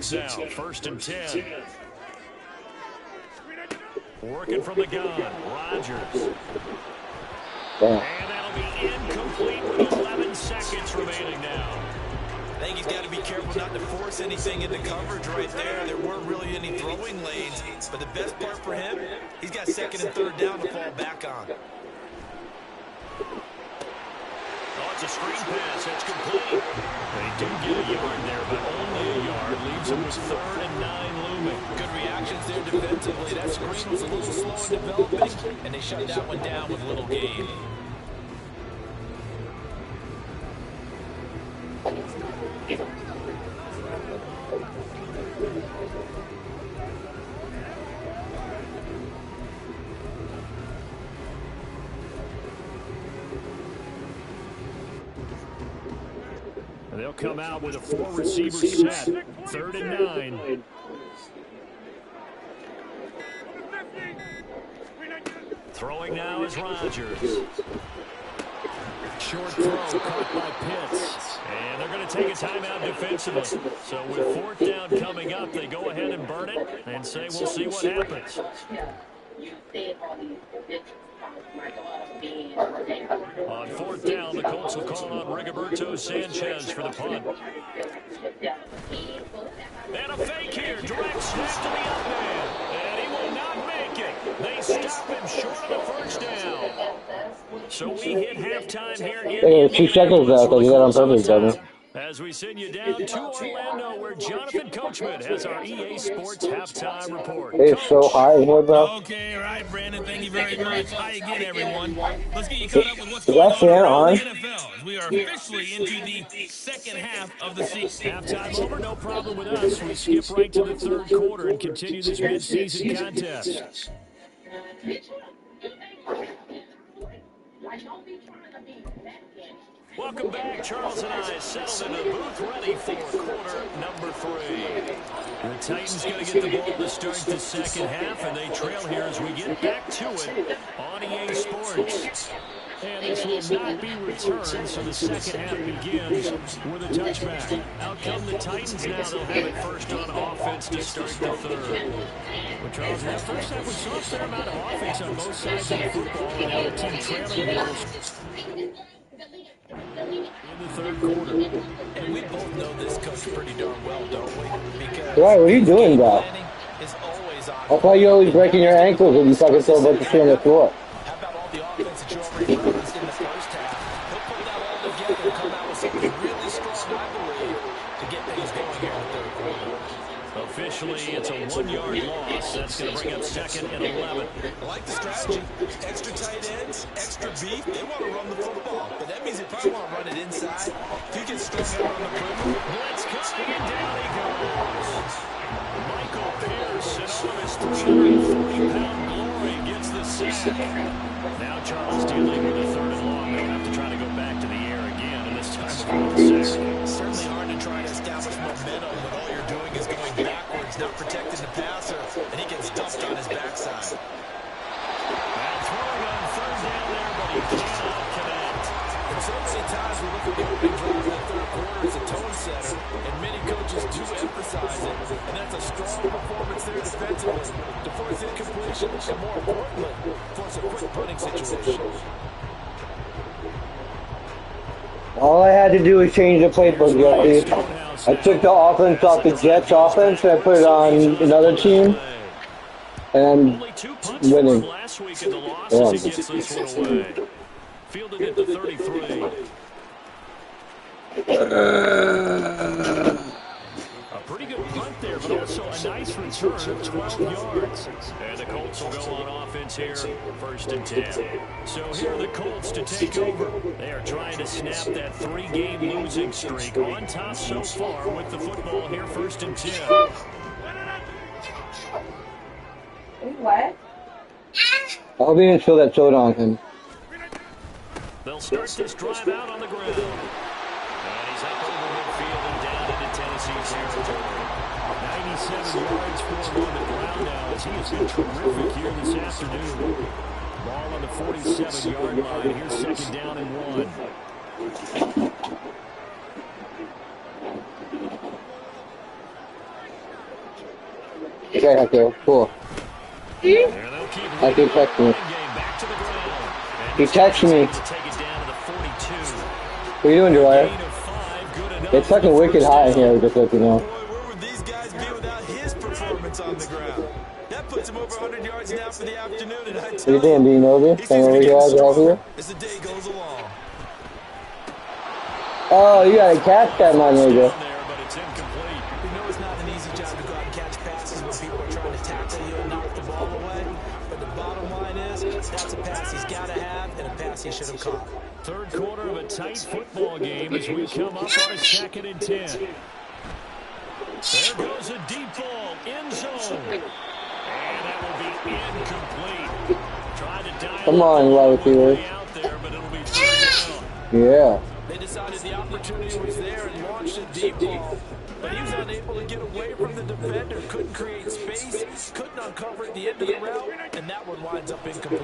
kicks out. First and 10. Working from the gun. Rodgers. And that'll be incomplete with 11 seconds remaining now. I think he's got to be careful not to force anything into coverage right there. There weren't really any throwing lanes. But the best part for him, he's got second and third down to fall back on. Oh, it's a screen pass. It's complete. They do get a yard there, but only a yard. Leaves them with 3rd and 9 looming. Good reactions there defensively. That screen was a little slow in developing, and they shut that one down with little gain. And they'll come out with a 4-receiver set. 3rd and 9. Throwing now is Rodgers. Short throw caught by Pitts. And they're going to take a timeout defensively. So with 4th down coming up, they go ahead and burn it and say we'll see what happens. On 4th down, the Colts will call on Rigoberto Sanchez for the punt. And a fake here. Direct snap to the up man. And he will not make it. They stop him short of the first down. So we hit halftime here in 2 seconds left. I did that on purpose, Devin. as we send you down to Orlando, where Jonathan Coachman has our EA Sports halftime report. It's so high in here, bro. Okay, all right, Brandon. Thank you very much. Hi again, everyone. Let's get you caught up with what's going on in the NFL. As we are officially into the second half of the season. Halftime over, no problem with us. We skip right to the third quarter and continue this midseason contest. Welcome back. Charles and I settled in the booth, ready for quarter number 3. The Titans going to get the ball to start the second half, and they trail here as we get back to it on EA Sports. And this will not be returned, so the second half begins with a touchback. Out come the Titans now. They'll have it first on offense to start the third. Well, Charles, in that first half, we saw a fair amount of offense on both sides of the football, and now the team trailing goals in the third quarter. And we both know this coach pretty darn well, don't we? Because Why, what are you doing, bro? I thought you always breaking your ankles when you fucking throw a bunch of shit on the floor. How about all the offense that you already referenced in the first half? He'll put that all together and come out with something really strong, I believe, to get things going here in the third quarter. Officially, it's a 1-yard loss. That's going to bring up second and 11. I like the strategy. Extra tight ends, extra beef. They want to run the football, but that means they probably want to run it inside. If he gets strung out on the perimeter, Blitz coming, and down he goes. Michael Pierce, and all his 340-pound glory, gets the sack. Now Charles dealing with a third and long. They'll have to try to go back to the air again, and this time before the sack. Certainly hard to try to establish momentum when all you're doing is going backwards, not protecting the passer, and he gets dumped on his backside. And throwing on third down there, but he cannot connect. And so many times we look at the opening drive in the third quarter as a tone setter, and many coaches do emphasize it, and that's a strong performance there defensively to force incompletion, and more importantly, force a quick punting situation. All I had to do was change the playbook, Jesse. I took the offense off the Jets offense and I put it on another team. And winning. Last week in the losses, he gets this one away. Fielded at the 33. A pretty good punt there, but also a nice return of 12 yards. And the Colts will go on offense here, first and 10. So here are the Colts to take over. They are trying to snap that 3-game losing streak. On top so far with the football here, first and 10. What? I hope he didn't spill that soda on him. They'll start this drive out on the ground. And he's up over midfield and down into Tennessee's territory. 97 yards for him on the ground now as he has been terrific here this afternoon. Ball on the 47-yard line. Here's second down and 1. Okay, cool. I can text me. He texted me. What are you doing, Dwyer? It's fucking wicked hot in here, just let you know. Where would these guys be without his performance on the ground? That puts him over 100 yards now for the afternoon, and I tell What are you doing, being over? he Come over here, I'll help you. as the day goes along. Oh, you gotta catch that, my nigga. But it's incomplete. We know it's not an easy job to go out and catch passes when people are trying to tackle you and knock the ball away. But the bottom line is, that's a pass he's got to have and a pass he should have caught. Third quarter of a tight football game as we come up on a 2nd and 10. There goes a deep ball, end zone. And that will be incomplete. Tried to dial Come on, wide receiver. out there, but it'll be third down. Yeah. They decided the opportunity was there and launched a deep ball. But he was unable to get away from the defender, couldn't create space, couldn't uncover at the end of the route, and that one winds up incomplete.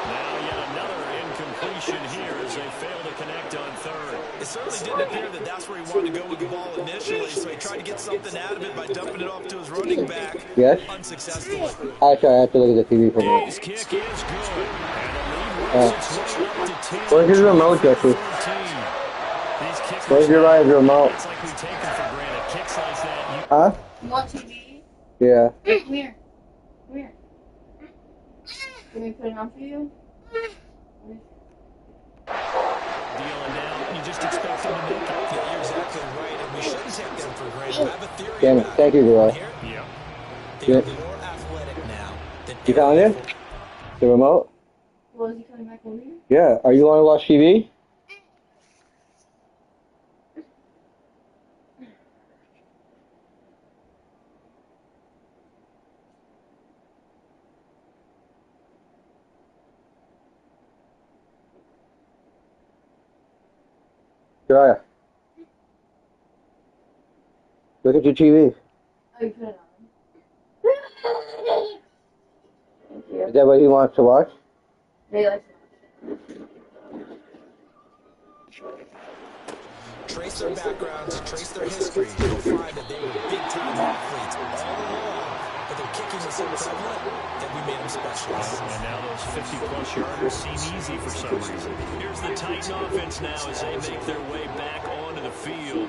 Now yet another incompletion here as they fail to connect on third. It certainly didn't appear that that's where he wanted to go with the ball initially, so he tried to get something out of it by dumping it off to his running back. Yes? Unsuccessfully. Actually, I have to look at the TV for me. His kick is good. And the lead works its way up to 10. Where's your remote, Jesse? Where's your right remote? It's like we take them for granted. Kicks like that. Huh? You want TV? Yeah. Come here. Come here. Can we put it on for you? Dealing down. You just expect them to make it. Yeah, you're exactly right, and we shouldn't take them for granted. I have a theory Damn it. about Thank you, Roy. here. Yeah. They're Yeah. more athletic now than You found it? The remote? Well, is he coming back over here? Yeah. Are you want to watch TV? Jaya. Look at your TV. Oh, you put it on. Thank you. Is that what he wants to watch? They like trace their backgrounds, trace their history, you'll find that they were big-time athletes all along, but their kicking was so prevalent that we made them specialists. And now those 50-plus yarders seem easy for some reason. Here's the Titan offense now as they make their way back onto the field.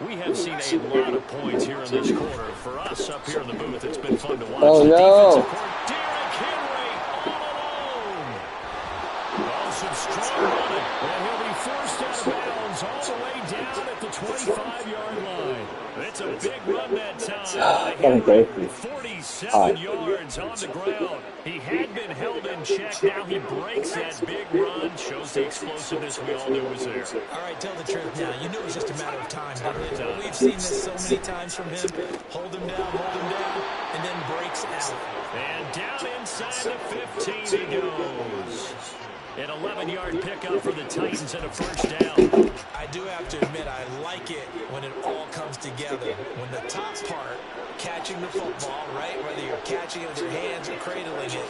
We have seen a lot of points here in this quarter. For us up here in the booth, it's been fun to watch. Oh, no. Derrick Henry all alone. Oh, some strong running. And he'll be forced out of bounds all the way down at the 25-yard line. It's a big run that time. Okay. 47 yards on the ground. He had been held in check. Now he breaks that big run. Shows the explosiveness we all knew was there. All right, tell the truth now. You knew it was just a matter of time, didn't it? We've seen this so many times from him. Hold him down, and then breaks out. And down inside the 15 he goes. An 11-yard pickup for the Titans and a first down. I do have to admit, I like it when it all comes together. When the top part, catching the football, right, whether you're catching it with your hands or cradling it,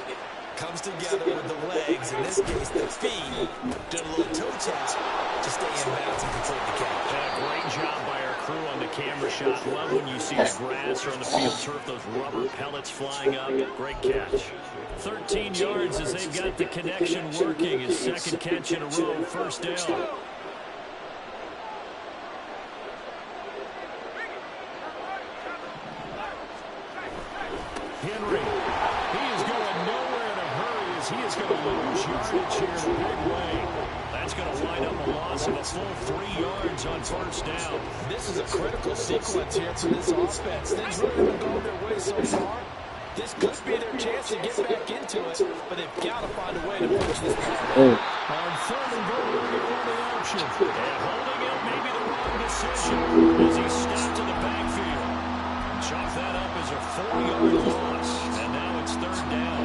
comes together with the legs, in this case the feet, did a little toe tap to stay in bounds and complete the catch. And a great job by our crew on the camera shot. Love when you see the grass or on the field turf, those rubber pellets flying up. Great catch. 13 yards as they've got the connection working. His second catch in a row, first down. Henry, he is going nowhere in a hurry as he is going to lose yardage here in a big way. That's going to wind up a loss of a full 3 yards on first down. This is a critical sequence here for this offense. Things really haven't gone their way so far. This could be their chance to get back into it, but they've got to find a way to push this back. On third and goal, they're going to run the option. And holding it may be the wrong decision as he stepped to the backfield. Chalk that up as a 4-yard loss, and now it's third down.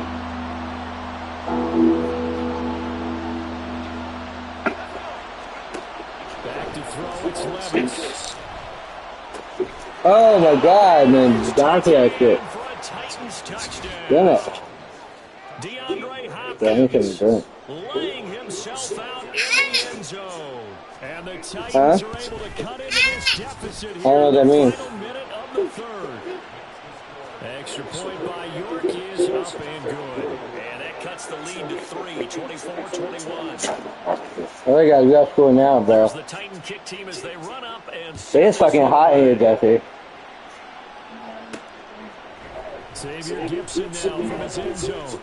Back to throw, it's Levis. Oh my god, man. Donkey that shit. For a Titans touchdown. Damn it. DeAndre Damn Hopkins it. laying himself out in the end zone. And the Titans are able to cut into this deficit I here don't know what that in the means. final minute of the third. Extra point by York is up and good. And that cuts the lead to 3, 24-21. Alright guys, we got to score now, bro. There's the Titan kick team as they run up and It is fucking hot here, Jesse. Xavier Gibson now from his end zone.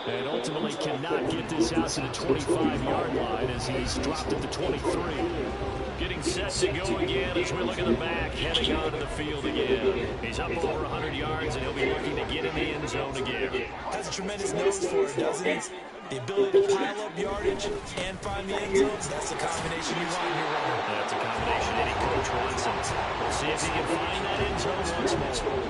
And ultimately cannot get this out to the 25-yard line as he's dropped at the 23. Getting set to go again as we look at the back, heading onto the field again. He's up over 100 yards, and he'll be looking to get in the end zone again. Has a tremendous nose for it, doesn't he? The ability to pile up yardage and find the end zones, that's the combination you want here, Robert. That's a combination any coach wants. We'll see if he can find that end zone once more.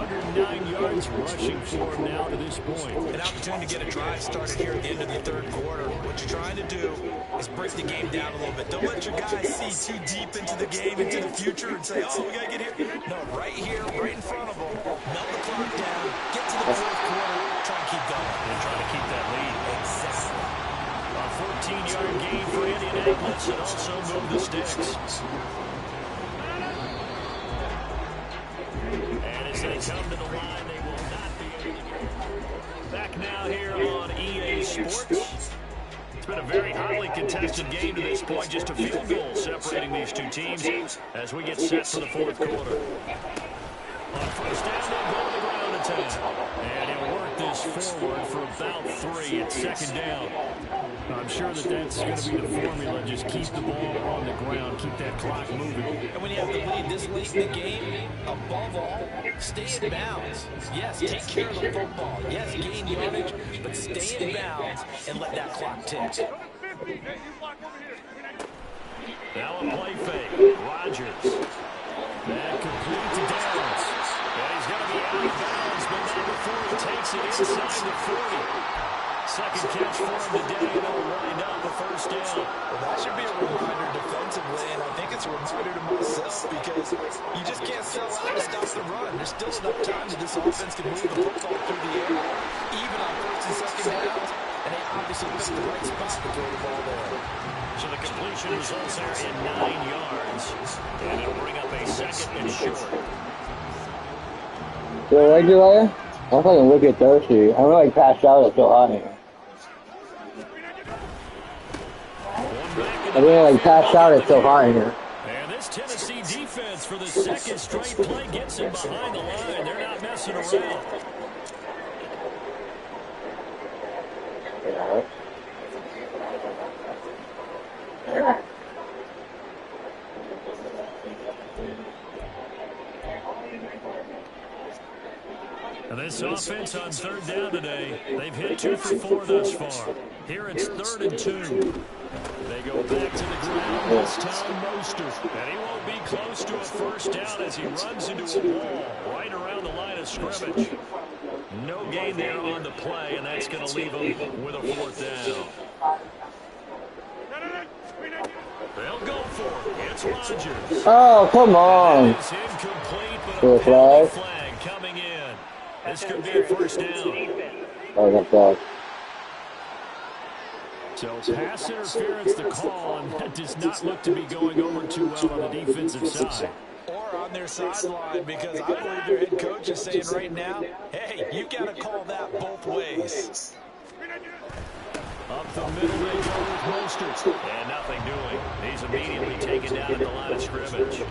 109 yards rushing for him now to this point. An opportunity to get a drive started here at the end of the third quarter. What you're trying to do is break the game down a little bit. Don't let your guys see too deep into the game, into the future, and say, oh, we got to get here. No, right here, right in front of them. Melt the clock down, get to the fourth quarter, try and keep going. And try to keep that lead. Exactly. A 14-yard gain for Indianapolis and also move the sticks. And as they come to the line, they will not be able to get back now here on EA Sports. It's been a very highly contested game to this point. Just a field goal separating these two teams as we get set for the fourth quarter. On first down, they go to the ground attack. And he'll work this forward for about 3 at second down. I'm sure that that's going to be the formula. Just keep the ball on the ground, keep that clock moving. And when you have the lead this late in the game, above all, stay in bounds. Yes, take care of the football. Yes, gain yardage, but stay in bounds and let that clock tick. Now a play fake. Rodgers. That complete to Downs. And he's going to be out of bounds, but not before he takes it inside the 40. Second catch for him today, and it'll wind up a first down. Well, that should be a reminder defensively, and I think it's a reminder to myself because you just can't sell out to stop the run. There's still enough time that this offense can move the football through the air, even on first and second downs, and they obviously picked the right spot to throw the ball there. So the completion results there in 9 yards, and it'll bring up a second and short. So regular, I'm fucking wicked thirsty. I'm like passed out, it's so hot here. I'm really like passed out, it's so hot in here. And this Tennessee defense for the second straight play gets him behind the line. They're not messing around. And this offense on third down today, they've hit 2 for 4 thus far. Here it's 3rd and 2. They go back to the ground this time, Mostert. And he won't be close to a first down as he runs into a wall right around the line of scrimmage. No gain there on the play, and that's going to leave him with a 4th down. They'll go for it. It's Rodgers. Oh, come on. It's incomplete, but a penalty flag coming in. This could be a first down. Oh, that's bad. So pass interference the call, and that does not look to be going over too well on the defensive side. Or on their sideline, because I believe their head coach is saying right now, hey, you got to call that both ways. Up the middle they go with Mostert. And nothing doing. He's immediately taken down at the line of scrimmage.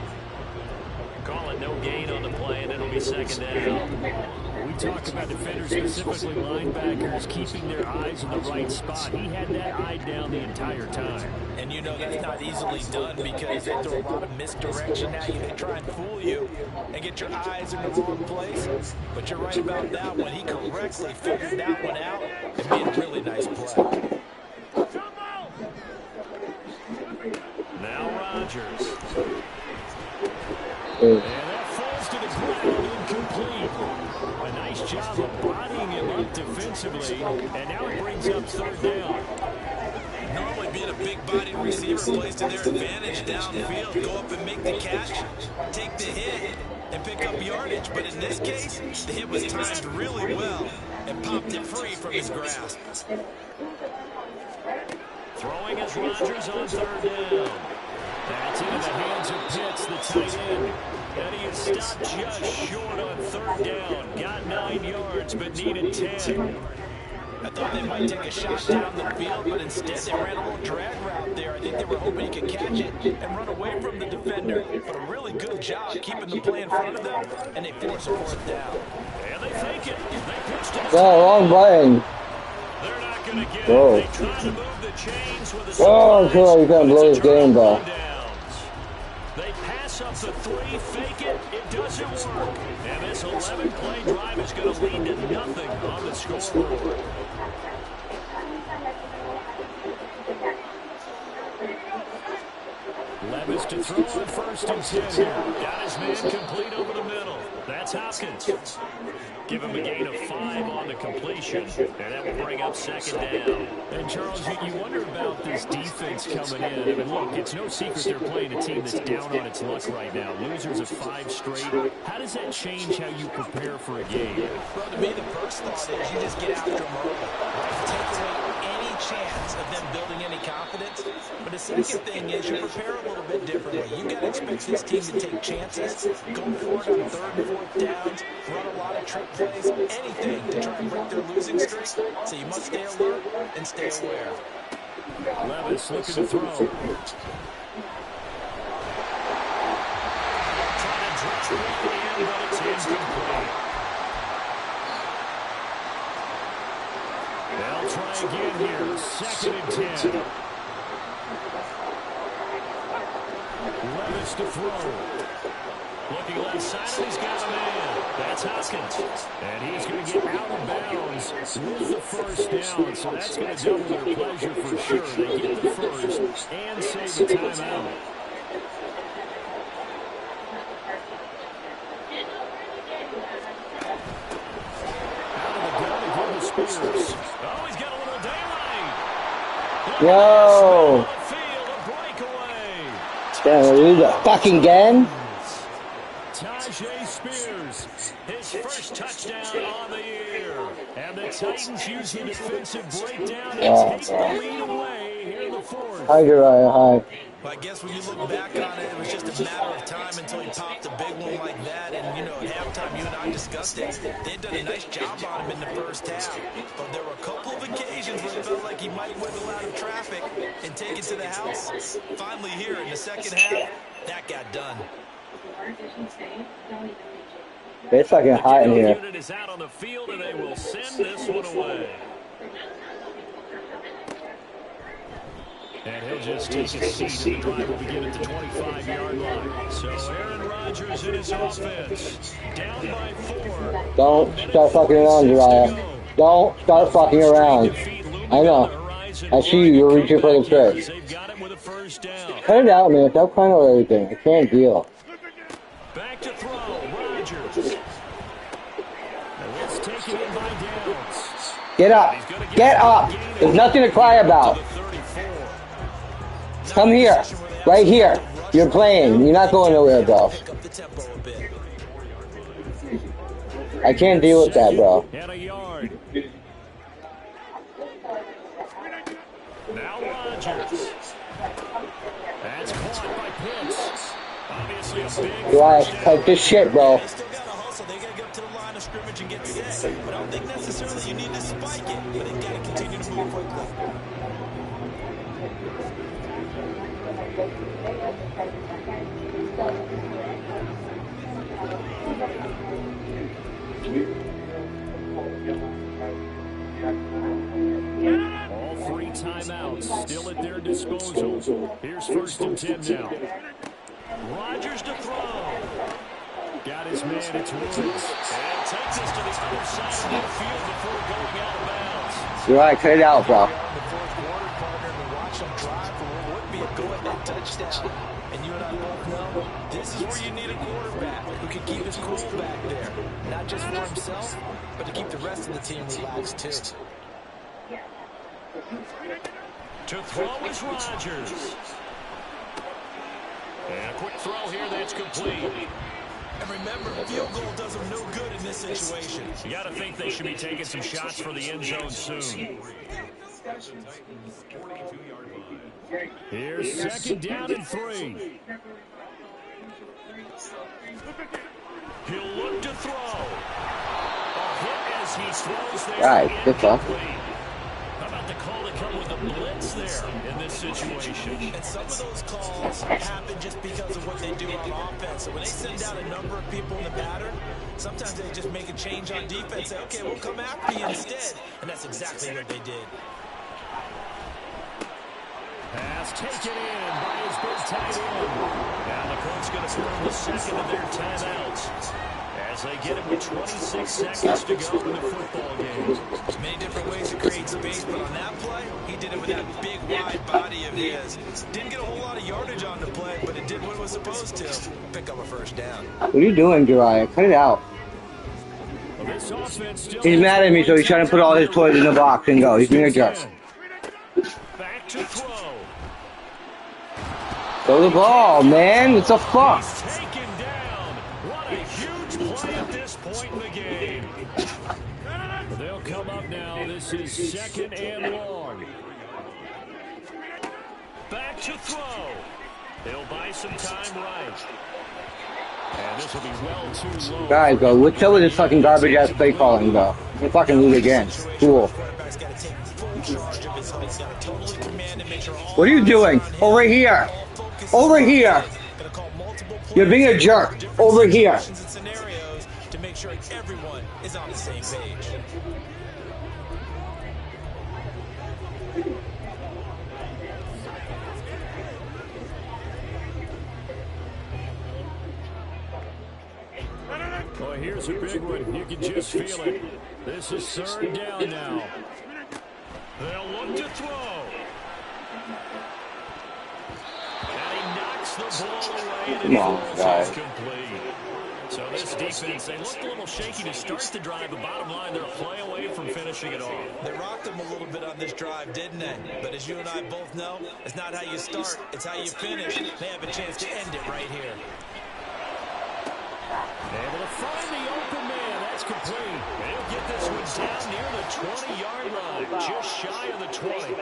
Call it no gain on the play, and it'll be second down. We talk about defenders, specifically linebackers, keeping their eyes in the right spot. He had that eye down the entire time. And you know that's not easily done because they throw a lot of misdirection at you. They try and fool you and get your eyes in the wrong place. But you're right about that one. He correctly figured that one out and made a really nice play. Now Rodgers. And that falls to the ground, incomplete. A nice job of bodying him up defensively, and now it brings up 3rd down. Normally being a big-bodied receiver plays to their advantage downfield. Go up and make the catch, take the hit, and pick up yardage. But in this case, the hit was timed really well and popped it free from his grasp. Throwing is Rodgers on 3rd down. That's the hands of Pitts, the tight end. And he is stopped just short on 3rd down. Got 9 yards, but needed 10. I thought they might take a shot down the field, but instead they ran a little drag route there. I think they were hoping he could catch it and run away from the defender. But a really good job keeping the play in front of them, and they force a 4th down. And they fake it. They pitched it. No, wrong button. They're not going to get Whoa. it. They try to move the chains with a Oh, sure, you can't blow this game, bro. They pass up the 3, fake it. It doesn't work. And this 11-play drive is going to lead to nothing on the scoreboard. Levis to throw on 1st and 10 here. Got his man complete over the middle. That's Hopkins. Give him a gain of 5 on the completion, and that will bring up 2nd down. And Charles, you wonder about this defense coming in. I mean, look, it's no secret they're playing a team that's down on its luck right now. Losers of 5 straight. How does that change how you prepare for a game? Well, to me, the first thought is you just get after them early. Take away any chance of them building any confidence. But the second thing is you prepare a little bit differently. You got to expect this team to take chances, go for it on 3rd and 4th downs, run a lot of trick plays, anything to try and break their losing streak. So you must stay alert and stay aware. Levis looking to throw. Trying to drop it in, but it's incomplete. They'll try again here. 2nd and 10. Levis to throw. Looking left side, and he's got a man. That's Hopkins. And he's going to get out of bounds with the 1st down. So that's going to double their pleasure for sure. They get the 1st and save the timeout. Out of the gun again to Spears. Oh, he's got a little daylight. Yo. Damn, are you the fucking gang? Tajay Spears, his 1st touchdown on the year. And the Titans use the defensive breakdown and take the lead away here in the 4th. Hi, Uriah, hi. Well, I guess when you look back on it, it was just a matter of time until he popped a big one like that. And, you know, at halftime, you and I discussed it. They'd done a nice job on him in the 1st half. But there were a couple of occasions where it felt like he might wiggle out of traffic and take it to the house. Finally here in the 2nd half, that got done. It's fucking hot in here. Unit is out on the field, and they will send this one away. And he'll just take his seat, and the drive will begin at the 25-yard line. So Aaron Rodgers in his offense, down by 4. Don't start fucking around, Uriah. Don't start fucking around. I know. I see you. You're reaching for the trick. They've got him with a 1st down. Cut it out, man. Stop crying over everything. I can't deal. Back to throw, Rodgers. It's taken in by Downs. Get up. Get up. There's nothing to cry about. Come here. Right here. You're playing. You're not going nowhere, bro. I can't deal with that, bro. And a yard. Now Rodgers. That's caught by Pitts. Obviously a big Uriah, cut this shit, bro. They still got to hustle. They got to get up to the line of scrimmage and get set. But I don't think necessarily you need to spike it. But they got to continue to move quickly. All 3 timeouts still at their disposal. Here's 1st and 10 now. Rodgers to throw. Got his man, it's Woods. And takes us to the other side of the field before going out of bounds. Uriah, cut it out, bro. The 4th quarter, partner, to watch them drive for what would be a go-ahead touchdown. And you and I both know this is where you need a quarterback who can keep his cool back there. Not just for himself, but to keep the rest of the team relaxed, too. To throw is Rodgers. And a quick throw here that's complete. And remember, field goal does them no good in this situation. You got to think they should be taking some shots for the end zone soon. Here's second down and 3. He'll look to throw. A hit as he throws there. Right, good fuck. How about the call to come with a blitz there in this situation? And some of those calls happen just because of what they do on offense. So when they send out a number of people in the pattern, sometimes they just make a change on defense. Say, okay, we'll come after you instead. And that's exactly what they did. Pass taken in by his big tight end. Now the Colts going to throw the second of their timeouts as they get it with 26 seconds to go in the football game. Many different ways to create space, but on that play, he did it with that big, wide body of his. Didn't get a whole lot of yardage on the play, but it did what it was supposed to. Pick up a first down. What are you doing, Jariah? Cut it out. He's mad at me, so he's trying to put all his toys in the box and go. He's being a jerk. Back to throw. Throw the ball, man. It's a fuck. He's taken down. What a huge play at this point in the game. They'll come up now. This is second and long. Back to throw. He'll buy some time right. And this will be well too low. Guys, bro, what's up with this fucking garbage ass play calling, bro? We'll fucking lose again. Cool. What are you doing? Over here. Over here. You're being a jerk. Over here. To make sure everyone is on the same page. Boy, here's a big one. You can just feel it. This is third down now. They'll look to throw. And he knocks the ball away. And Come on, guys. Complete. So this defense, they looked a little shaky to start the drive, but bottom line, they're a play away from finishing it off. They rocked them a little bit on this drive, didn't they? But as you and I both know, it's not how you start, it's how you finish. They have a chance to end it right here. Able to find the open man. That's complete. They'll get this one down near the 20-yard line, just shy of the 20.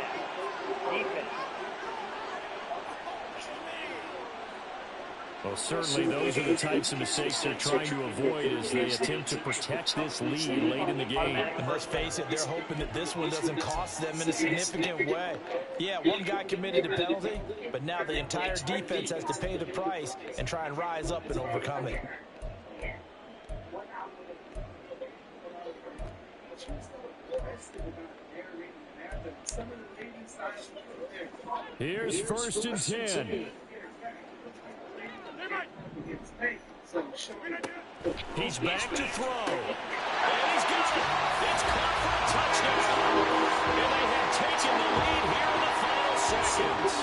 Well, certainly those are the types of mistakes they're trying to avoid as they attempt to protect this lead late in the game. And let's face it, they're hoping that this one doesn't cost them in a significant way. Yeah, one guy committed a penalty, but now the entire defense has to pay the price and try and rise up and overcome it. Here's first and 10. He's back to throw. And he's got it. It's caught for a touchdown. And they have taken the lead here in the final seconds.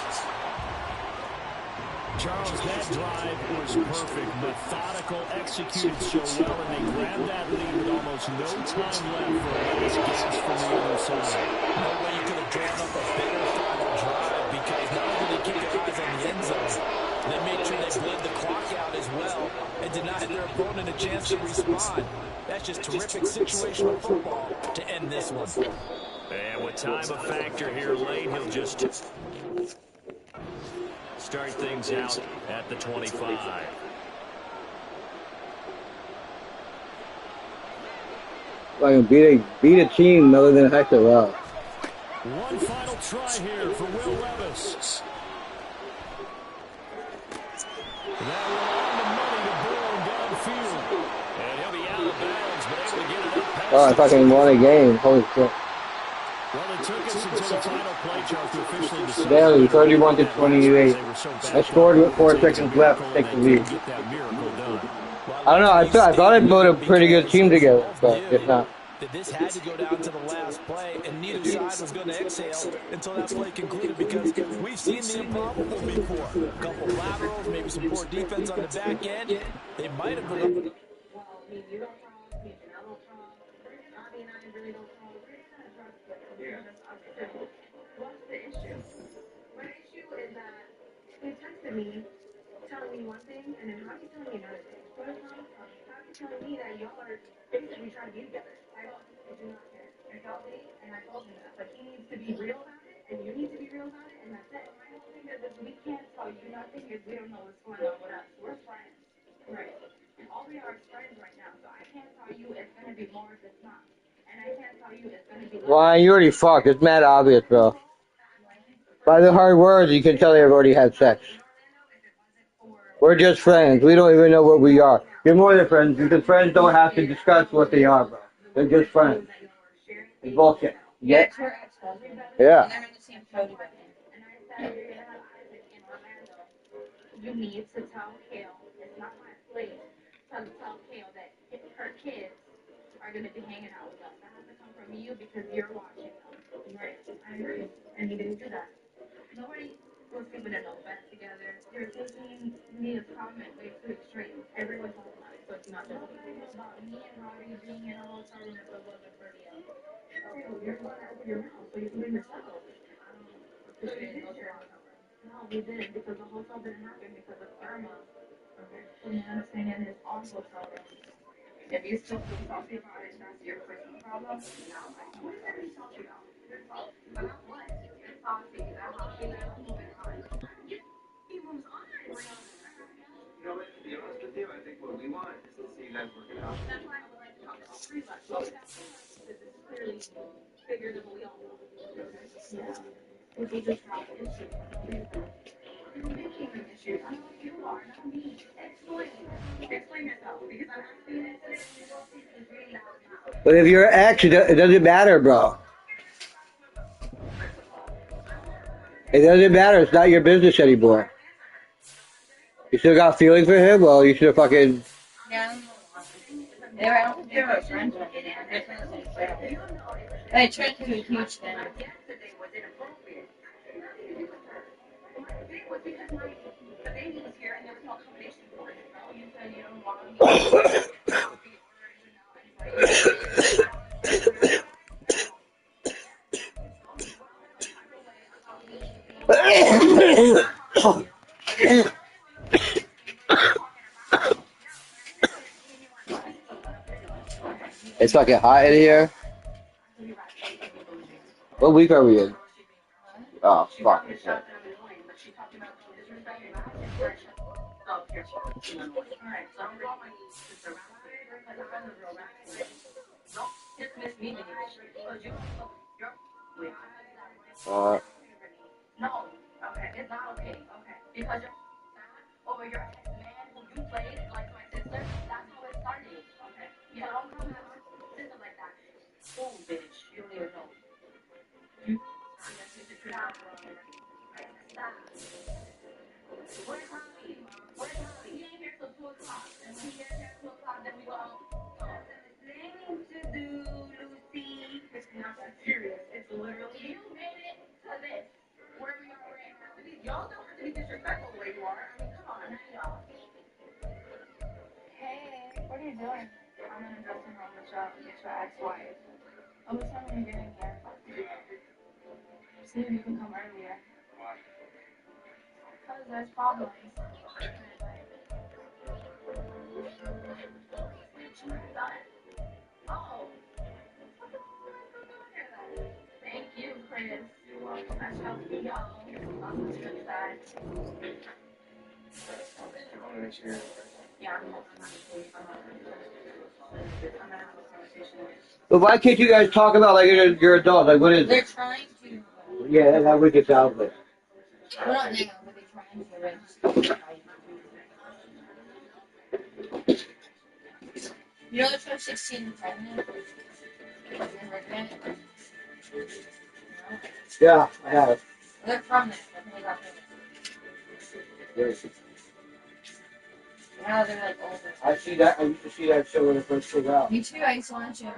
Charles, that drive was perfect. Methodical, executed so well, and they grabbed that lead with almost no time left for a last gasp from the other side. No way you could have drawn up a better final drive because not only did they keep their eyes on the end zone, they made sure they bled the clock out as well and denied their opponent a chance to respond. That's just terrific situational football to end this one. And with time a factor here late, he'll just start things out at the 25. Like beat a team other than Hector. Wow. One final try here for Will Levis. That one on the money to Bourne downfield. And he'll be out of bounds, but able to get it up past. Oh, I fucking won a game. Holy shit. Well, it took us until the final play, Charles, to officially decide. Barely, 31 to 28. I scored with 4 seconds left to take the lead. I don't know, I thought I put a pretty good team together, but if not. That this had to go down to the last play, and neither side was going to exhale until that play concluded because we've seen the improbable before. A couple laterals, maybe some poor defense on the back end. They might have been. What's the issue? My issue is that he texted me telling me one thing, and then how are you telling me another thing? How are you telling me that y'all are basically trying to be together? I do not care. It's all late, and I told him that. But he needs to be real about it, and you need to be real about it, and that's it. My whole thing is if we can't tell you nothing is we don't know what's going on with us. We're friends. Right. And all we are is friends right now. So I can't tell you it's going to be more if it's not. And I can't tell you it's going to be less. Well, you already fucked. It's mad obvious, bro. By the hard words, you can tell they've already had sex. We're just friends. We don't even know what we are. You're more than friends because friends don't have to discuss what they are, bro. They're just friends. It's bullshit. Yeah. Yeah. And they're in the same code with him. And I said, in Orlando, you need to tell Kale, it's not my place to tell Kale that her kids are going to be hanging out with us. That has to come from you because you're watching them. Right. I agree. And he didn't do that. Nobody was sleeping in no bed together. You're taking Nia's comment way too extreme. Everyone talks about it, so it's not just me. About me and Robbie being in a hotel room if it wasn't for Nia. You're going to open your mouth so you can bring yourself. So we didn't go to the hotel room. No, we didn't because the hotel didn't happen because of Irma. Okay. So now I'm staying in his own hotel room. If you still feel salty about it, that's your personal problem. No, what is there to be salty about? You're salty. About what? You're salty about how he is moving on. He moves on. You know what? To be honest with you, I think what we want is to see you guys work it out. That's why I would like to talk to all three of us. Slow it down. This is clearly bigger than what we all know. Yeah. People just drop issues. You're making an issue. I know you are, not me. Explain. Explain yourself. Because I'm asking it today and your voice is really loud now. But if you're an ex, it doesn't matter, bro. It doesn't matter. It's not your business anymore. You still got feelings for him? Well, you should have fucking... Yeah, they were, I don't think they were friends with me. They're friends with each other. They turned into a huge thing. Yesterday was inappropriate. Nothing to do with her. It was because the baby was here and there was no accommodation for it. You said you don't want me to be It's fucking hot in here. What week are we in? Oh, fuck. Shit. No, okay, it's not okay, okay, because you're over your ex-man who you played like my sister, that's how it started, okay? You don't come at my sister like that. Boom, bitch, you don't even know. Stop. Where's Robbie? Where's Robbie? He ain't here till 2 o'clock, and when he gets here at 2 o'clock, then we go home. Things to do, Lucy. It's not that serious. It's literally you made it to this. Where we are right now. Y'all don't have to be disrespectful the way you are. I mean, come on, y'all. Hey, what are you doing? I'm in a dressing room with your ex-wife. Oh, what time are you getting here? See if you can come earlier. Because there's problems. Oh. Thank you, Chris. You're welcome. I shall see y'all on the good side. Yeah, I'm gonna have a conversation with. But why can't you guys talk about like you're adults? Like what is They're it? trying to. Yeah, that would get out of it. Well, not now, but they're trying to. You know they're 16 and pregnant? Yeah, I have. They're from there. They got pregnant. Now they're like older. I see that. I used to see that show when it first came out. Me too. I used to watch it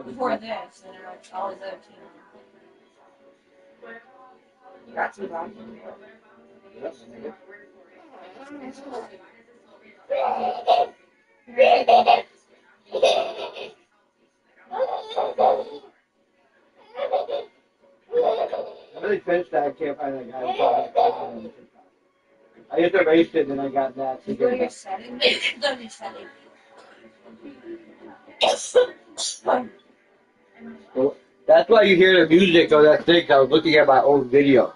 before this, and I was there too. You got to watch it. I'm really pissed that I can't find that guy. I just erased it and I got that. You go to your settings. Go to your settings. So that's why you hear the music on that thing. I was looking at my old videos.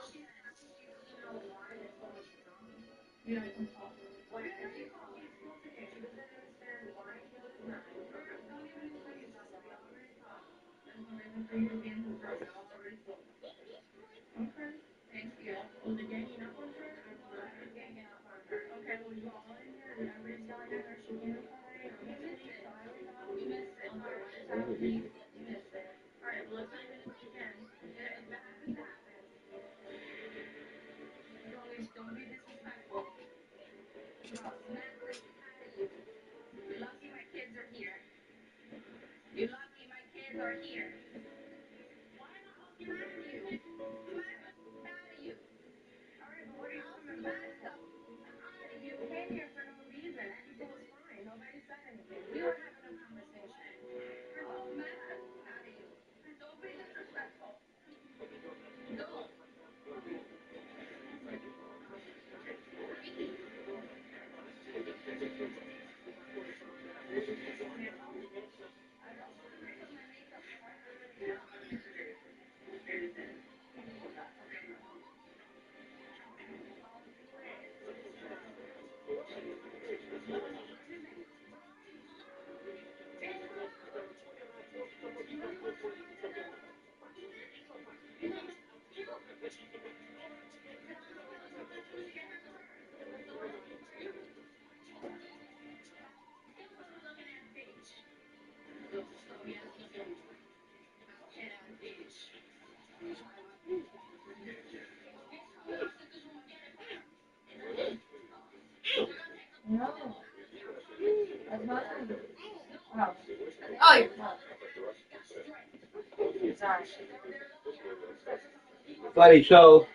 Funny, so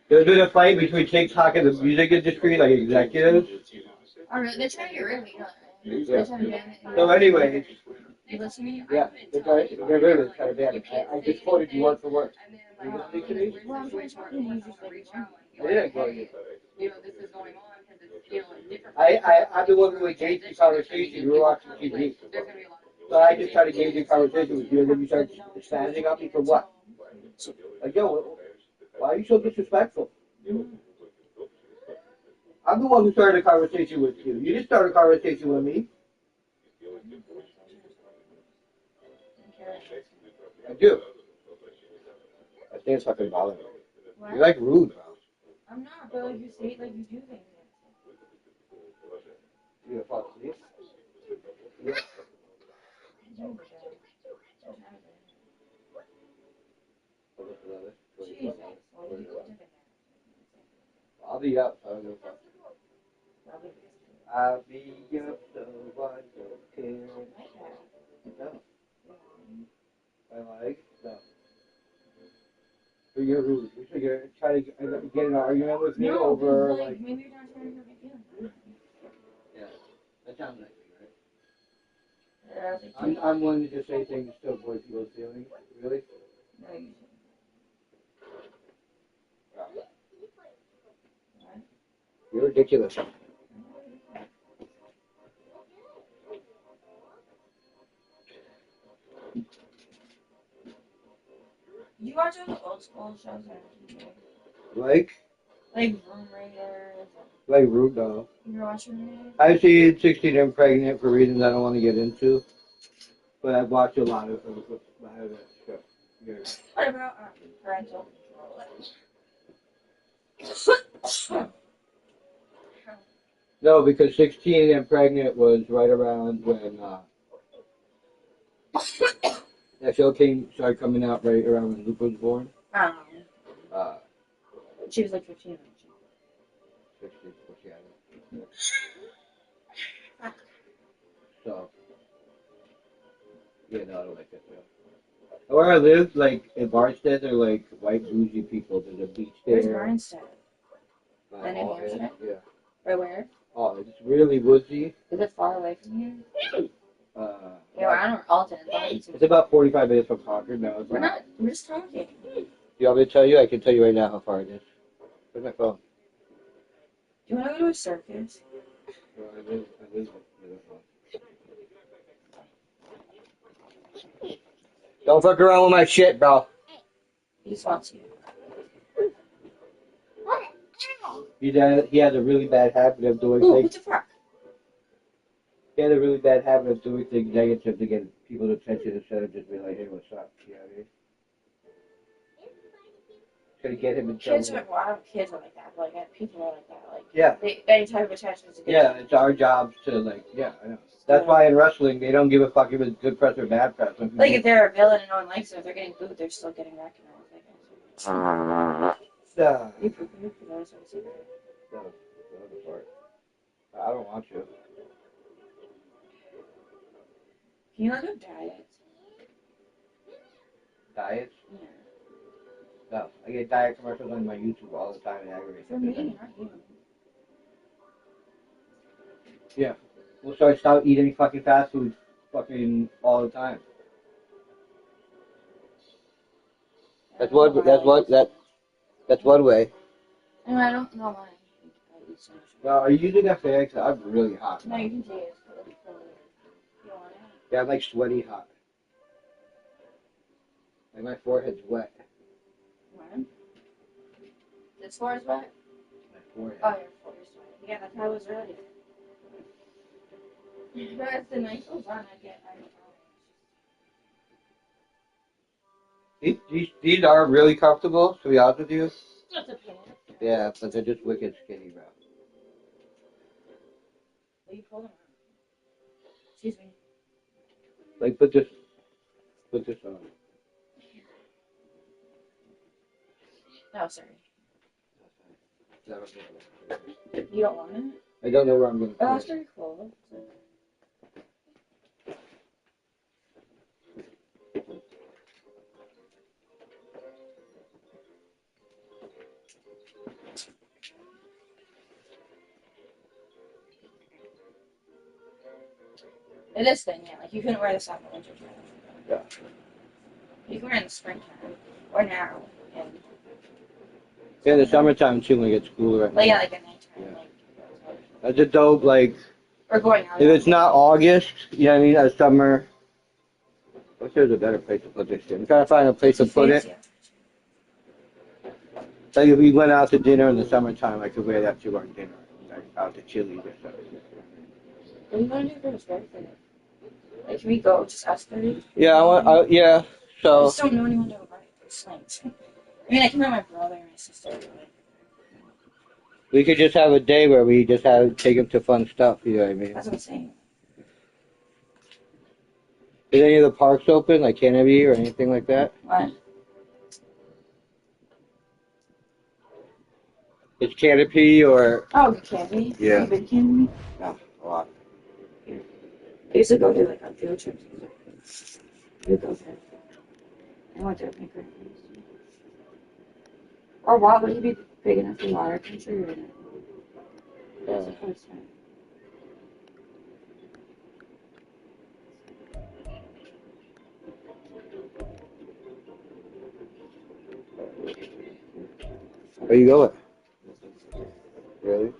there's been a fight between TikTok and the music industry, like executives. They're trying to get rid of me. Yeah. So anyways, yeah, they're really trying to ban it. I just quoted you word for word. Are you listening to me? Well, I'm trying to talk to you. You just reach out. I didn't quote you. This is going on because it's, different. I've been working with Gates in conversation. You were watching TV. There's going to be a lot. So I just tried to gauge in conversation with you, and then you start standing on me for what? Like, yo, why are you so disrespectful? I'm the one who started a conversation with you. You didn't start a conversation with me. I do. I think it's fucking bothering me. You're like rude, bro. I'm not, but like you say, like you do things. You gonna fall asleep? Jesus. I'll be up. I don't give a fuck. I'll be up, so I don't care. No. I like? No. So you're rude. You're trying to get in an argument with me over, like... Maybe you're not trying to hurt my feelings. Yeah. That sounds like me, right? I'm willing to just say things to avoid people's feelings. Really? No, you shouldn't. You're ridiculous. You watch all the old school shows on TV? Like Room Raiders. Like Room, no. You ever watch Room Raiders? I've seen 16 and Pregnant for reasons I don't want to get into. But I've watched a lot of that show. Yeah. What about parental control? No, because 16 and Pregnant was right around when that show started coming out right around when Luke was born. I don't know. She was like 15. 16, yeah. So, yeah, no, I don't like that show. Where I live, like in Barnstead, they're like white bougie people. There's a beach there. Where's Barnstead? In New Hampshire? Yeah. Right where? Oh, it's really woodsy. Is it far away from here? Yeah, I don't. Alton. It's about 45 minutes from Concord. No, it's We're not. not. We're just talking. Do you want me to tell you? I can tell you right now how far it is. Where's my phone? Do you want to go to a circus? No, I live with my phone. Don't fuck around with my shit, bro. He just wants you. He has a really bad habit of doing Ooh, things. what the fuck? He has a really bad habit of doing things negative to get people's attention instead of just being like, hey, what's up? You know what I mean? It's gonna get him in trouble. Kids are like that. Like people are like that. Like Yeah. Any type of attention is a good Yeah, thing. it's our job to like. Yeah, I know. That's why in wrestling they don't give a fuck if it's good press or bad press. Like if they're a villain and no one likes them, if they're getting booed, they're still getting recognized. I guess. Yeah. You for those ones. No, I don't want you. Can you look up diets? Diets? Yeah. No, I get diet commercials on my YouTube all the time and aggravate For me, not you. Yeah. Well, so I stop eating fucking fast food fucking all the time. That's one way. No, I don't know why. I eat so much. No, are you using that fan? Cause I'm really hot. No, you can take it. You want it? Yeah, I'm like sweaty hot. Like my forehead's wet. What? This floor is wet? My forehead. Oh, your floor is wet. Yeah, that's how it was earlier. But as the night goes on, I don't know. These are really comfortable, to be honest with you. That's a pain. Yeah, but they're just wicked skinny, bro. Will you pull them out? Excuse me. Like, put this on. No, sorry. No, You don't want it? I don't know where I'm gonna Oh, put that's it. very cool. It is thin, yeah. Like you couldn't wear this out in the winter time. Yeah. You can wear it in the springtime or now. And Yeah, in the summertime too when it gets cooler. like yeah, like at nighttime. Yeah. Like, That's a dope, like, or going out. if it's not August, you know what I mean, as summer. I wish there was a better place to put this shit. I'm trying to find a place to put it. Like if we went out to dinner in the summertime, I could wear that to our dinner. Like out to Chili's or something. What are you gonna do for his birthday? Like, can we go just us three? Yeah, yeah, I so. just don't know anyone to invite. Thanks. I mean, I can invite my brother and my sister. But... We could just have a day where we just take them to fun stuff, you know what I mean? That's what I'm saying. Is any of the parks open, like Canopy or anything like that? What? It's Canopy or... Oh, Candy? Yeah. You been Candy? No, a lot. I used to go do like on field trips. You go there. I went there with my grandparents. Or what? Would he be big enough for water country or no? That's a first time. Where you going? Really?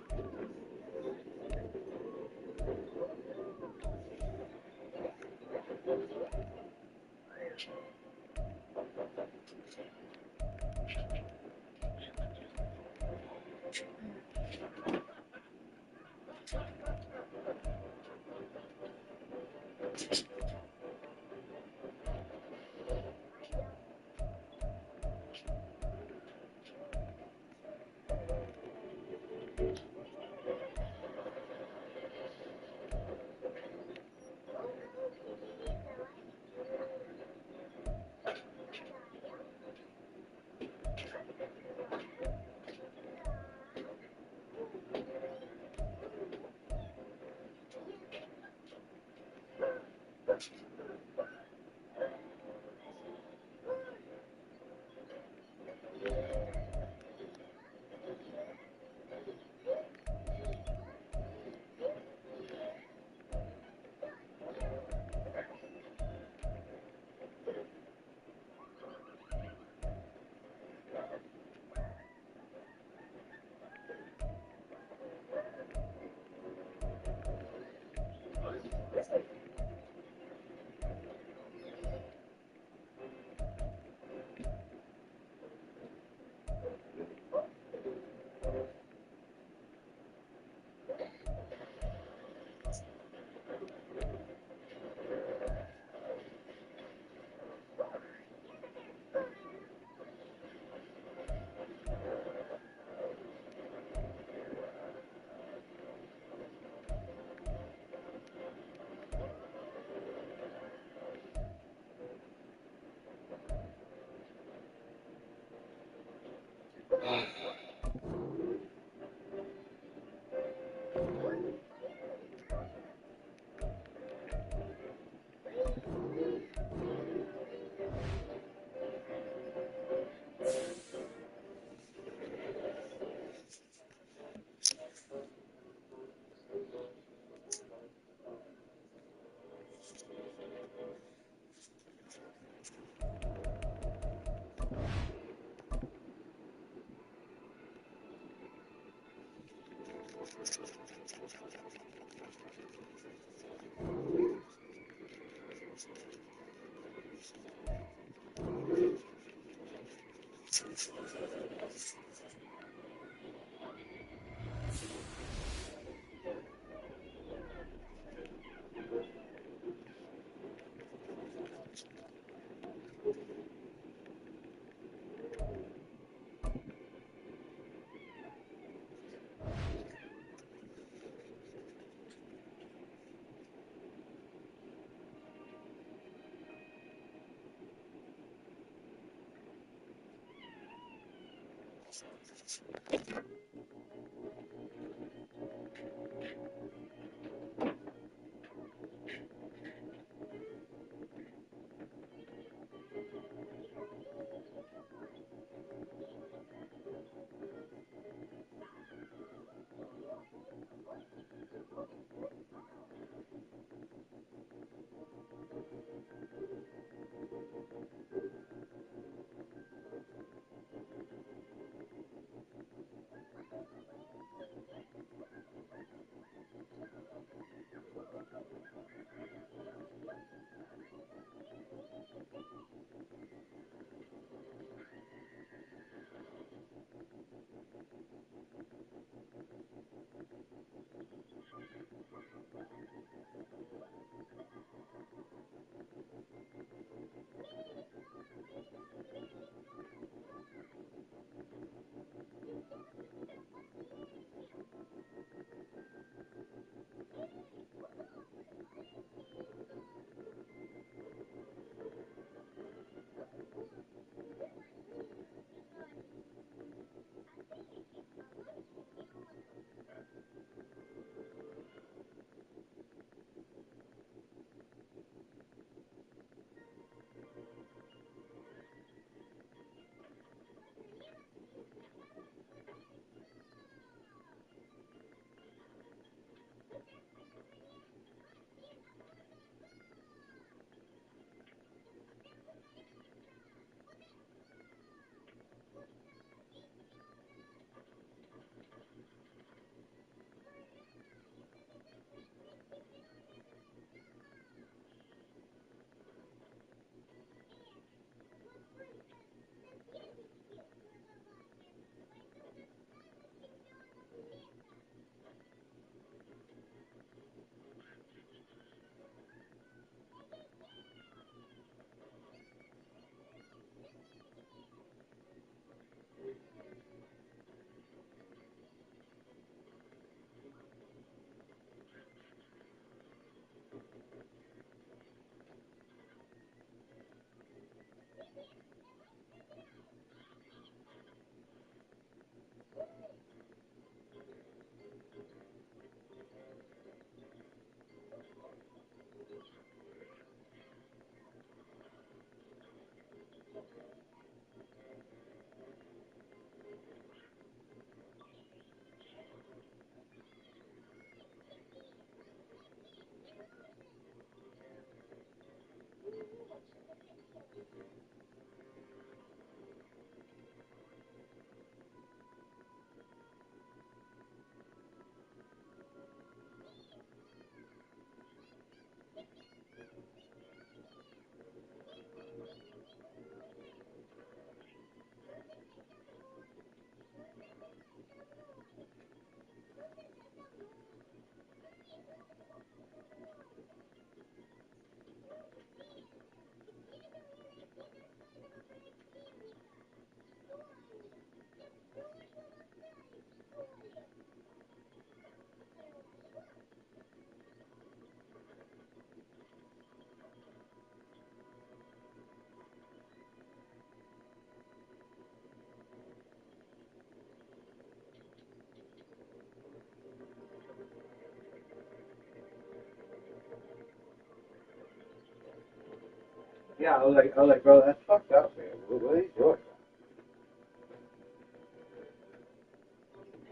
Yeah, I was like, bro, that's fucked up, man. What are you doing?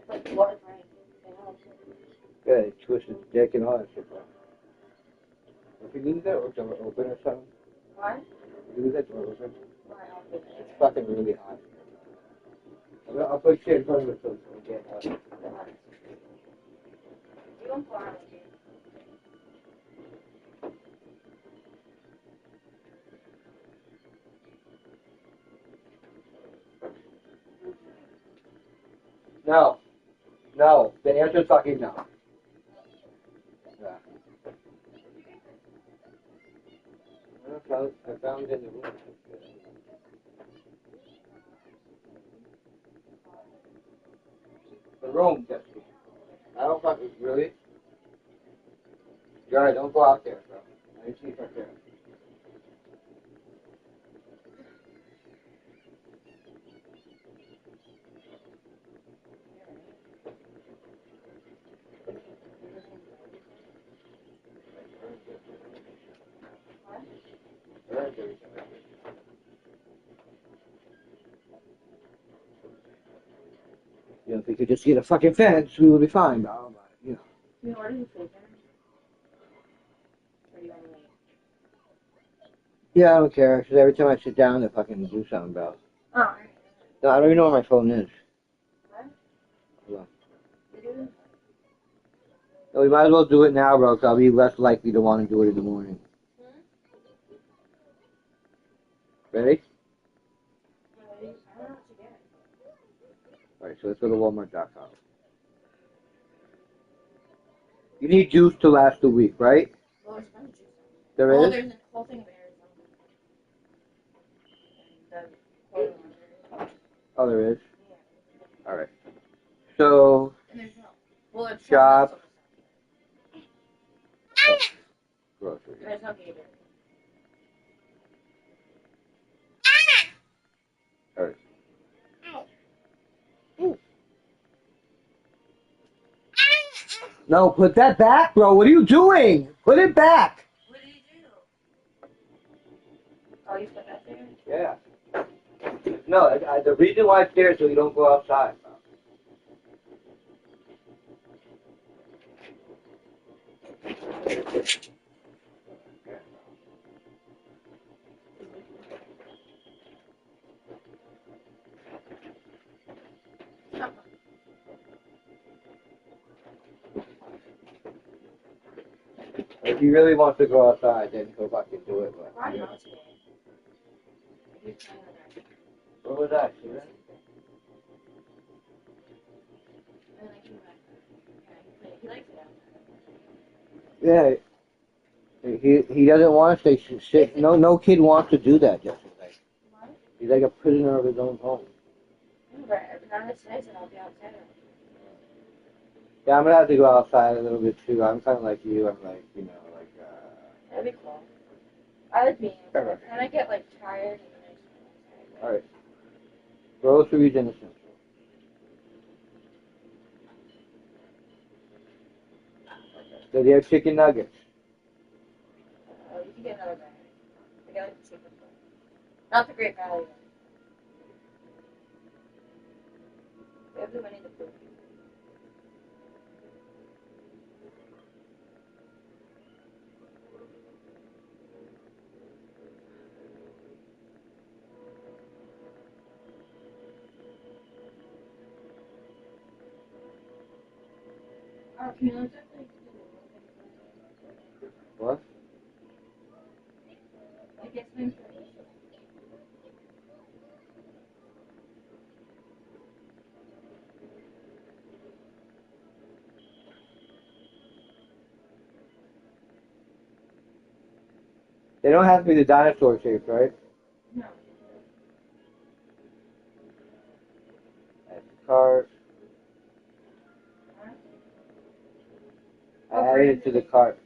Like what? Yeah, he twisted his dick and all that shit, bro. If you leave that door open or something, What? you leave that door open. Why I'll do it. It's fucking really hot. I'll put shit in front of it so it's get hot. You don't fly with you. No. No. The answer is fucking no. Yeah. I found it in the room. The room, Jesse. I don't fucking really. You're right, don't go out there, bro. I see right there. if we could just get a fucking fence, we would be fine. But, you know. Can you order the food there? Or do you want to wait? Yeah, I don't care. Because every time I sit down, they fucking do something, bro. Oh, alright. No, I don't even know where my phone is. What? Hold on. You do? No, we might as well do it now, bro, because I'll be less likely to want to do it in the morning. Ready? I don't know what to get. Alright, so let's go to Walmart.com. You need juice to last a week, right? Well, there's a bunch of juice. There Oh, is? there's a whole thing of Arizona. The quote one. Oh, there is? Yeah. Alright. So, And there's no. Well, it's shop. Grocery. There's no Gator. Alright. No, put that back, bro. What are you doing? Put it back. What did you do? Oh, you put that there? Yeah. No, the reason why it's there is so you don't go outside. If you really want to go outside, then go fucking do it. But I don't know today. I keep trying to. what was that? See that? And then I came back. Yeah, he likes it out there. Yeah. He doesn't want to stay sick. No kid wants to do that, Jessica. What? He's like a prisoner of his own home. But none of it's nice and I'll be outside. Yeah, I'm gonna have to go outside a little bit too. I'm kind of like you. I'm like, you know, like. That'd be cool. I like being outside. And I get like tired and then I just go outside. All right. Groceries and essentials. So they have chicken nuggets. Oh, you can get another bag. I get like the cheaper one. Not the great value. We have the money to food. Oh, can you look at What? I guess my They don't have to be the dinosaur shapes, right? No. That's cart. I added it to the cart.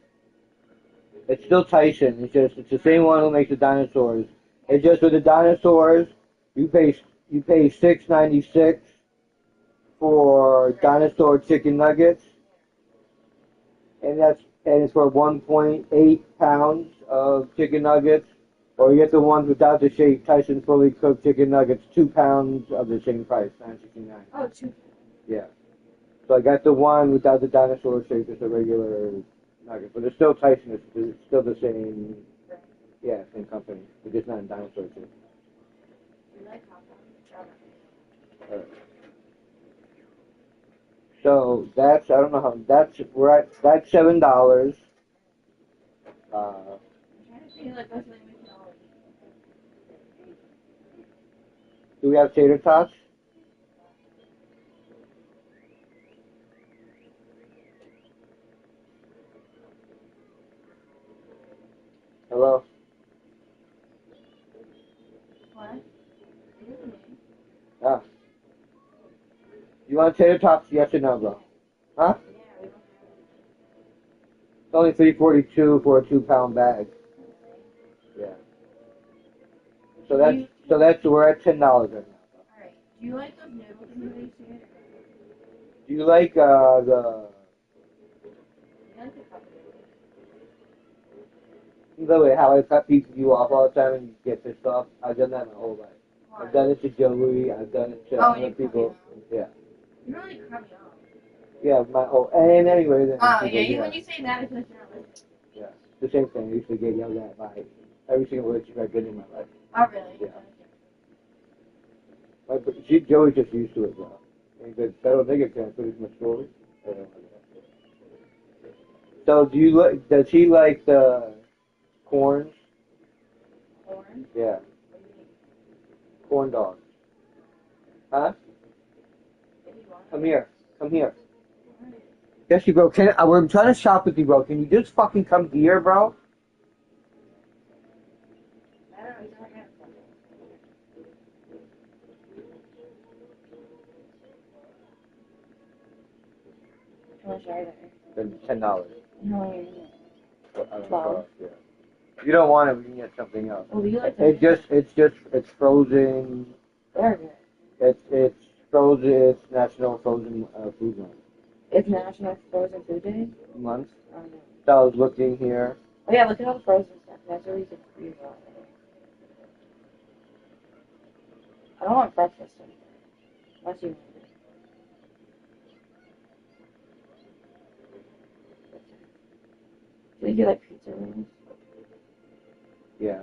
It's still Tyson. It's the same one who makes the dinosaurs. It's just with the dinosaurs, you pay $6.96 for dinosaur chicken nuggets, and it's for 1.8 pounds of chicken nuggets. Or you get the ones without the shape, Tyson fully cooked chicken nuggets, 2 pounds of the same price, $9.69. Oh, 2. Yeah. So I got the one without the dinosaur shape, just a regular nugget. But it's still Tyson. It's still the same, yeah, same company. It's just not in dinosaur shape. You like hot dogs? Alright. So that's, I don't know how, that's $7. I'm trying to see like what's the we can all eat. Do we have tater tots? Hello? What? Ah. You want tater tots? Yes or no, bro? Huh? Yeah, we don't have It's only $3.42 for a 2-pound bag. Yeah. So we're at $10 right now. Alright. Do you like those noodles in the base yet? Do you like the? You like the cup noodles? The way how I cut you off all the time and you get pissed off? I've done that my whole life. I've done it to Joey. I've done it to other people. Yeah. You really cut me off. Yeah, my whole, and anyway, then. Oh, yeah, when you say that, it's like you're not listening. Yeah, the same thing. I used to get yelled at by every single word she had been in my life. Oh, really? Yeah. But Joey's just used to it, though. And he said, I don't think it can finish my story. I don't know. So, does he like the corns? Corn? Yeah. Corn dogs. Huh? Come here. Come here. Yes, you bro. I'm trying to shop with you, bro. Can you just fucking come here, bro? I don't know, he's not gonna How much are they? $10. How long are you doing? I don't 12. know. Yeah. If you don't want it, we can get something else. Oh, you like It's frozen. They're good. It's frozen. It's National Frozen Food Month. It's National Frozen Food Day? Month. Oh, no. So I was looking here. Oh, yeah, look at all the frozen stuff. That's what we can freeze all of it. I don't want breakfast anymore. Unless you want it. Do you get like pizza rolls? Yeah.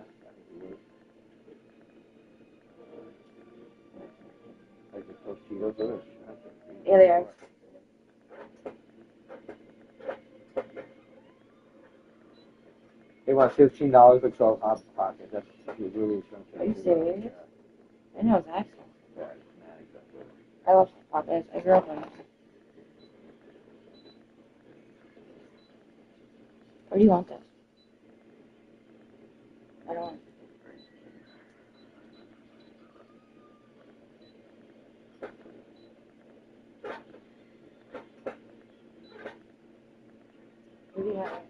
Like the Tostitos or Yeah, they are. They want $15 for 12 hot pockets. That's really expensive. Are you serious? I know it's excellent. Yeah, it's mad expensive. I love hot pockets. I grew up on it. Or do you want this? I don't want it. What do you have?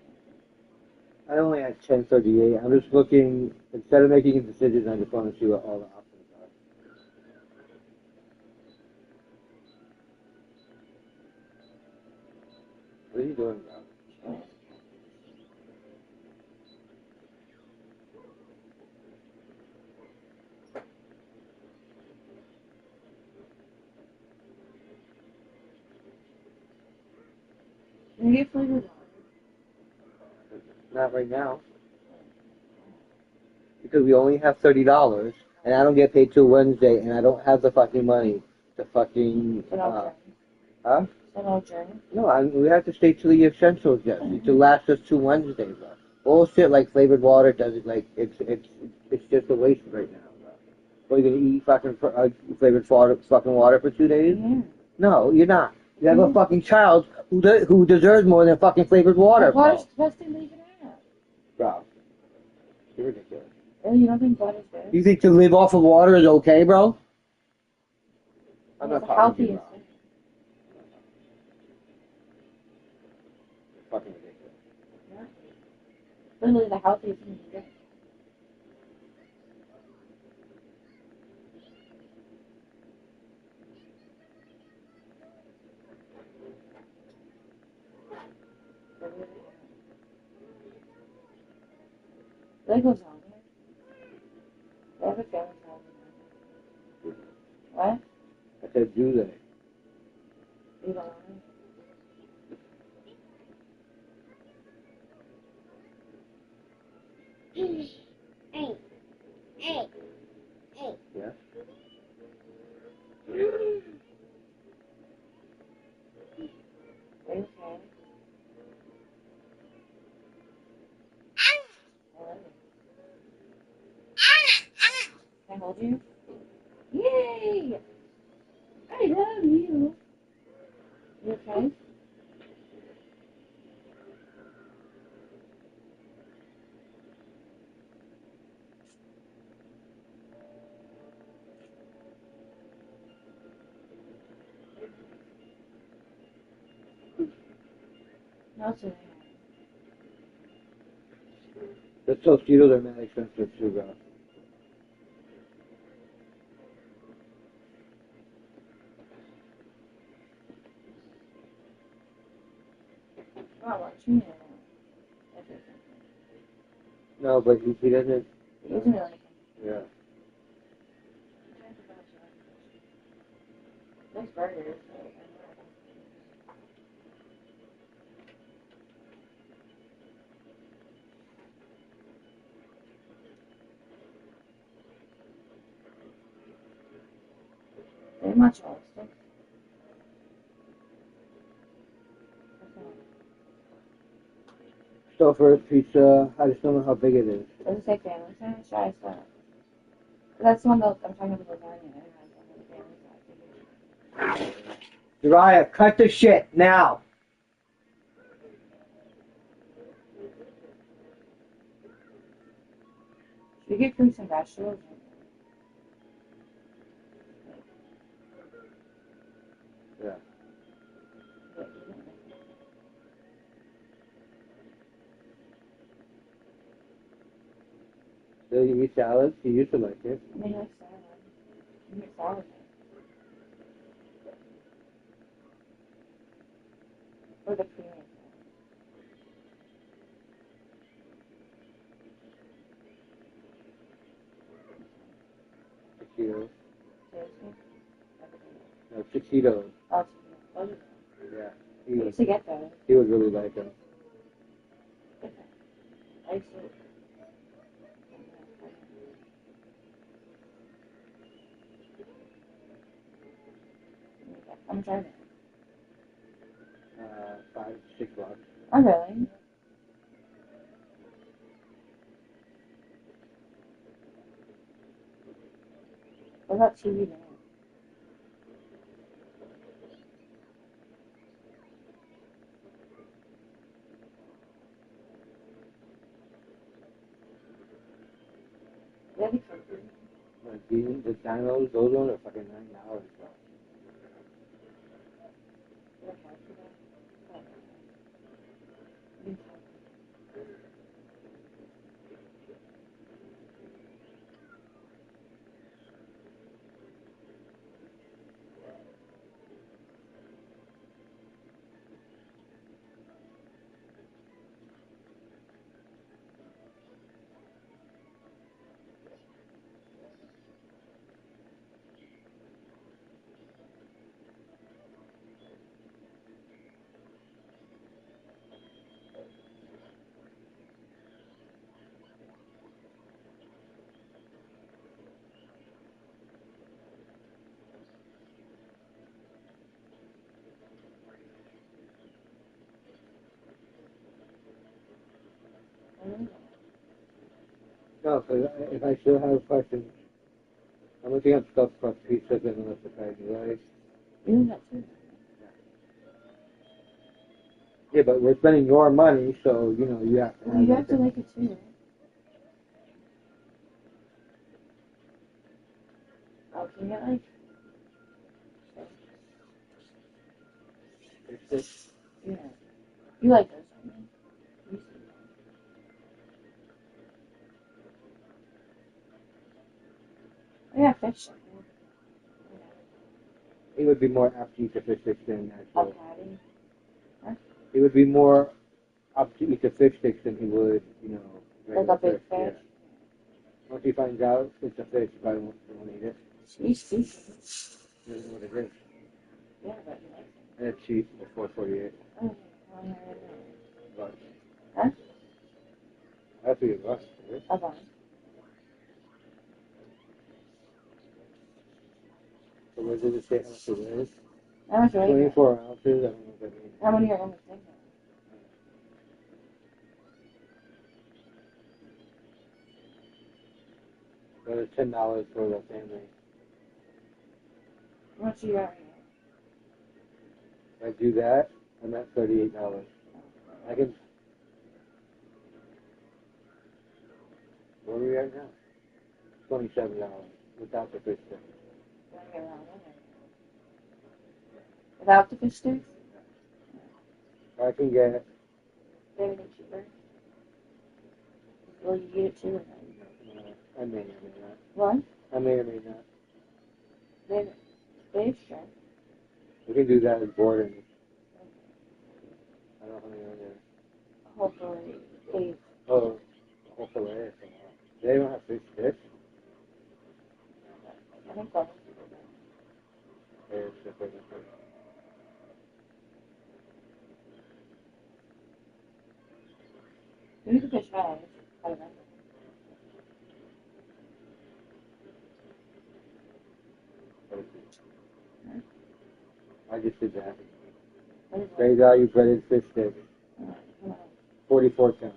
I only had 1038. I'm just looking, instead of making a decision, I just want to see what all the options are. What are you doing, bro? Can you get flavored water? Not right now. Because we only have $30, and I don't get paid till Wednesday, and I don't have the fucking money to fucking, huh? No, we have to stay till the essentials, Jesse, to last us 2 Wednesdays, bro. Bullshit like flavored water doesn't, like, it's just a waste right now, bro. What, are you gonna eat fucking flavored fucking water for 2 days? Yeah. No, you're not. You have a fucking child who deserves more than fucking flavored water, bro. Water's the best thing that you can have. Bro, you're ridiculous. Really, you don't think water's good? You think to live off of water is okay, bro? I'm It's not the talking to you, healthiest bro. thing. Fucking ridiculous. Yeah. Literally the healthiest thing you can drink. That goes on there. They have a family problem. What? I said, do they? You don't want it? Yes? Are you okay? Can I hold you? Yay! I love you. You okay? No, it's okay. The Tostitos are mad expensive too, bro. Not watching it. No, but he doesn't. He doesn't really like him. Yeah. Nice burgers. mozzarella stick. Stouffer's pizza. I just don't know how big it is. Does it say family size? Try that. That's the one that I'm talking about lasagna. I don't know, family size. Uriah, cut the shit now. Should we get fruits and vegetables? Yeah. Do you eat salads? You used to like it. I mean, I like salad. You get salad. Or the cream. Taquitos. Seriously? No, taquitos. Oh, those are Yeah. I used to get those. He would really like them. I used to. I'm trying it. $5-6. Oh, really? What about TV dinner? That'd be comfy. Like the dinos, those ones are fucking $9. Bro. No, because if I still have questions, I'm looking up stuff across pizzas and unless the price is right. You do that too. Yeah, but we're spending your money, so you know you have to. Well, you have to like it too. Oh, can you get like? It's just, Yeah. You like those, don't you? You see. Oh, yeah, fish. he would be more apt to eat the fish sticks than actual. Patty. Huh? He would be more up to eat the fish sticks than he would, you know, Like regular a big fish. fish. Yeah. Once he finds out it's a fish, he probably won't eat it. He's cheap. He doesn't know what it is. Yeah, but he likes it. And it's cheap for $4.48. Oh, yeah, But Huh? that's $3. Right? A bun. So where did it say how much it is? How much weight? 24 ounces. I don't know what that means. How many are in the thing? But it's $10 for the family. How much you got? If I do that, I'm at $38. I can. Where are we at now? $27 without the fish stick. Without the fish sticks? I can get. They have anything cheaper? Will you get it too? I may or may not. What? I may or may not. They shrimp. We can do that as boarding. I don't know how many are there. Hopefully, 8. Oh, hopefully. They don't have fish sticks. I think so. There's the fish stick. Maybe the fish fries. I don't know. I just did that. Great value breaded fish sticks. 44 cents.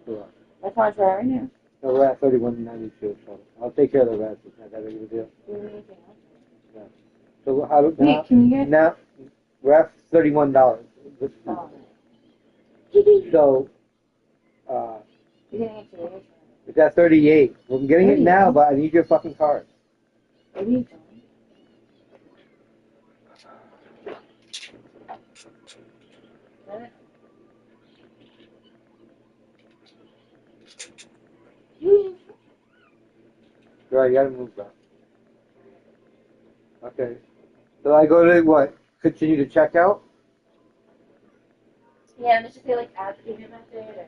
That's how much we're having now. No, we're at 31.92. So I'll take care of the rest. It's not that big of a deal. Do we need anything else? Yeah. So how Wait, now? can you get? Now we're at $31. Oh. So You're getting it today. it's at 38. Well, I'm getting it now, but I need your fucking card. What are you doing? Right, you gotta move that. Okay. So I go to what? Continue to checkout? Yeah, and let's just say like add payment method or.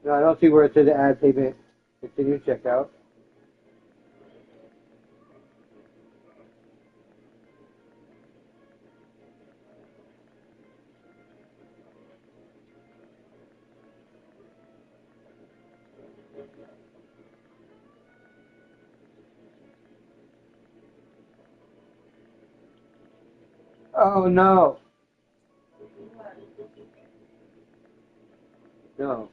No, I don't see where it says add payment. Continue checkout. Oh no. No.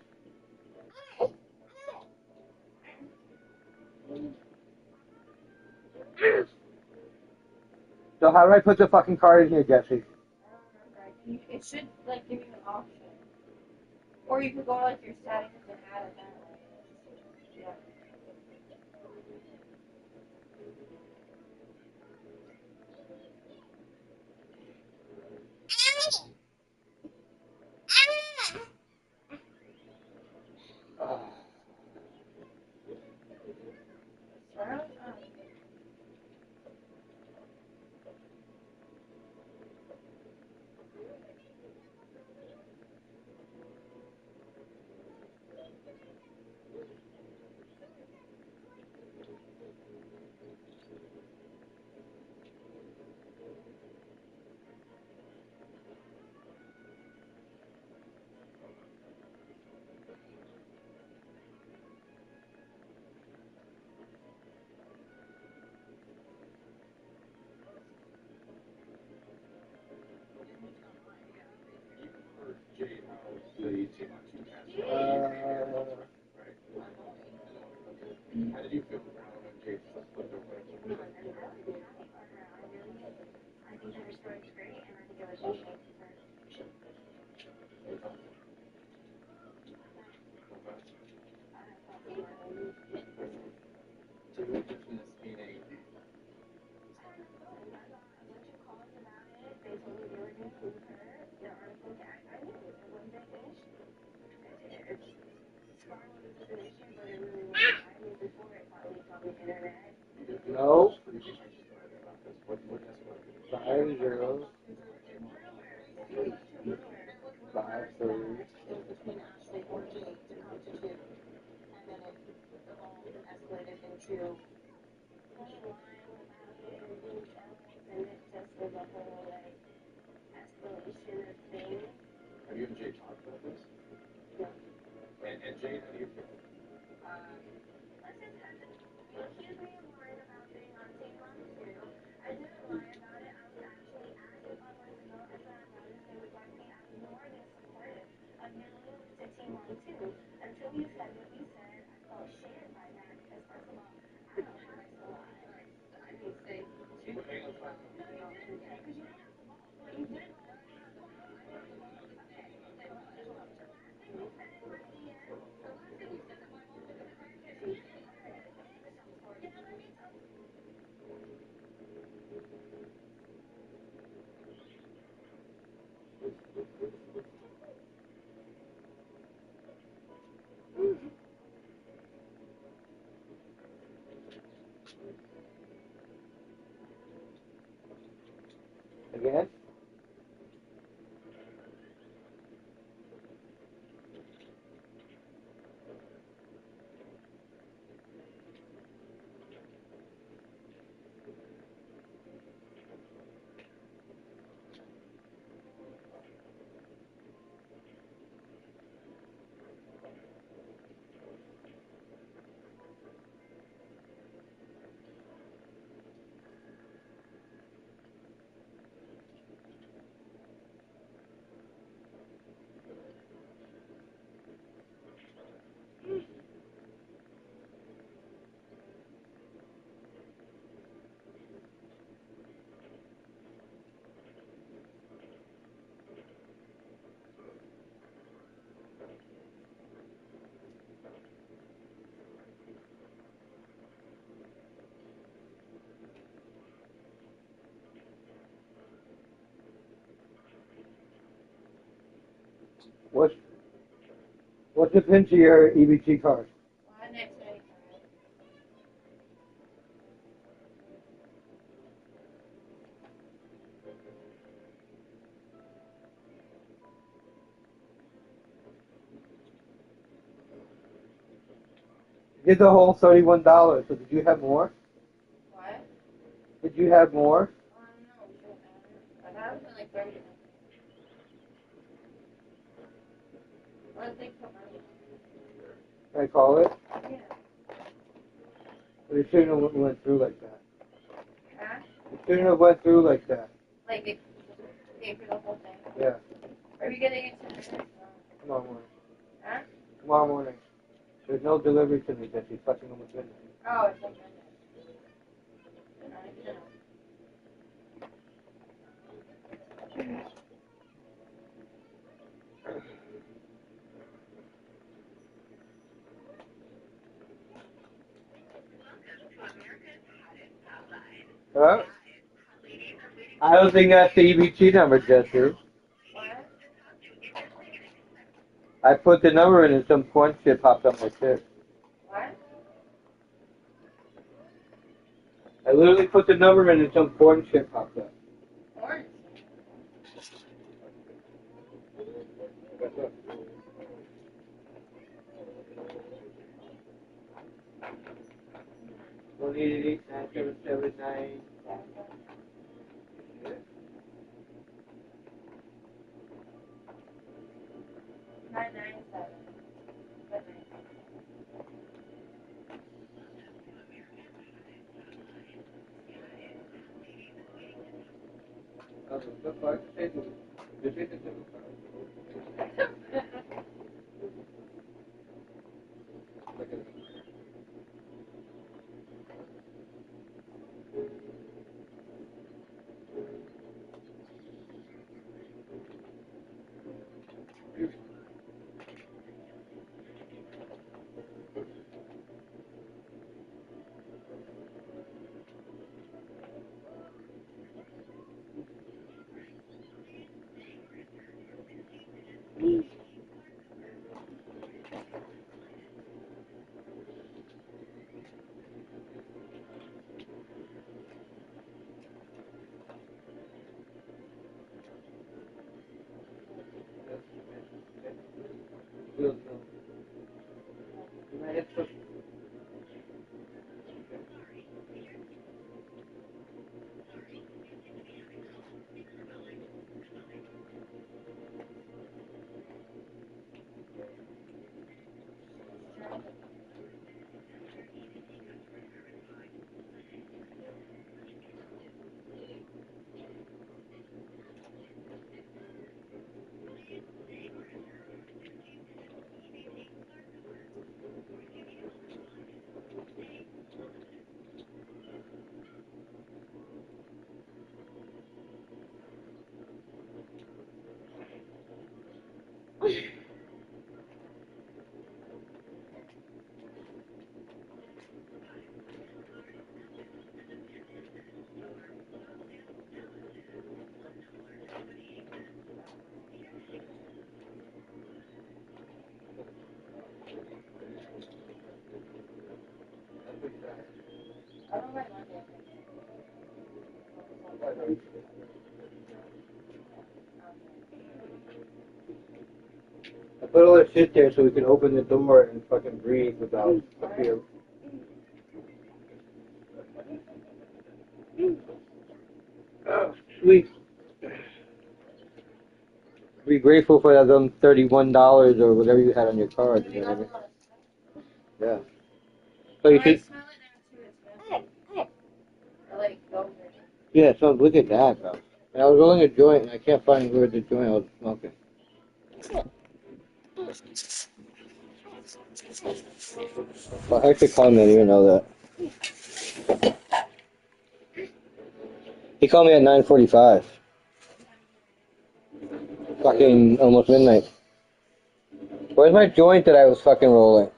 So how do I put the fucking card in here, Jesse? It should like give you an option, or you could go to like your settings and add it that way. Yeah. How did you feel when Jay flipped over? I think her story's great, and I think it was just shame for her. Significance meaning They told me they were going to include her. The article, I knew it. Once they finished, it's sparked the situation, but it really wasn't. I knew before it finally got on the internet. No. 50. 53. Between Ashley or Jake to come to two, and then it evolved and escalated into. And it just was a whole, like, escalation of things. have you and Jay talked about this? No. And Jay, how do you feel? Let's just have to, you accuse me of lying about being on Team Mom too. I didn't lie about it. I was actually asked if I wanted to go. I said I'd rather stay with my team. I was more than supportive of you moving to Team Mom too. Until you said what you said, I felt shamed by that because first of all, I don't have to lie. I didn't say you. No, you didn't say because you didn't have the balls. Well, you did lie. Again? What's the pin to your EBT card? Well, next week. You did the whole $31. So did you have more? What? Did you have more? I don't know. I thought it was like 30. What did they put money? Can I call it? Yeah. But it shouldn't have went through like that. Huh? It shouldn't have went through like that. Like they paid for the whole thing. Yeah. Are you getting it tonight? Tomorrow morning. Huh? Tomorrow morning. There's no delivery tonight that she's fucking almost midnight. Oh, it's like midnight. Huh? I don't think that's the EBT number, Jesse. What? I put the number in and some porn shit popped up my shit. What? I literally put the number in and some porn shit popped up. Orange. One 97779. 997. I don't like Monday. I put all that shit there so we can open the door and fucking breathe without fear. Oh, sweet. Be grateful for that $31 or whatever you had on your card. You know what I mean? Yeah. So you I should. smell it now too. It's I like yogurt. Yeah. So look at that, bro. And I was rolling a joint and I can't find where the joint I was smoking. Well, I actually called me. I didn't even know that. He called me at 9:45. Fucking almost midnight. Where's my joint that I was fucking rolling?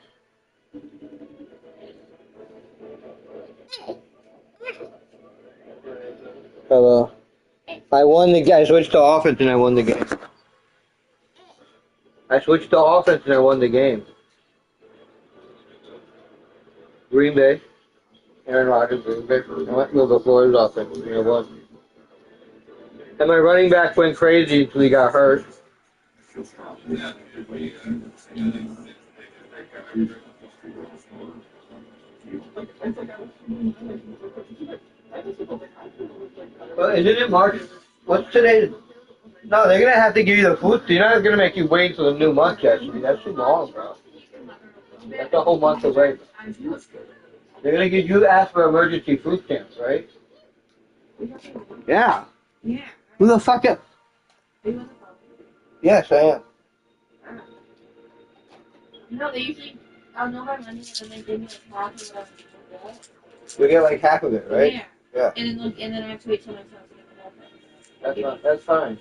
Hello. I won the game. I switched to offense and I won the game. I switched to offense and I won the game. Green Bay. Aaron Rodgers, Green Bay. I went with the Flores offense. You know what? And my running back went crazy until he got hurt. Well, isn't it March? What's today? No, they're gonna have to give you the food. They're not gonna make you wait until the new month, Jesse. That's too long, bro. That's a whole month away. They're gonna give you ask for emergency food stamps, right? Yeah. Yeah. Who the fuck? Yes, I am. No, they usually, I'll know my money and then they give me a half of what I'm You get like half of it, right? Yeah. Yeah. And then I have to wait till next month to get the whole thing. That's fine.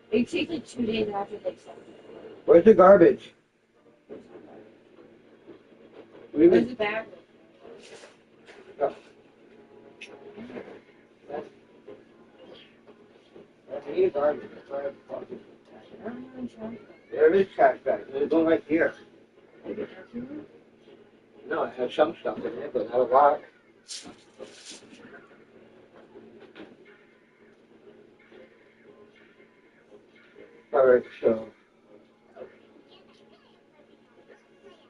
It takes like 2 days after they accept it. Where's the garbage? Where's the bag? Oh. I need garbage. That's why I have to talk to you. I don't know insurance. There is trash bags. There's one right here. No, it has some stuff in it, but not a lot. Alright, so.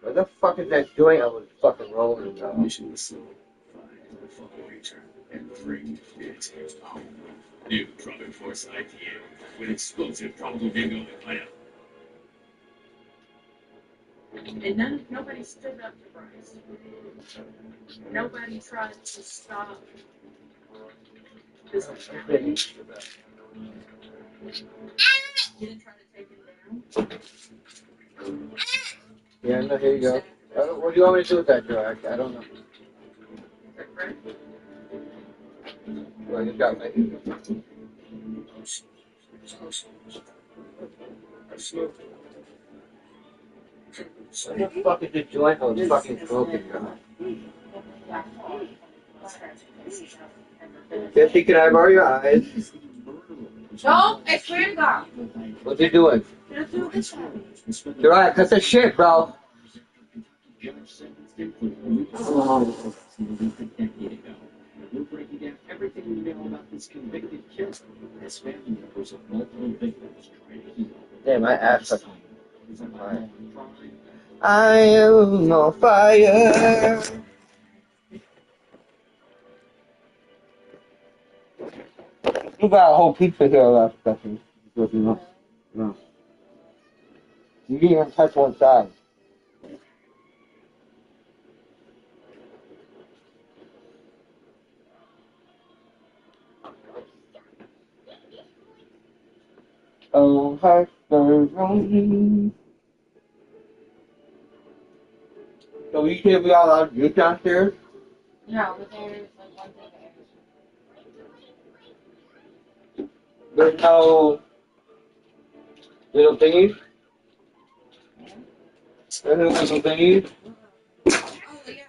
Where the fuck is that joint I was fucking rolling, bro? Mission was simple. Find the fucking creature and bring it home. New Driving Force IPA with explosive tropical bingo and pineapple. And nobody stood up to Bryce. Nobody tried to stop this. You didn't try to take him down. Yeah, no, here you go. What do you want me to do with that, Joe? I don't know. Well, you got my. What the fuck is this joint? Oh, it's fucking broken, bro. Jesse, can I borrow your eyes? No, I swear to God. What's he doing? Let's do this one. You're right, cut the shit, bro. We're breaking down everything we know about this convicted killer and his family members of multiple victims trying to heal. Damn, my ass fucking. I am on fire. You got a whole pizza here left, Stephanie. No. You didn't even touch one side. Oh, hush the room. So you can't be all allowed to drink downstairs? No, but there's like one thing there. There's no little thingies? There's no little thingies? Oh, yeah.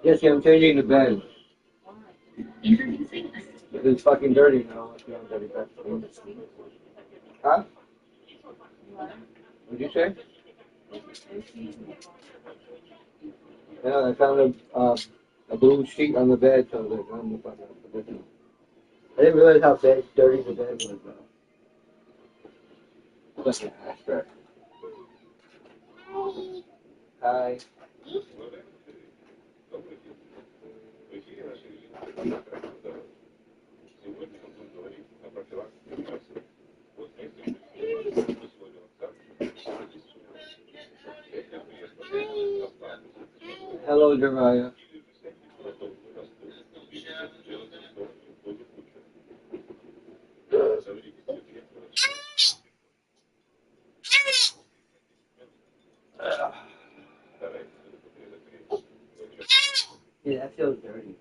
Jesse, I'm changing the bed. Introducing It's fucking dirty now. Let's be on dirty bed. Huh? What'd you say? Yeah, I found a blue sheet on the bed, so that I'm the fucking bed. I didn't realize how dirty the bed was, though. Let's get after it. Hi. Hello, Jeremiah. Yeah, that feels dirty.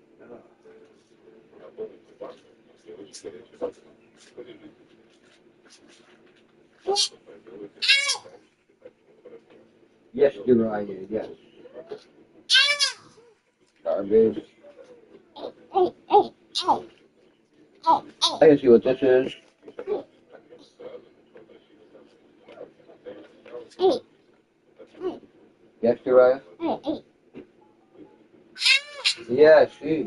Yes, Jeremiah, yes. Garbage. I can see what this is. Yes, Uriah? Yeah, I see.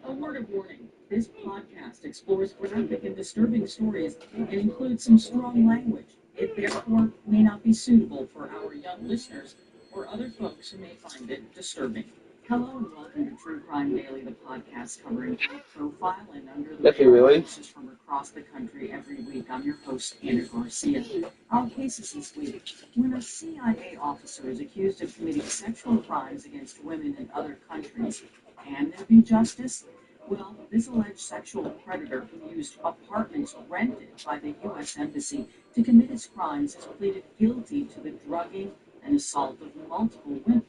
A word of warning. This podcast explores graphic and disturbing stories and includes some strong language. It therefore may not be suitable for our young listeners or other folks who may find it disturbing. Hello and welcome to True Crime Daily, the podcast covering high profile and under the radar cases from across the country every week. I'm your host, Anna Garcia. Our cases this week: when a CIA officer is accused of committing sexual crimes against women in other countries, can there be justice? Well, this alleged sexual predator who used apartments rented by the U.S. Embassy to commit his crimes has pleaded guilty to the drugging and assault of multiple women.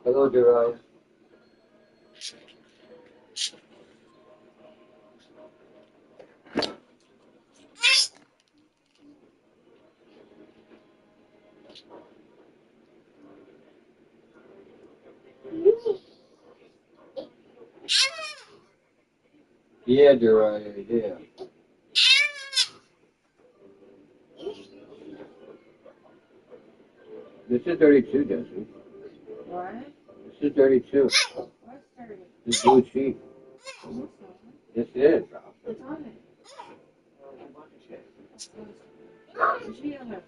Hello, Uriah. Yeah, Uriah, yeah. This is 32, Jesse. What? This is 32. What's 30? This blue sheet. Yes, it is, bro. What's on it? Is she on it?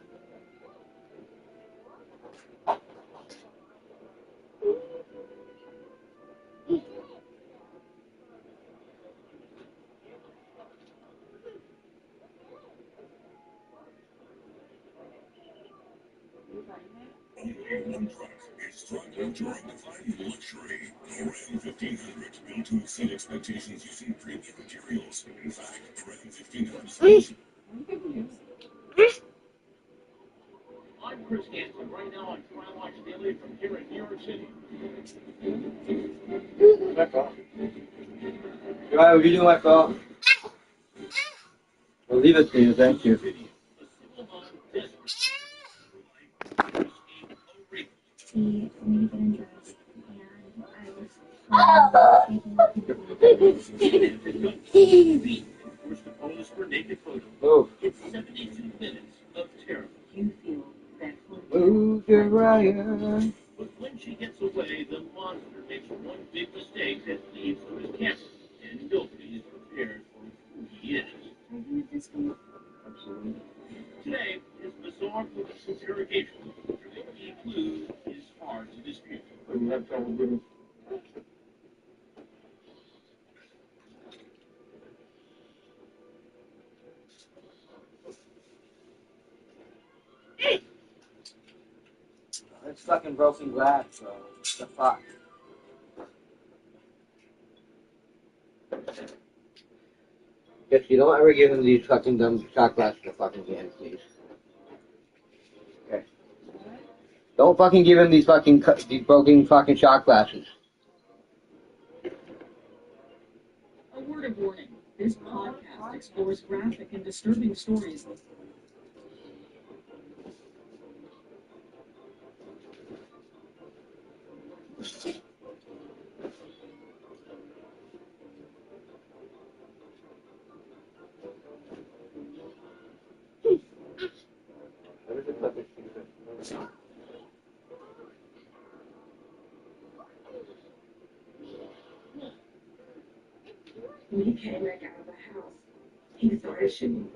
One truck is struggling to redefine luxury. The Ram 1500 built to exceed expectations using premium materials. In fact, the Ram 1500 is I'm Chris Hansen, right now on Crime Watch Daily from here in New York City. My fault. Uriah, would you do my fault? Well, leave it to you, thank you. See, we get dressed, and I was First to pose for naked photos. Move. It's 72 minutes of terror. You feel that Move, Uriah. But when she gets away, the monster makes one big mistake that leads to his capture, and nobody is prepared for who he is. Are you at this one? Absolutely. Today is bizarre police interrogation. The key clue is hard to dispute. It's fucking broken glass, bro. What the fuck? Jesse, don't ever give him these fucking dumb shot glasses to fucking hand, please. Okay. Don't fucking give him these broken fucking shot glasses. A word of warning. This podcast explores graphic and disturbing stories. When he came back out of the house, he started shooting.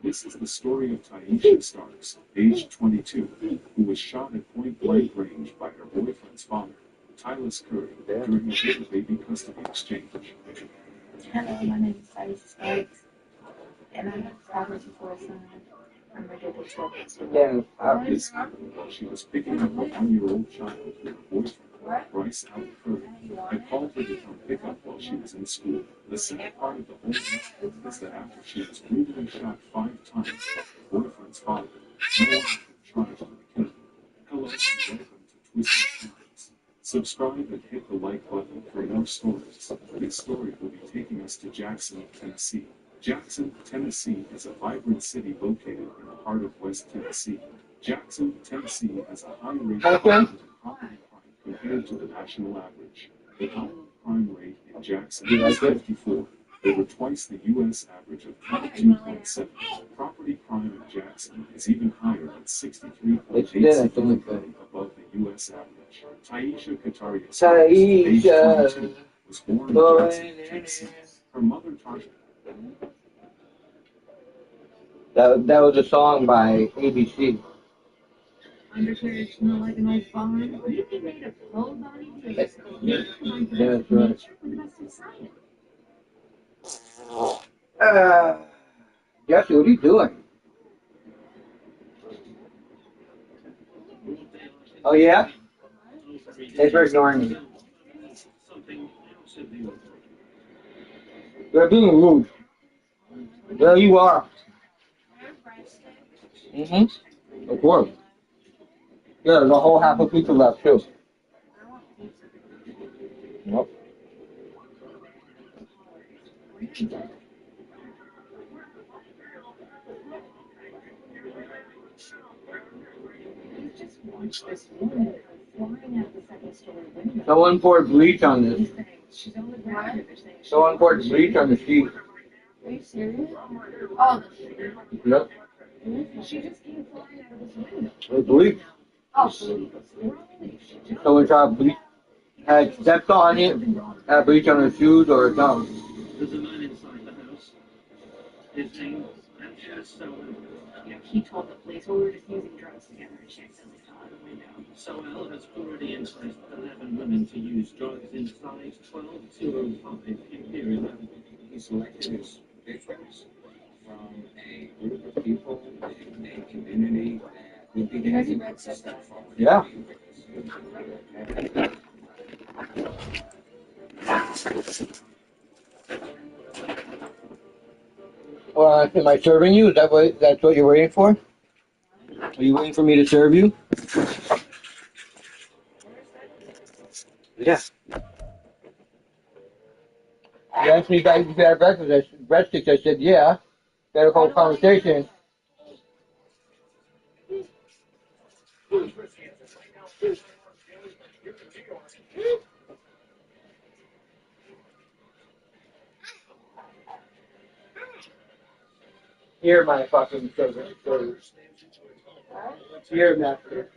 This is the story of Taisha Starks, age 22, who was shot at point-blank range by her boyfriend's father, Tyler Curry, during a baby custody exchange. Hello, my name is Taisha Starks, and I'm father for a son. I'm ready to talk to you. This happened while she was picking up a 1-year-old child with her boyfriend, Bryce Allen Curry, had called her to come pick up while she was in school. The sad part of the whole incident is that after she was brutally shot 5 times by her boyfriend's father, no one had been charged with the killing. Hello and welcome to Twisted Times. Subscribe and hit the like button for more stories. This story will be taking us to Jackson, Tennessee. Jackson, Tennessee is a vibrant city located in the heart of West Tennessee. Jackson, Tennessee has a high rate of violent and property crime compared to the national average. The violent crime rate in Jackson is 54, over twice the U.S. average of 22.7. Property crime in Jackson is even higher at 63.8, above the U.S. average. Taisha Kataria Starks, age 22, was born in Jackson, Tennessee. Her mother, Tasha. That was a song by ABC. Undercarriage smell like an old barn. Maybe made of whole body fluids. That's right. Jesse, what are you doing? Oh yeah? Thanks for ignoring me. You're being rude. Well, you are. Mm-hmm. Of course. Yeah, there's a whole half a pizza left too. Nope. Someone poured bleach on this. Someone poured bleach on the sheet. Are you serious? Oh, Yep. she just came flying out of this window. With bleach. Oh, please. Someone tried bleach, had stepped on it, had bleach on her shoes or something. There's a man inside the house. His name is Soel. Yeah, he told the police we were just using drugs together and she accidentally fell out the window. Soel has already enticed 11 women to use drugs in size 12-05 Imperial Avenue. He selected his victims from a group of people in a community that would be Has he the read stuff? Yeah. Am I serving you? Is that's what you're waiting for? Are you waiting for me to serve you? Yeah. You asked me if you had breadsticks. I said, yeah. Had a whole conversation. Here, my fucking servant. Here, master.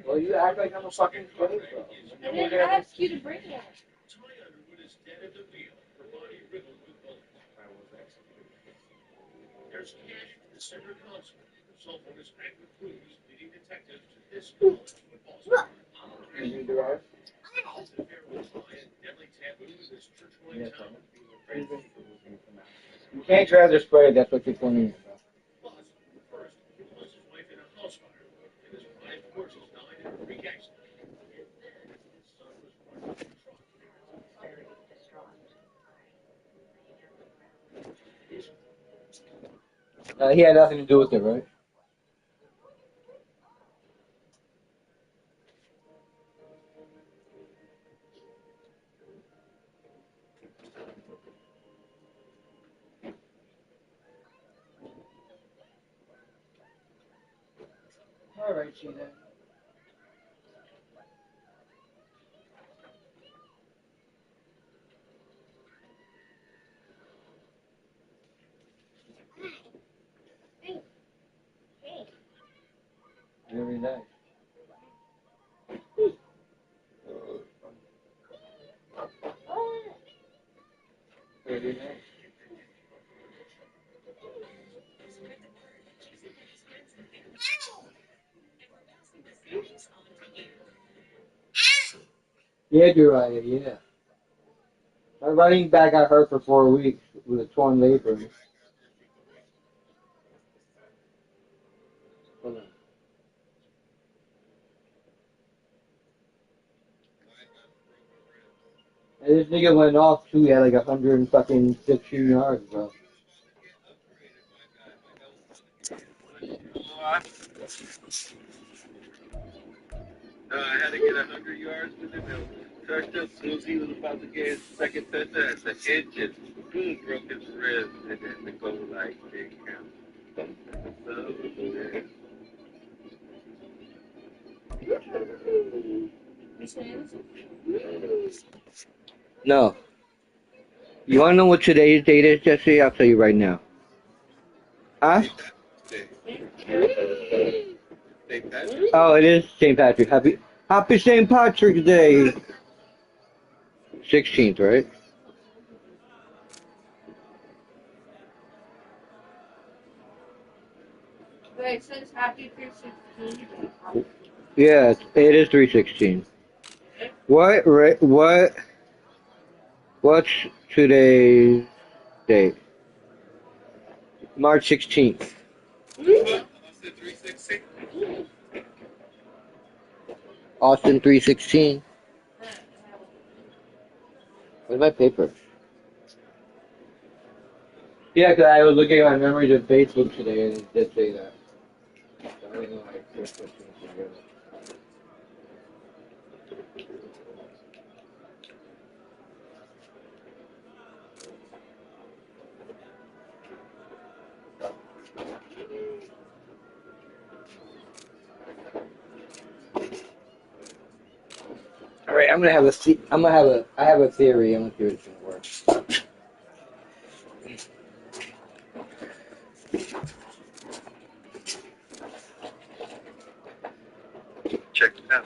Well, you act like I'm a fucking slave, bro. I didn't ask you to bring it. Ty Underwood is dead at the wheel, her body riddled with bullets. There's cash for the center console. Her cell phone is packed with clues, leading detectives to this football star. The pair was by a deadly taboo in this church-going town. You can't grab the spray. That's what you're pointing about. Plus, first, he lost his wife in a house fire, and his 5 horses died in a freak accident. And then his son was run over a truck. He had nothing to do with it, right? All right, she then. Very nice. Very nice. Yeah, Uriah, yeah. My running back got hurt for 4 weeks with a torn labrum. Hold on. And this nigga went off too. He had like 116 yards, bro. I had to get 100 yards with him. Touchdown. As soon as he was about to get his second touchdown, the head just boom broke his ribs and then the goal like big count. So, yeah. No. You wanna know what today's date is, Jesse? I'll tell you right now. Huh? St. Patrick? Oh, it is St. Patrick. Happy St. Patrick's Day. 16th, right? But it says happy 316. Yeah, it is 316. What's today's date? March 16th. Austin 316. Where's my paper? Yeah, because I was looking at my memories of Facebook today and it did say that. So I don't know, like, all right, I'm gonna have I have a theory. I'm gonna see if it's gonna work. Check it out.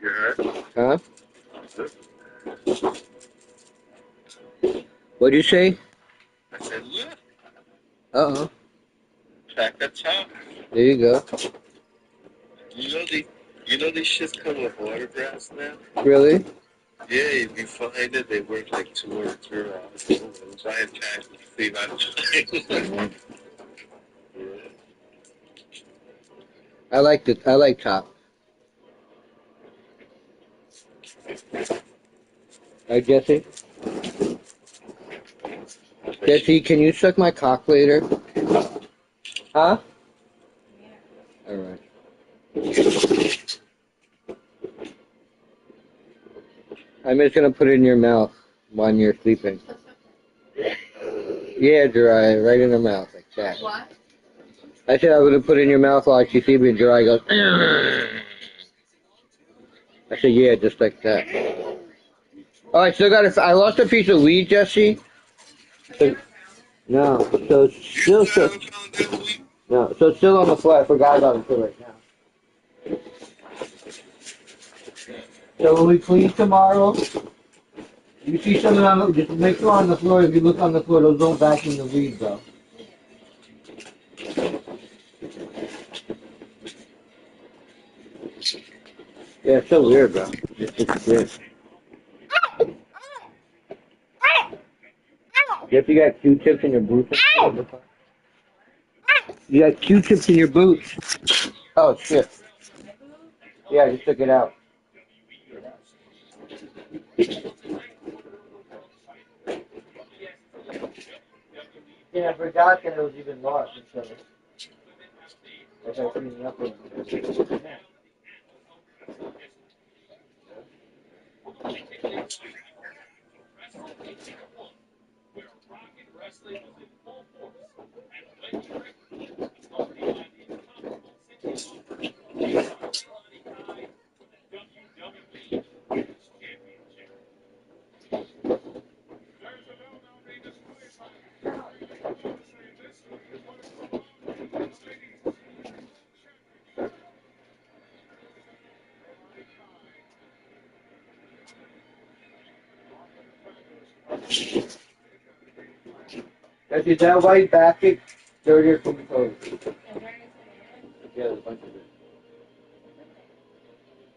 You heard? Huh? What'd you say? I said, look, Uh-oh. check the top. There you go. You know these shits come with autographs now? Really? Yeah, if you find it, they worth like $2 or $3. I had tax to see if I I like top. Right, Jesse? Jesse, can you suck my cock later? Huh? Alright. I'm just gonna put it in your mouth when you're sleeping. Yeah, dry, right in her mouth, like that. What? I said I was gonna put it in your mouth while she's sleeping. Dry goes. I said, yeah, just like that. Oh, I still got I lost a piece of weed, Jesse. So, no, so it's still. No, so it's still on the floor. I forgot about it until right now. So when we clean tomorrow, you see something on the, just make sure on the floor. If you look on the floor, those don't vacuum the weeds, though. Yeah, it's so weird, bro. It's weird. If you got Q-tips in your boots, You got Q-tips in your boots. Oh shit. Yeah, I just took it out. Yeah, I forgot that it was even lost. So I got cleaning up with it. Is that white basket dirtier from the clothes? Yeah, there's a bunch of it.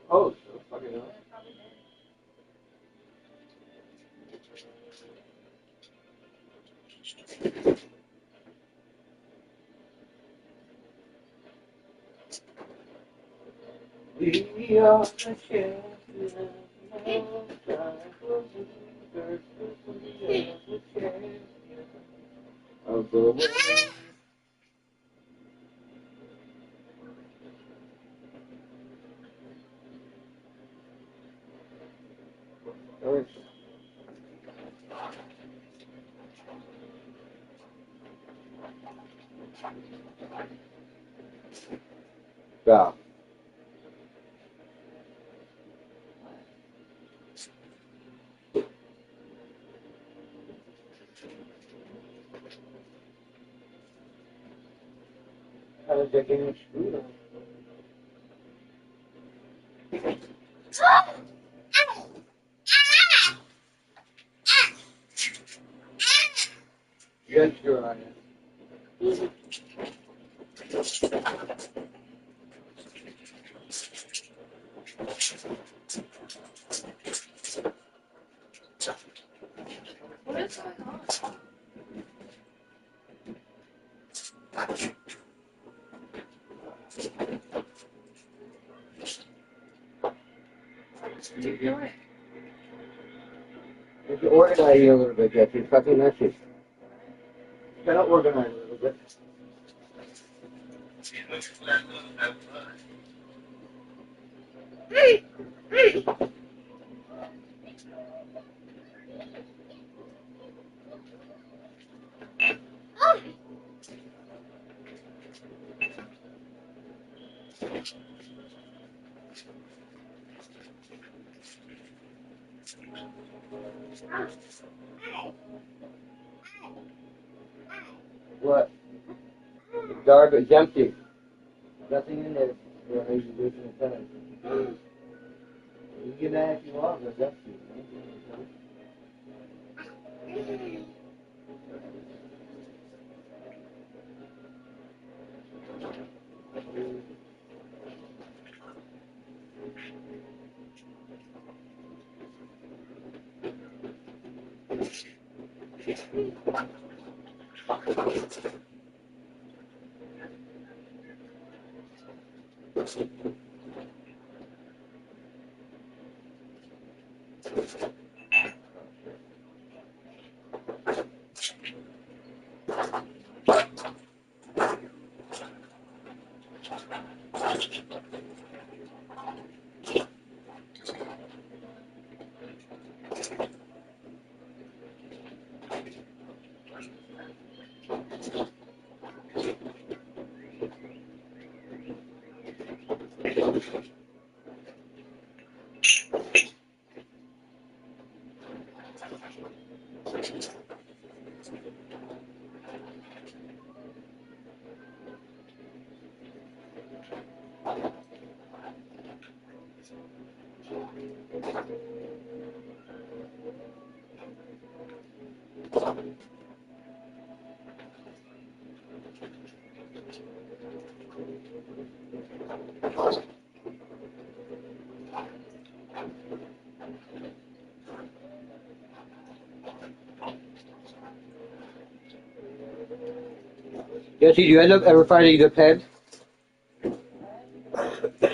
Oh, so fucking hell. We are the champions. No time for losers. We are the champions of the world. Stop. How is that getting screwed? Yes, Your Honor. What is going on? You should organize you a little bit, Jeff. You're fucking messy. Gotta organize a little bit. What? The garbage empty. Nothing in there. Yeah, how you do it in the time. You can get that if you want, but it's empty. Jesse, do you end up ever finding the pen?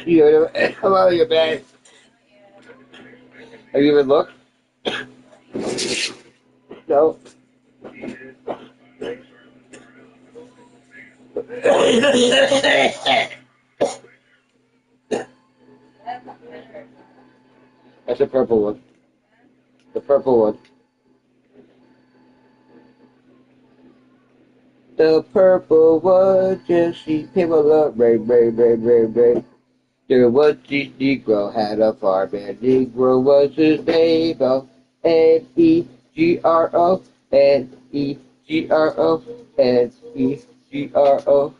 You end up, come out of your bed. Have you even looked? No. That's the purple one. The purple one. The purple one, Jesse, people love, ray. There was this Negro had a farm, and Negro was his name. Negro, Negro, Negro.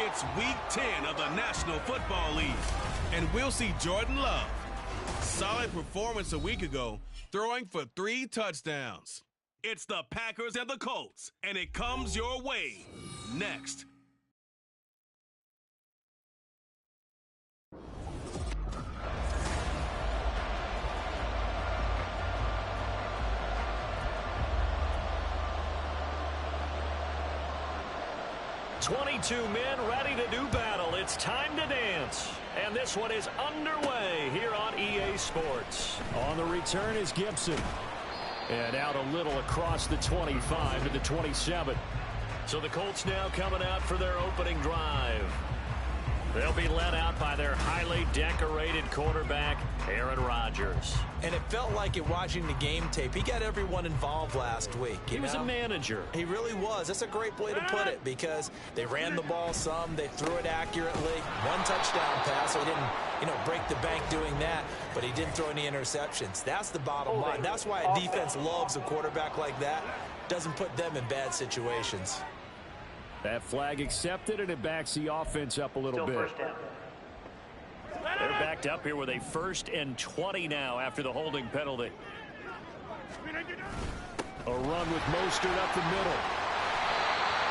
It's Week 10 of the National Football League, and we'll see Jordan Love. Solid performance a week ago, throwing for 3 touchdowns. It's the Packers and the Colts, and it comes your way next. "22 men ready to do battle. It's time to dance." And this one is underway here on EA Sports. On the return is Gibson. And out a little across the 25 to the 27. So the Colts now coming out for their opening drive. They'll be led out by their highly decorated quarterback, Aaron Rodgers. And it felt like it watching the game tape. He got everyone involved last week. He was a manager. He really was. That's a great way to put it because they ran the ball some. They threw it accurately. 1 touchdown pass. So he didn't, break the bank doing that. But he didn't throw any interceptions. That's the bottom line. That's why a defense loves a quarterback like that. Doesn't put them in bad situations. That flag accepted, and it backs the offense up a little bit. They're backed up here with a 1st and 20 now after the holding penalty. A run with Mostert up the middle.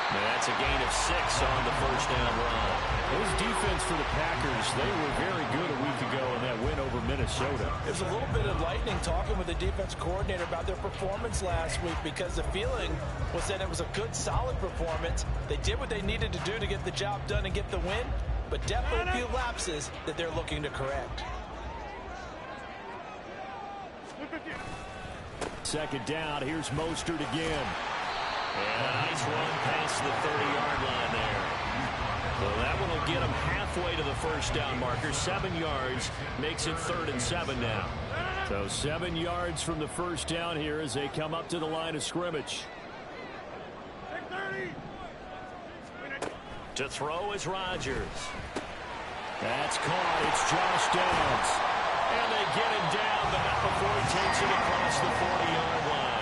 And that's a gain of 6 on the 1st down run. His defense for the Packers, they were very good a week ago in that win over Minnesota. There's a little bit of lightning talking with the defense coordinator about their performance last week because the feeling was that it was a good, solid performance. They did what they needed to do to get the job done and get the win, but definitely a few lapses that they're looking to correct. 2nd down, here's Mostert again. And a nice run past the 30-yard line there. Well, that one will get him halfway to the 1st down marker. 7 yards makes it 3rd and 7 now. So 7 yards from the 1st down here as they come up to the line of scrimmage. To throw is Rodgers. That's caught. It's Josh Downs. And they get him down, but not before he takes it across the 40-yard line.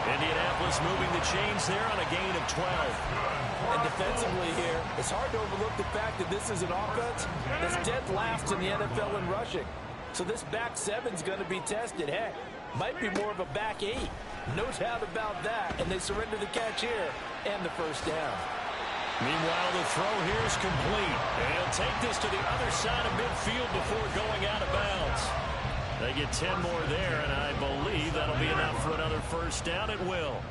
Indianapolis moving the chains there on a gain of 12. And defensively here, it's hard to overlook the fact that this is an offense that's dead last in the NFL in rushing. So this back 7's going to be tested. Heck, might be more of a back 8. No doubt about that. And they surrender the catch here and the 1st down. Meanwhile, the throw here is complete. And he'll take this to the other side of midfield before going out of bounds. They get 10 more there, and I believe that'll be enough for another 1st down. It will.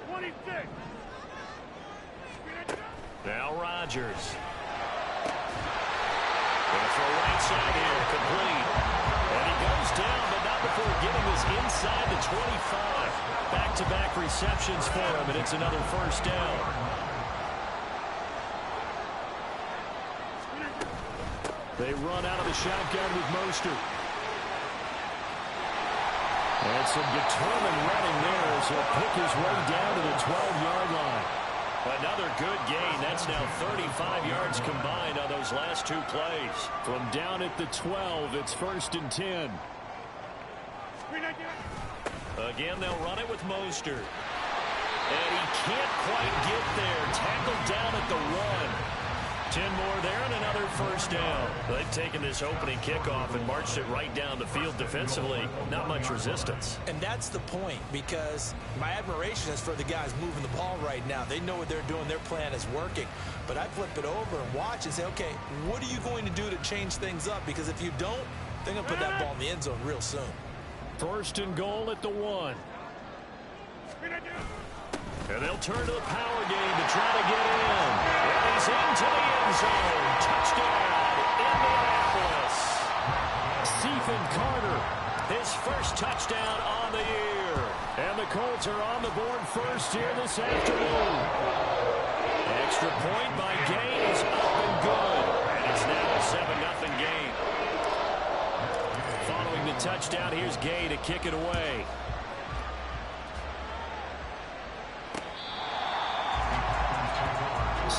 26. Now Rodgers. Going for a right side here, complete. And he goes down, but not before getting this inside the 25. Back-to-back receptions for him, and it's another 1st down. They run out of the shotgun with Mostert. And some determined running there as he'll pick his way down to the 12-yard line. Another good gain. That's now 35 yards combined on those last 2 plays. From down at the 12, it's 1st and 10. Again, they'll run it with Mostert. And he can't quite get there. Tackled down at the 1. 10 more there and another 1st down. They've taken this opening kickoff and marched it right down the field defensively. Not much resistance. And that's the point because my admiration is for the guys moving the ball right now. They know what they're doing. Their plan is working. But I flip it over and watch and say, okay, what are you going to do to change things up? Because if you don't, they're going to put that ball in the end zone real soon. 1st and goal at the 1. And they'll turn to the power game to try to get in. And he's into the end zone. Touchdown, Indianapolis. Stephen Carter, his 1st touchdown on the year. And the Colts are on the board first here this afternoon. Extra point by Gay is up and good. And it's now a 7-0 game. Following the touchdown, here's Gay to kick it away.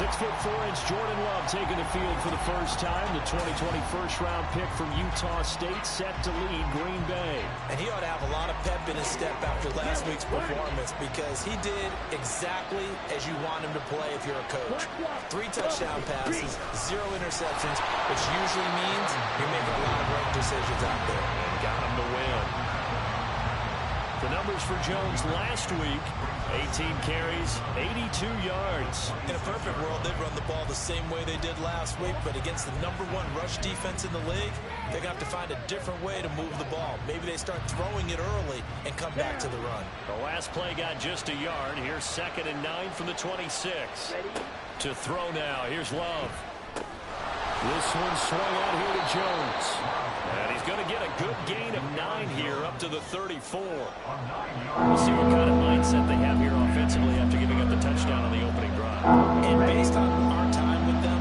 6'4" Jordan Love taking the field for the first time. The 2020 first-round pick from Utah State set to lead Green Bay. And he ought to have a lot of pep in his step after last week's performance because he did exactly as you want him to play if you're a coach. 3 touchdown passes, 0 interceptions, which usually means you're making a lot of right decisions out there. And got him to win. The numbers for Jones last week, 18 carries, 82 yards. In a perfect world, they'd run the ball the same way they did last week, but against the #1 rush defense in the league, they're going to have to find a different way to move the ball. Maybe they start throwing it early and come back to the run. The last play got just a yard. Here's 2nd and 9 from the 26. To throw now, here's Love. This one swung out here to Jones. And he's going to get a good gain of 9 here up to the 34. We'll see what kind of mindset they have here offensively after giving up the touchdown on the opening drive. And based on our time with them,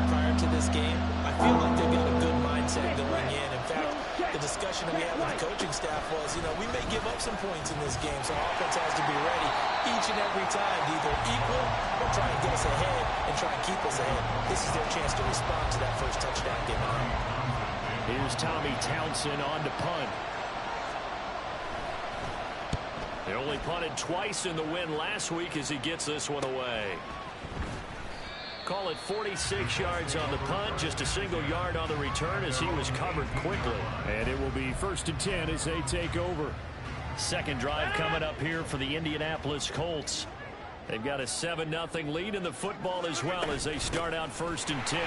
prior to this game, I feel like they've got a good mindset going in. In fact, the discussion that we had with the coaching staff was, we may give up some points in this game, so offense has to be ready each and every time to either equal or try and get us ahead and try and keep us ahead. This is their chance to respond to that first touchdown given up. Here's Tommy Townsend on to punt. They only punted twice in the win last week as he gets this one away. Call it 46 yards on the punt, just a single yard on the return as he was covered quickly. And it will be 1st and 10 as they take over. Second drive coming up here for the Indianapolis Colts. They've got a 7-0 lead in the football as well as they start out 1st and 10.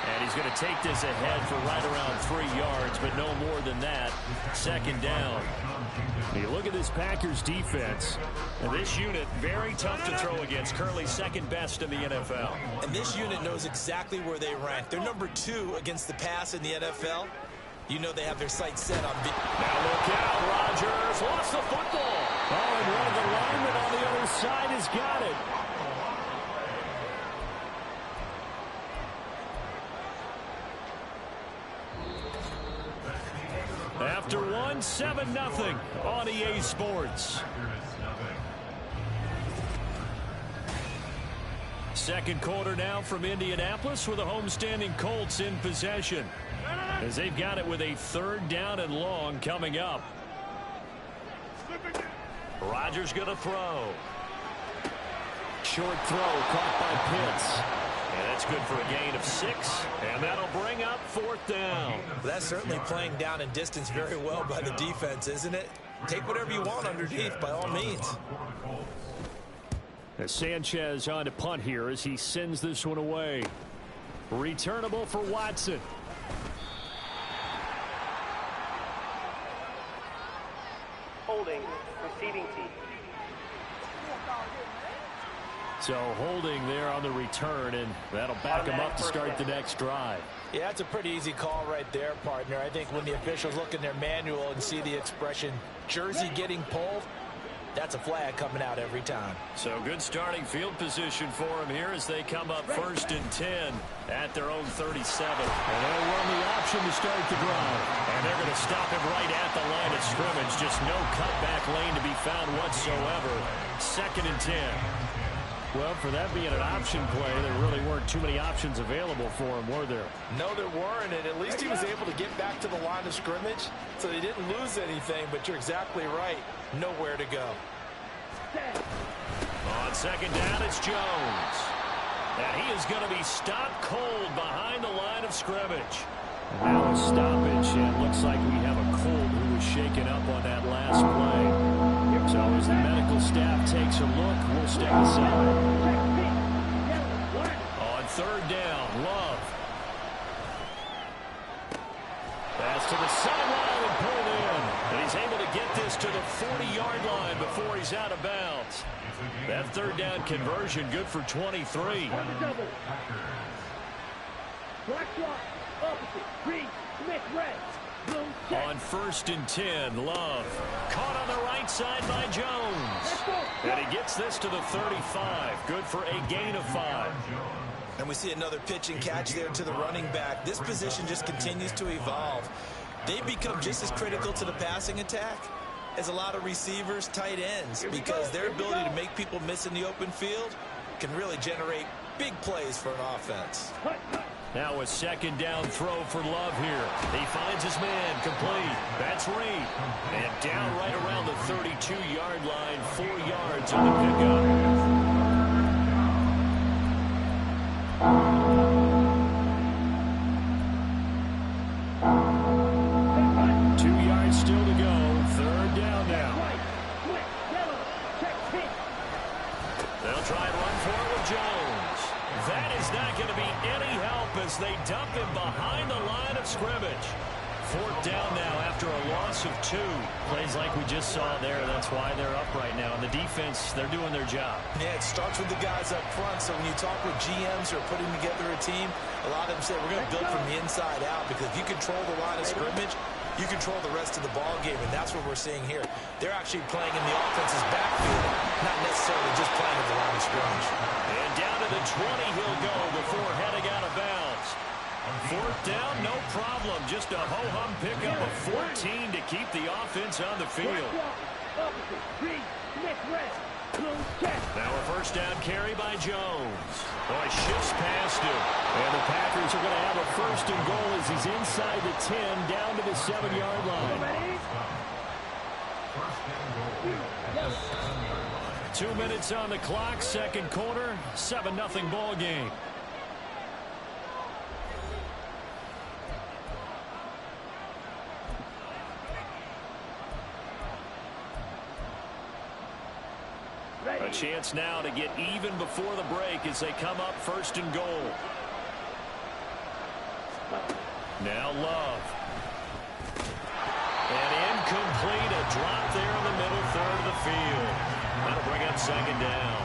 And he's going to take this ahead for right around 3 yards, but no more than that. 2nd down. You look at this Packers defense, and this unit very tough to throw against, currently 2nd best in the NFL. And this unit knows exactly where they rank. They're number 2 against the pass in the NFL. You know they have their sights set on... Now look out, Rodgers lost the football. Oh, and one of the linemen on the other side has got it. After one, 7-0 on EA Sports. Second quarter now from Indianapolis with the homestanding Colts in possession, as they've got it with a 3rd down and long coming up. Rodgers going to throw. Short throw caught by Pitts. And that's good for a gain of 6, and that'll bring up 4th down. That's certainly playing down and distance very well by the defense, isn't it? Take whatever you want underneath, by all means. As Sanchez on to punt here as he sends this one away. Returnable for Watson. Holding, receiving team. So holding there on the return, and that'll back him up to start the next drive. Yeah, that's a pretty easy call right there, partner. I think when the officials look in their manual and see the expression, jersey getting pulled, that's a flag coming out every time. So good starting field position for him here as they come up 1st and 10 at their own 37. And they'll run the option to start the drive. And they're going to stop him right at the line of scrimmage. Just no cutback lane to be found whatsoever. 2nd and 10. Well, for that being an option play, there really weren't too many options available for him, were there? No, there weren't, and at least he was able to get back to the line of scrimmage, so he didn't lose anything, but you're exactly right. Nowhere to go. On 2nd down, it's Jones. And he is going to be stopped cold behind the line of scrimmage. And now a stoppage, and looks like we have a Colt who was shaken up on that last play. So as the medical staff takes a look, we'll step aside. On 3rd down, Love. Pass to the sideline and pulled in. And he's able to get this to the 40-yard line before he's out of bounds. That 3rd down conversion good for 23. On 1st and 10, Love. Caught on the right side by Jones. And he gets this to the 35. Good for a gain of 5. And we see another pitch and catch there to the running back. This position just continues to evolve. They become just as critical to the passing attack as a lot of receivers, tight ends, because their ability to make people miss in the open field can really generate big plays for an offense. Now a second down throw for Love here. He finds his man, complete. That's Reed. And down right around the 32-yard line, 4 yards on the pickup. 2 yards still to go. 3rd down now. They'll try and run for it with Jones. That is not going to be any help as they dump him behind the line of scrimmage. 4th down now after a loss of 2. Plays like we just saw there. That's why they're up right now. And the defense, they're doing their job. Yeah, it starts with the guys up front. So when you talk with GMs who are putting together a team, a lot of them say we're going to build from the inside out, because if you control the line of scrimmage, you control the rest of the ball game, and that's what we're seeing here. They're actually playing in the offense's backfield, not necessarily just playing at the line of scrimmage. And down to the 20 he'll go before heading out of bounds. 4th down, no problem. Just a ho-hum pickup of 14 to keep the offense on the field. Now a 1st down carry by Jones. Boy, shifts past him. And the Packers are going to have a 1st and goal as he's inside the 10, down to the 7-yard line. 2 minutes on the clock, 2nd quarter, 7-0 ball game. A chance now to get even before the break as they come up 1st and goal. Now Love. And incomplete, a drop there in the middle 3rd of the field. That'll bring up 2nd down.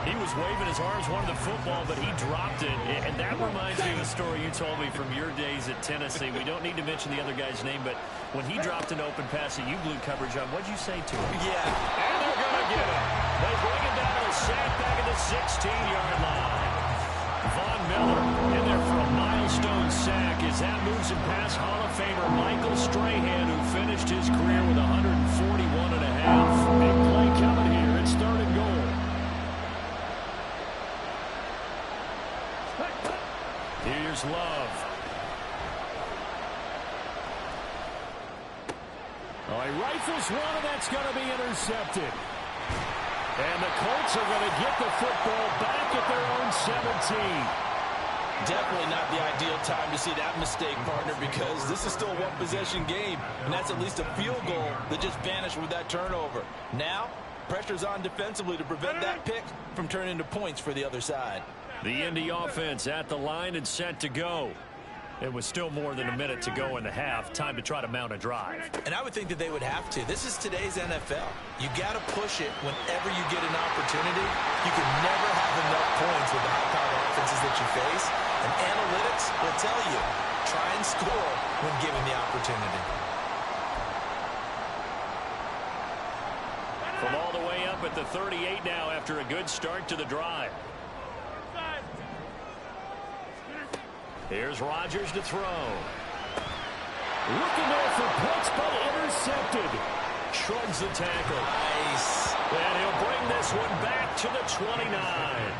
He was waving his arms, wanted the football, but he dropped it. And that reminds me of a story you told me from your days at Tennessee. We don't need to mention the other guy's name, but when he dropped an open pass that you blew coverage on, what'd you say to him? Yeah. And they're going to get him. They bring him down to a sack back at the 16-yard line. Von Miller in there for a milestone sack as that moves him past Hall of Famer Michael Strahan, who finished his career with 141 and a half. Big play coming here. It's 3rd and goal. Here's Love. Oh, he rifles one, and that's going to be intercepted. And the Colts are going to get the football back at their own 17. Definitely not the ideal time to see that mistake, partner, because this is still a one-possession game, and that's at least a field goal that just vanished with that turnover. Now, pressure's on defensively to prevent that pick from turning into points for the other side. The Indy offense at the line and set to go. It was still more than a minute to go in the half. Time to try to mount a drive. And I would think that they would have to. This is today's NFL. You got to push it whenever you get an opportunity. You can never have enough points with the high-powered offenses that you face. And analytics will tell you, try and score when given the opportunity. From all the way up at the 38 now after a good start to the drive. Here's Rodgers to throw. Looking there for points, but intercepted. Shrugs the tackle. Nice. And he'll bring this one back to the 29.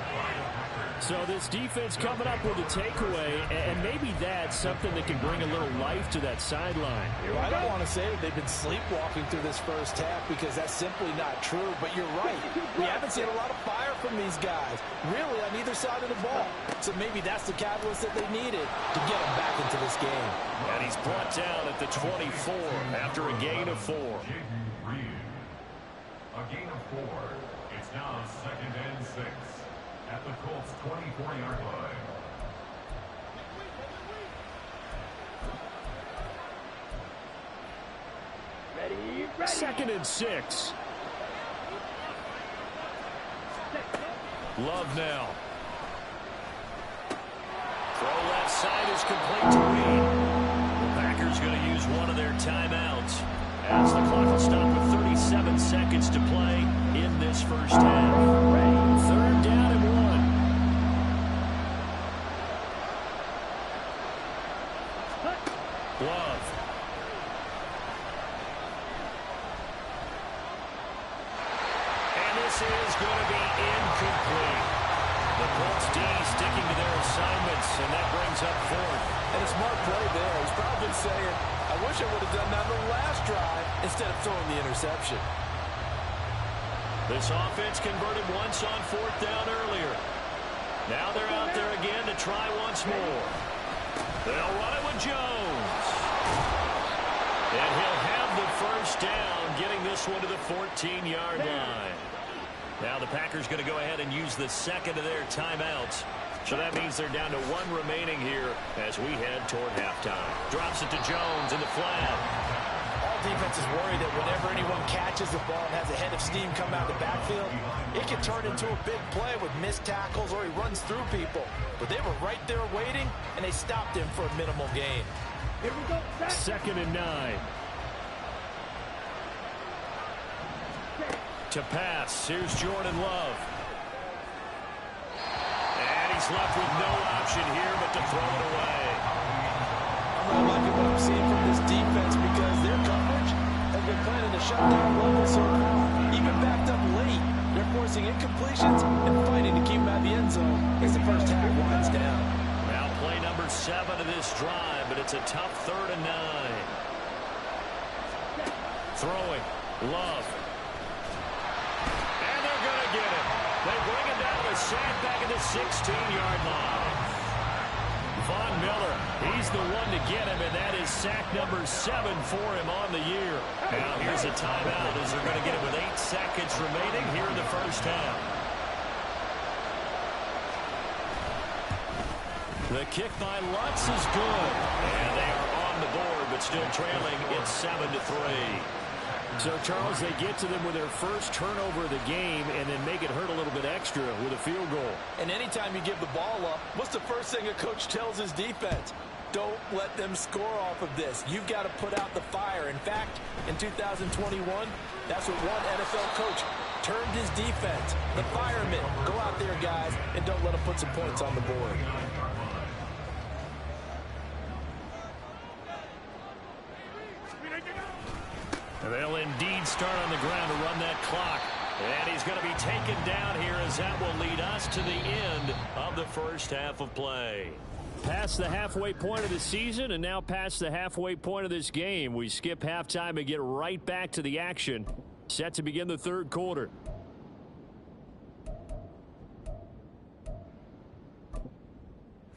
So this defense coming up with a takeaway, and maybe that's something that can bring a little life to that sideline. Well, I don't want to say that they've been sleepwalking through this first half, because that's simply not true, but you're right. We haven't seen a lot of fire from these guys, really, on either side of the ball. So maybe that's the catalyst that they needed to get them back into this game. And he's brought down at the 24 after a gain of 4. A gain of 4. It's now 2nd and 6 at the Colts 24-yard line. Ready. 2nd and 6. Love now. Throw left side is complete to Reed. The Packers going to use one of their timeouts as the clock will stop with 37 seconds to play in this first half. 3rd down and 1. Love. And this is going to be incomplete. The Colts up fourth. And a smart play there. He's probably saying, I wish I would have done that on the last drive instead of throwing the interception. This offense converted once on fourth down earlier. Now they're out there again to try once more. They'll run it with Jones. And he'll have the first down, getting this one to the 14-yard line. Now the Packers going to go ahead and use the second of their timeouts. So that means they're down to one remaining here as we head toward halftime. Drops it to Jones in the flat. All defenses worry that whenever anyone catches the ball and has a head of steam come out of the backfield, it can turn into a big play with missed tackles or he runs through people. But they were right there waiting, and they stopped him for a minimal gain. Here we go. 2nd and 9. To pass. Here's Jordan Love. And he's left with no option here but to throw it away. I'm not liking what I'm seeing from this defense because their coverage has been playing at a shutdown level so far. Even backed up late, they're forcing incompletions and fighting to keep them out of the end zone as the first half winds down. Now play number 7 of this drive, but it's a tough 3rd and 9. Throwing. Love. And they're going to get it. They bring it down to a sack back at the 16-yard line. Von Miller, he's the one to get him, and that is sack number 7 for him on the year. Now here's a timeout as they're going to get it with 8 seconds remaining here in the first half. The kick by Lutz is good. And they are on the board, but still trailing. It's 7-3. So, Charles, they get to them with their first turnover of the game and then make it hurt a little bit extra with a field goal. And anytime you give the ball up, what's the first thing a coach tells his defense? Don't let them score off of this. You've got to put out the fire. In fact, in 2021, that's what one NFL coach termed his defense. The firemen. Go out there, guys, and don't let them put some points on the board. They'll indeed start on the ground to run that clock. And he's going to be taken down here as that will lead us to the end of the first half of play. Past the halfway point of the season and now past the halfway point of this game. We skip halftime and get right back to the action. Set to begin the third quarter.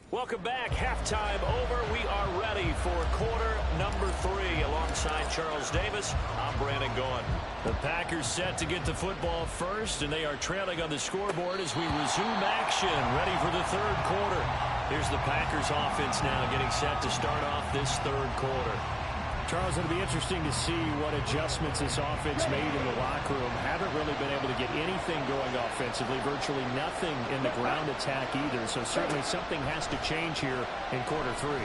Welcome back. Halftime over. We are ready for quarter number 3. Alongside Charles Davis, I'm Brandon Gaughan. The Packers set to get the football first, and they are trailing on the scoreboard as we resume action, ready for the third quarter. Here's the Packers offense now getting set to start off this third quarter. Charles, it'll be interesting to see what adjustments this offense made in the locker room. Haven't really been able to get anything going offensively, virtually nothing in the ground attack either. So certainly something has to change here in quarter 3.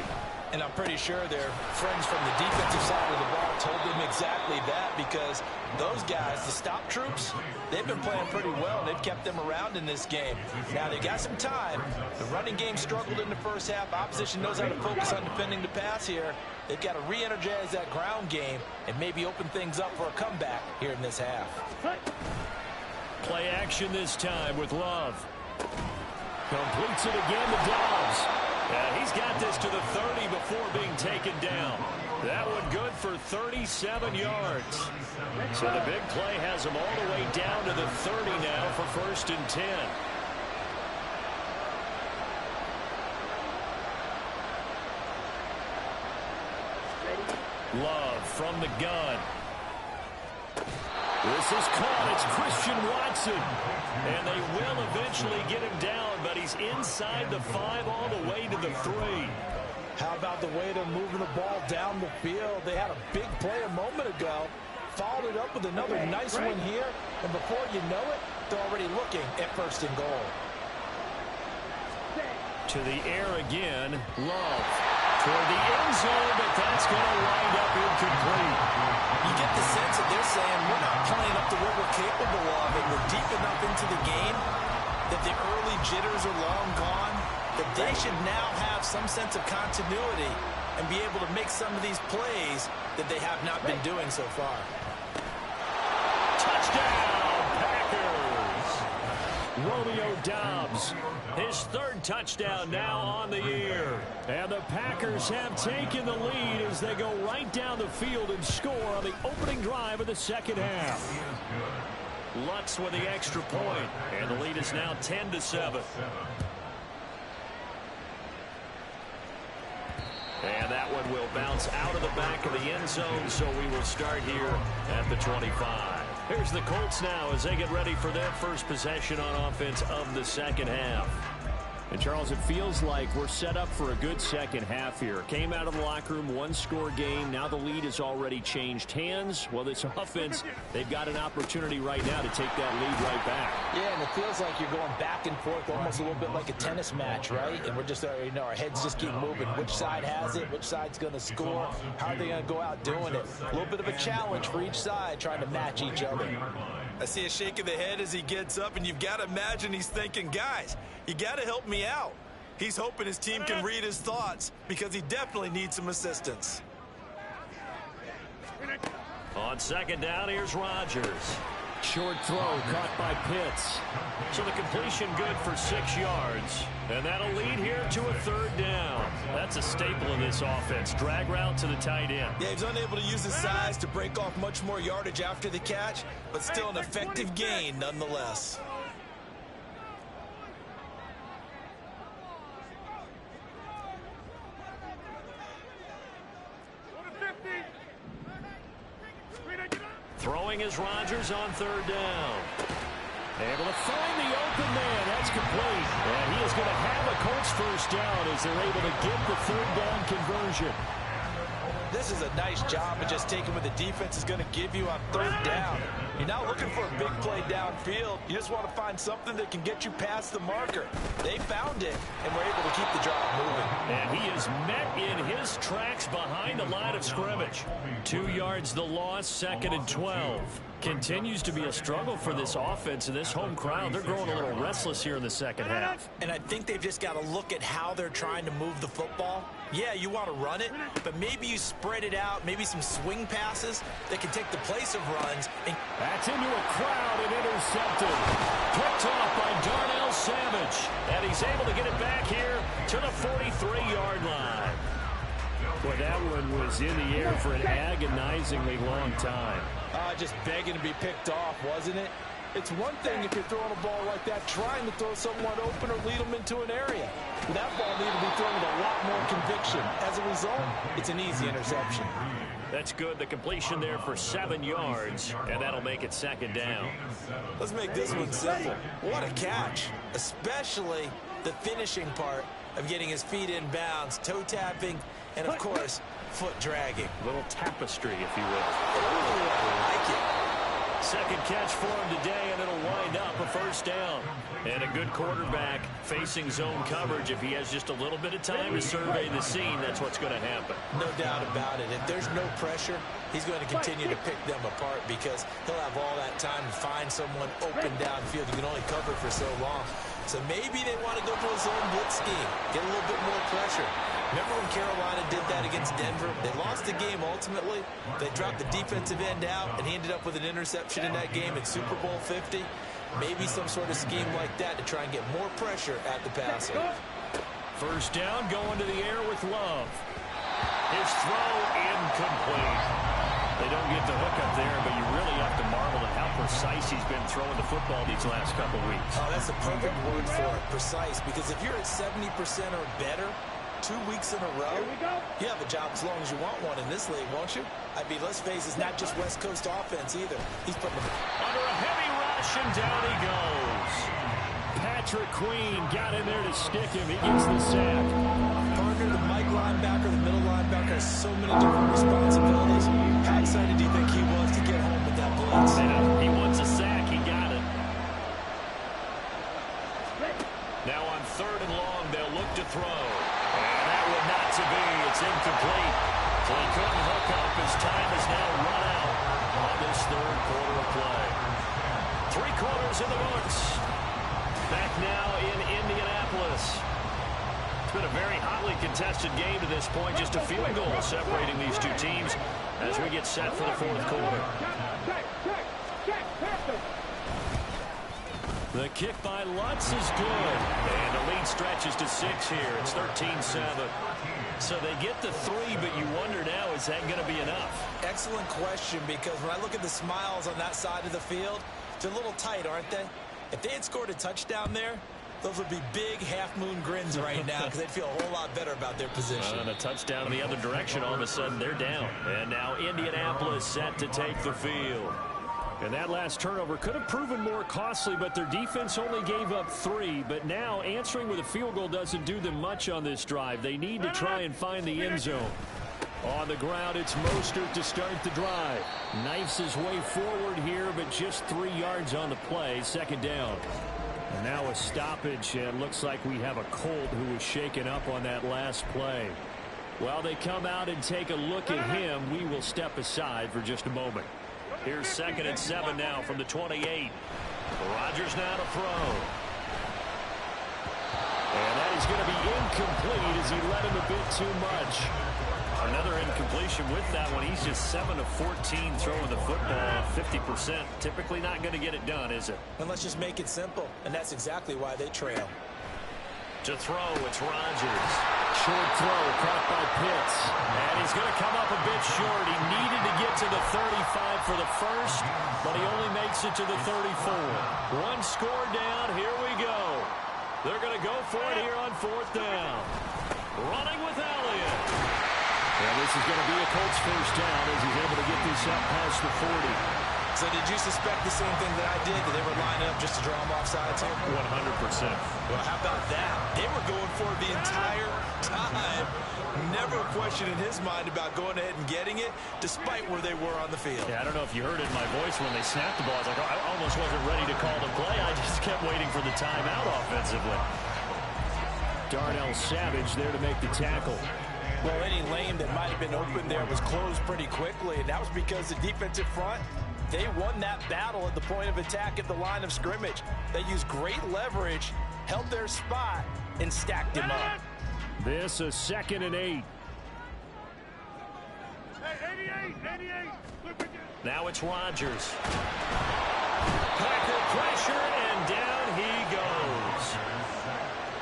And I'm pretty sure their friends from the defensive side of the ball told them exactly that, because those guys, the stop troops, they've been playing pretty well, and they've kept them around in this game. Now, they got some time. The running game struggled in the first half. Opposition knows how to focus on defending the pass here. They've got to re-energize that ground game and maybe open things up for a comeback here in this half. Play action this time with Love. Completes it again to Dobbs. He's got this to the 30 before being taken down. That one good for 37 yards. So the big play has him all the way down to the 30 now for 1st and 10. Love from the gun. This is caught. It's Christian Watson. And they will eventually get him down, but he's inside the 5 all the way to the 3. How about the way they're moving the ball down the field? They had a big play a moment ago. Followed it up with another nice one here. And before you know it, they're already looking at 1st and goal. To the air again. Love. Toward the end zone, but that's going to wind up incomplete. You get the sense that they're saying we're not playing up to what we're capable of, and we're deep enough into the game that the early jitters are long gone, that they should now have some sense of continuity and be able to make some of these plays that they have not been doing so far. Touchdown, Packers! Roaming Romeo Doubs. His third touchdown now on the year. And the Packers have taken the lead as they go right down the field and score on the opening drive of the second half. Lutz with the extra point, and the lead is now 10-7. And that one will bounce out of the back of the end zone, so we will start here at the 25. Here's the Colts now as they get ready for their first possession on offense of the second half. And, Charles, it feels like we're set up for a good second half here. Came out of the locker room, one-score game. Now the lead has already changed hands. Well, this offense, they've got an opportunity right now to take that lead right back. Yeah, and it feels like you're going back and forth almost a little bit like a tennis match, right? And we're just, our heads just keep moving. Which side has it? Which side's going to score? How are they going to go out doing it? A little bit of a challenge for each side trying to match each other. I see a shake of the head as he gets up, and you've got to imagine he's thinking, guys, you got to help me out. He's hoping his team can read his thoughts because he definitely needs some assistance. On second down, here's Rodgers. Short throw caught by Pitts. So the completion good for 6 yards. And that'll lead here to a third down. That's a staple of this offense. Drag route to the tight end. Yeah, he's unable to use his size to break off much more yardage after the catch, but still an effective gain nonetheless. Throwing is Rodgers on third down. Able to find the open man. That's complete. And he is going to have a Colts first down as they're able to get the third down conversion. This is a nice job of just taking what the defense is going to give you on third down. You're not looking for a big play downfield. You just want to find something that can get you past the marker. They found it, and were able to keep the drive moving. And he is met in his tracks behind the line of scrimmage. 2 yards the loss, 2nd and 12. Continues to be a struggle for this offense and this home crowd. They're growing a little restless here in the second half. And I think they've just got to look at how they're trying to move the football. Yeah, you want to run it, but maybe you spread it out, maybe some swing passes that can take the place of runs. And that's into a crowd and intercepted. Picked off by Darnell Savage. And he's able to get it back here to the 43-yard line. Boy, that one was in the air for an agonizingly long time. Just begging to be picked off, wasn't it? It's one thing if you're throwing a ball like that, trying to throw someone open or lead them into an area. But that ball needed to be thrown with a lot more conviction. As a result, it's an easy interception. That's good. The completion there for 7 yards, and that'll make it 2nd down. Let's make this one simple. What a catch, especially the finishing part of getting his feet in bounds, toe tapping, and of course, foot dragging. A little tapestry, if you will. Ooh, I like it. Second catch for him today, and it'll wind up a first down. And a good quarterback facing zone coverage. If he has just a little bit of time to survey the scene, that's what's going to happen. No doubt about it. If there's no pressure, he's going to continue to pick them apart because he'll have all that time to find someone open downfield. You can only cover for so long. So maybe they want to go to a zone blitz scheme, get a little bit more pressure. Remember when Carolina did that against Denver? They lost the game ultimately. They dropped the defensive end out, and he ended up with an interception in that game in Super Bowl 50. Maybe some sort of scheme like that to try and get more pressure at the passer. First down, going to the air with Love. His throw incomplete. They don't get the hook up there, but you really have to marvel at how precise he's been throwing the football these last couple weeks. Oh, that's the perfect word for it, precise, because if you're at 70% or better 2 weeks in a row, you have a job as long as you want one in this league, won't you? I mean, let's face it, it's not just West Coast offense either. He's putting them under a heavy rush, and down he goes. Patrick Queen got in there to stick him. He gets the sack. Partner, the Mike linebacker, the middle linebacker has so many different responsibilities. How excited do you think he was to get home with that blitz? He wants a sack. He got it. Now on 3rd and long, they'll look to throw. And that one not to be. It's incomplete. So he couldn't hook up. His time is now run out on this 3rd quarter of play. 3 quarters in the books. Back now in Indianapolis. It's been a very hotly contested game to this point. Just a field goal separating these two teams as we get set for the 4th quarter. The kick by Lutz is good. And the lead stretches to 6 here. It's 13-7. So they get the 3, but you wonder now, is that going to be enough? Excellent question, because when I look at the smiles on that side of the field, they're a little tight, aren't they? If they had scored a touchdown there, those would be big half-moon grins right now because they'd feel a whole lot better about their position. And a touchdown in the other direction, all of a sudden they're down. And now Indianapolis set to take the field. And that last turnover could have proven more costly, but their defense only gave up 3. But now answering with a field goal doesn't do them much on this drive. They need to try and find the end zone. On the ground, it's Mostert to start the drive. Knifes his way forward here, but just 3 yards on the play. Second down. And now a stoppage, and looks like we have a Colt who was shaken up on that last play. While they come out and take a look at him, we will step aside for just a moment. Here's 2nd and 7 now from the 28. Rodgers now to throw. And that is going to be incomplete as he led him a bit too much. Another incompletion with that one. He's just 7 of 14 throwing the football. 50%. Typically not going to get it done, is it? And let's just make it simple. And that's exactly why they trail. To throw, it's Rodgers. Short throw, caught by Pitts. And he's going to come up a bit short. He needed to get to the 35 for the first, but he only makes it to the 34. 1 score down. Here we go. They're going to go for it here on 4th down. Running with Elliott. And this is going to be a Colts first down as he's able to get this up past the 40. So did you suspect the same thing that I did? That they were lining up just to draw them off sides here? 100%. Well, how about that? They were going for it the entire time. Never a question in his mind about going ahead and getting it, despite where they were on the field. Yeah, I don't know if you heard it in my voice when they snapped the ball. I was like, oh, I almost wasn't ready to call the play. I just kept waiting for the timeout offensively. Darnell Savage there to make the tackle. Well, any lane that might have been open there was closed pretty quickly, and that was because the defensive front, they won that battle at the point of attack at the line of scrimmage. They used great leverage, held their spot, and stacked him up. This a 2nd and 8. Now it's Rodgers. Packer pressure, and down he goes.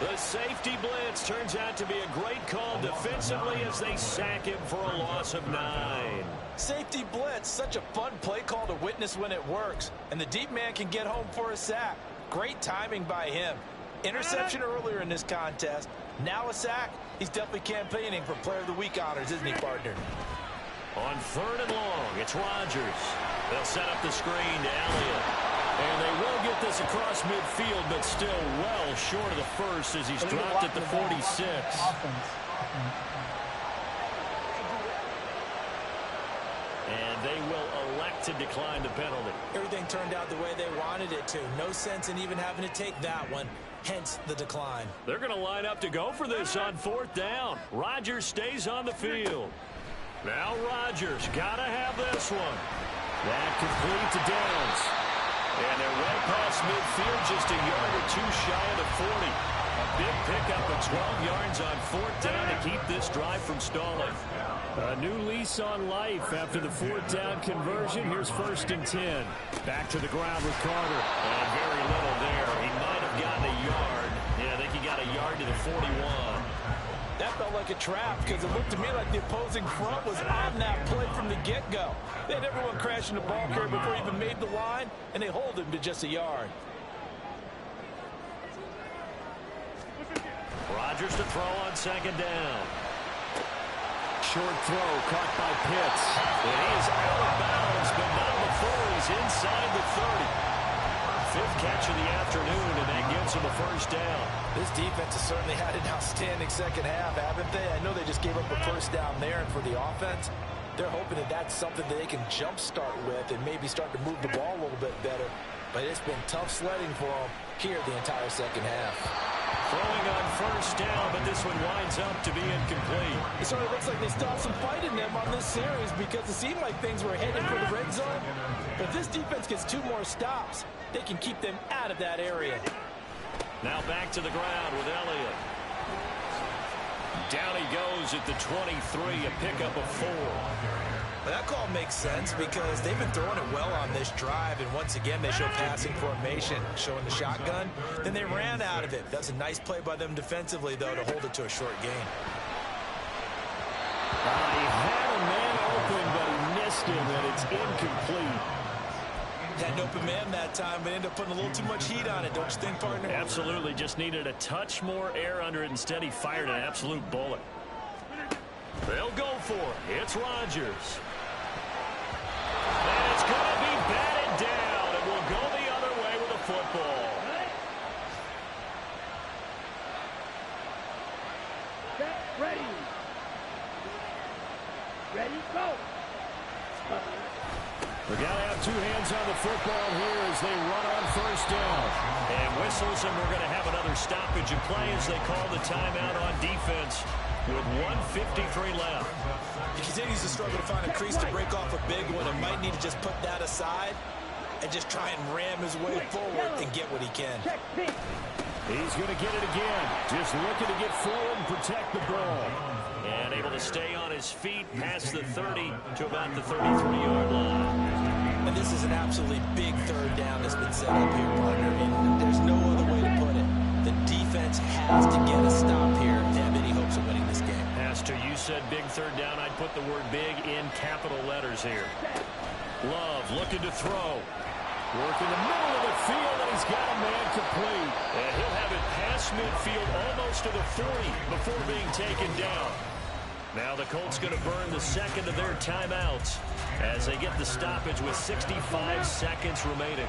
The safety blitz turns out to be a great call defensively as they sack him for a loss of 9. Safety blitz, such a fun play call to witness when it works. And the deep man can get home for a sack. Great timing by him. Interception earlier in this contest. Now a sack. He's definitely campaigning for Player of the Week honors, isn't he, partner? On 3rd and long, it's Rodgers. They'll set up the screen to Elliott. And they will get this across midfield, but still well short of the first as he's dropped at the 46. And they will elect to decline the penalty. Everything turned out the way they wanted it to. No sense in even having to take that one. Hence the decline. They're going to line up to go for this on 4th down. Rodgers stays on the field. Now Rodgers got to have this one. That complete to Downs. And they're right past midfield, just a yard or 2 shy of the 40. A big pickup of 12 yards on 4th down to keep this drive from stalling. A new lease on life after the 4th down conversion. Here's 1st and 10. Back to the ground with Carter. And very little there. He might have gotten a yard. Yeah, I think he got a yard to the 41. That felt like a trap because it looked to me like the opposing front was on that play from the get-go. They had everyone crashing the ball carrier before he even made the line, and they hold him to just a yard. Rodgers to throw on 2nd down. Short throw caught by Pitts. And he is out of bounds, but not before he's inside the 30. 5th catch of the afternoon, and that gives him a first down. This defense has certainly had an outstanding second half, haven't they? I know they just gave up a first down there, and for the offense, they're hoping that that's something that they can jumpstart with and maybe start to move the ball a little bit better. But it's been tough sledding for them here the entire second half. Throwing on 1st down, but this one winds up to be incomplete. It sort of looks like they still have some fight in them on this series because it seemed like things were headed for the red zone. But if this defense gets 2 more stops, they can keep them out of that area. Now back to the ground with Elliott. Down he goes at the 23, a pickup of 4. Well, that call makes sense because they've been throwing it well on this drive, and once again they show passing formation, showing the shotgun. Then they ran out of it. That's a nice play by them defensively, though, to hold it to a short gain. He had a man open, but he missed him, and it's incomplete. Had an open man that time, but ended up putting a little too much heat on it, don't you think, partner? Absolutely. Just needed a touch more air under it. Instead, he fired an absolute bullet. They'll go for it. It's Rodgers. And it's going to be batted down, and we'll go the other way with a football. Ready. Ready, go. We got to have two hands on the football here as they run on first down. And whistles, and we're going to have another stoppage of play as they call the timeout on defense with 1:53 left. He continues to struggle to find a crease to break off a big one and might need to just put that aside and just try and ram his way forward and get what he can. He's going to get it again. Just looking to get forward and protect the ball. And able to stay on his feet past the 30 to about the 33-yard line. And this is an absolutely big third down that's been set up here, partner. And there's no other way to put it. The defense has to get a stop here to have any hopes of winning this game. Pastor, you said big third down. I'd put the word big in capital letters here. Love looking to throw. Work in the middle of the field, and he's got a man complete. And he'll have it past midfield almost to the 40 before being taken down. Now the Colts going to burn the second of their timeouts as they get the stoppage with 65 seconds remaining.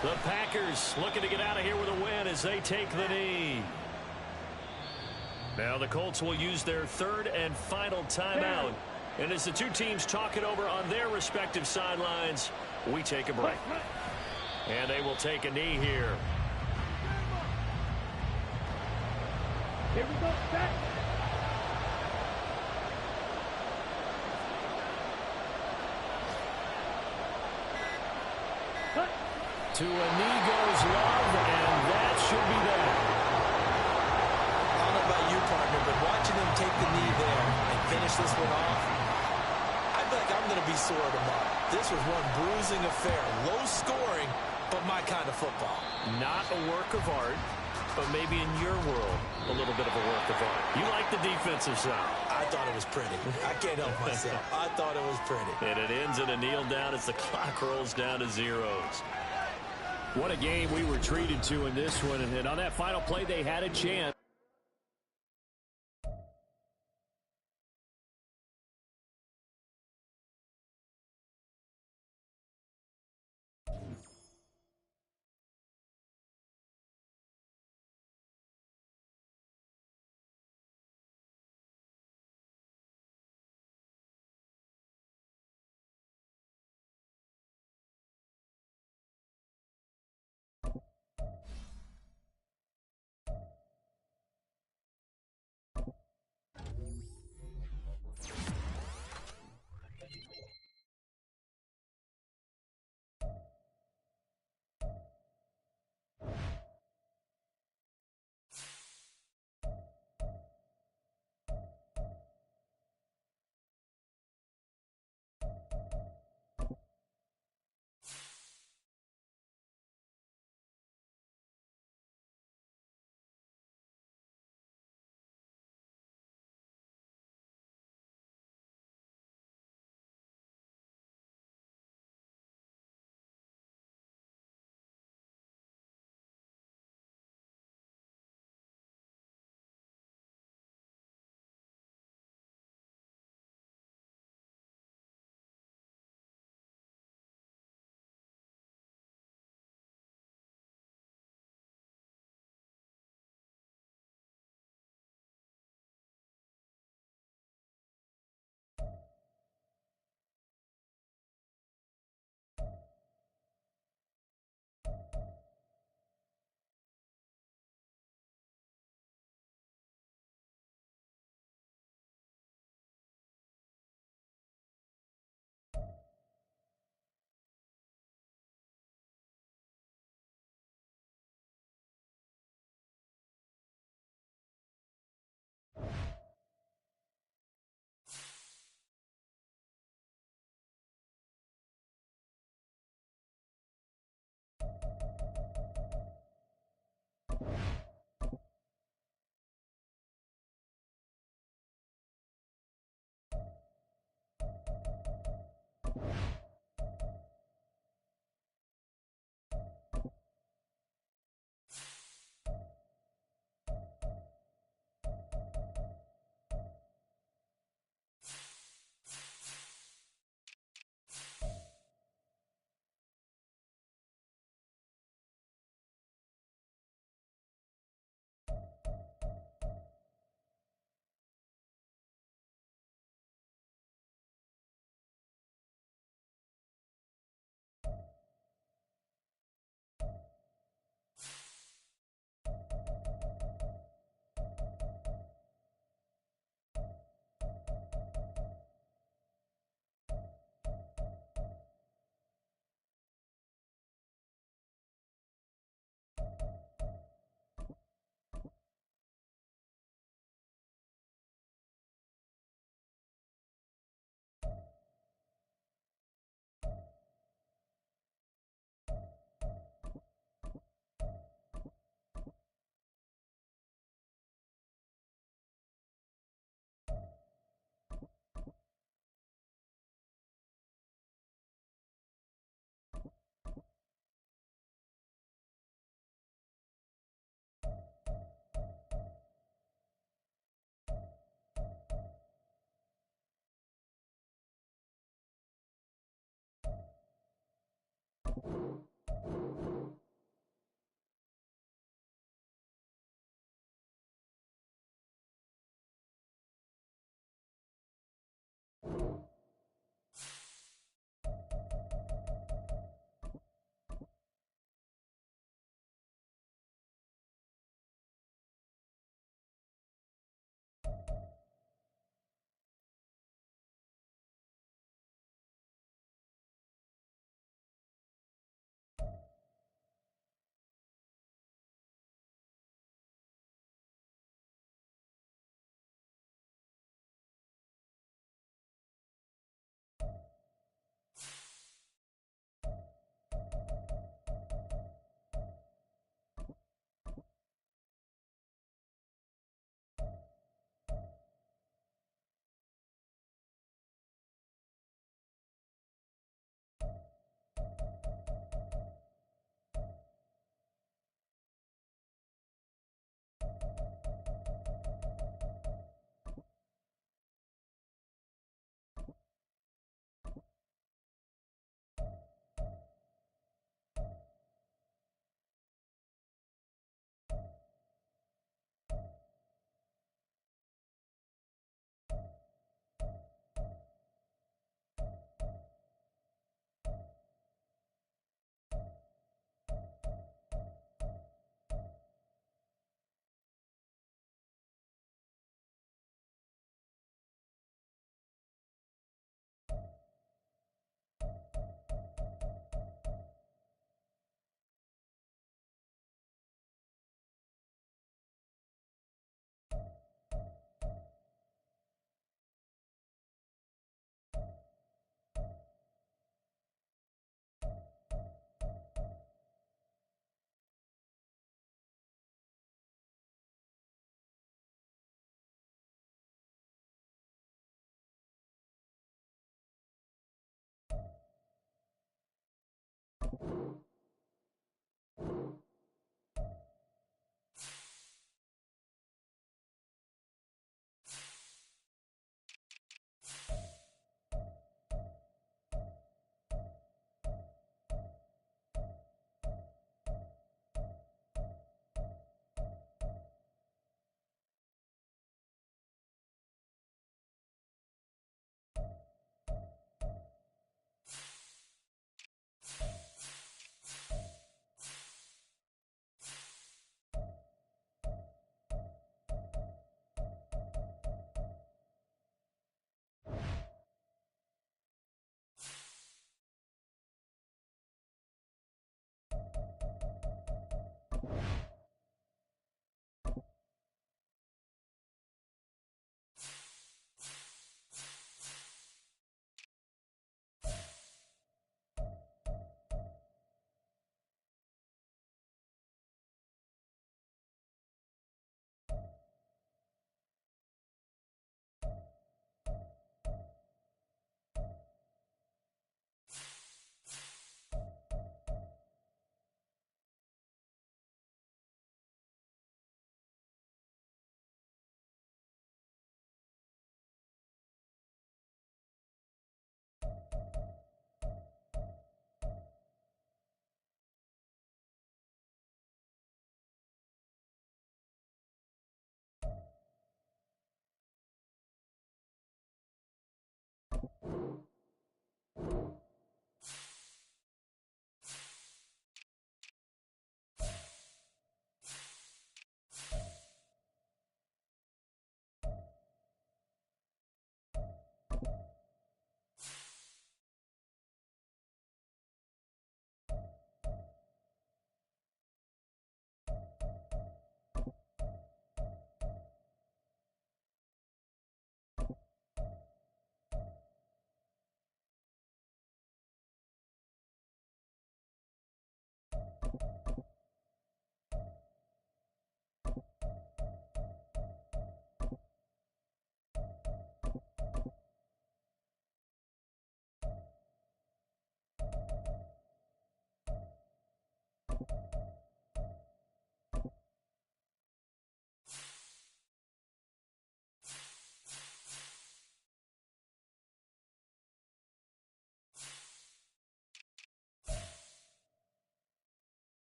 The Packers looking to get out of here with a win as they take the knee. Now the Colts will use their third and final timeout. And as the two teams talk it over on their respective sidelines, we take a break. And they will take a knee here. Here we go, set. To a knee goes Love, and that should be that. I don't know about you, partner, but watching them take the knee there and finish this one off, I feel like I'm going to be sore tomorrow. This was one bruising affair. Low scoring, but my kind of football. Not a work of art, but maybe in your world, a little bit of a work of art. You like the defensive side. I thought it was pretty. I can't help myself. I thought it was pretty. And it ends in a kneel down as the clock rolls down to zeros. What a game we were treated to in this one. And on that final play, they had a chance.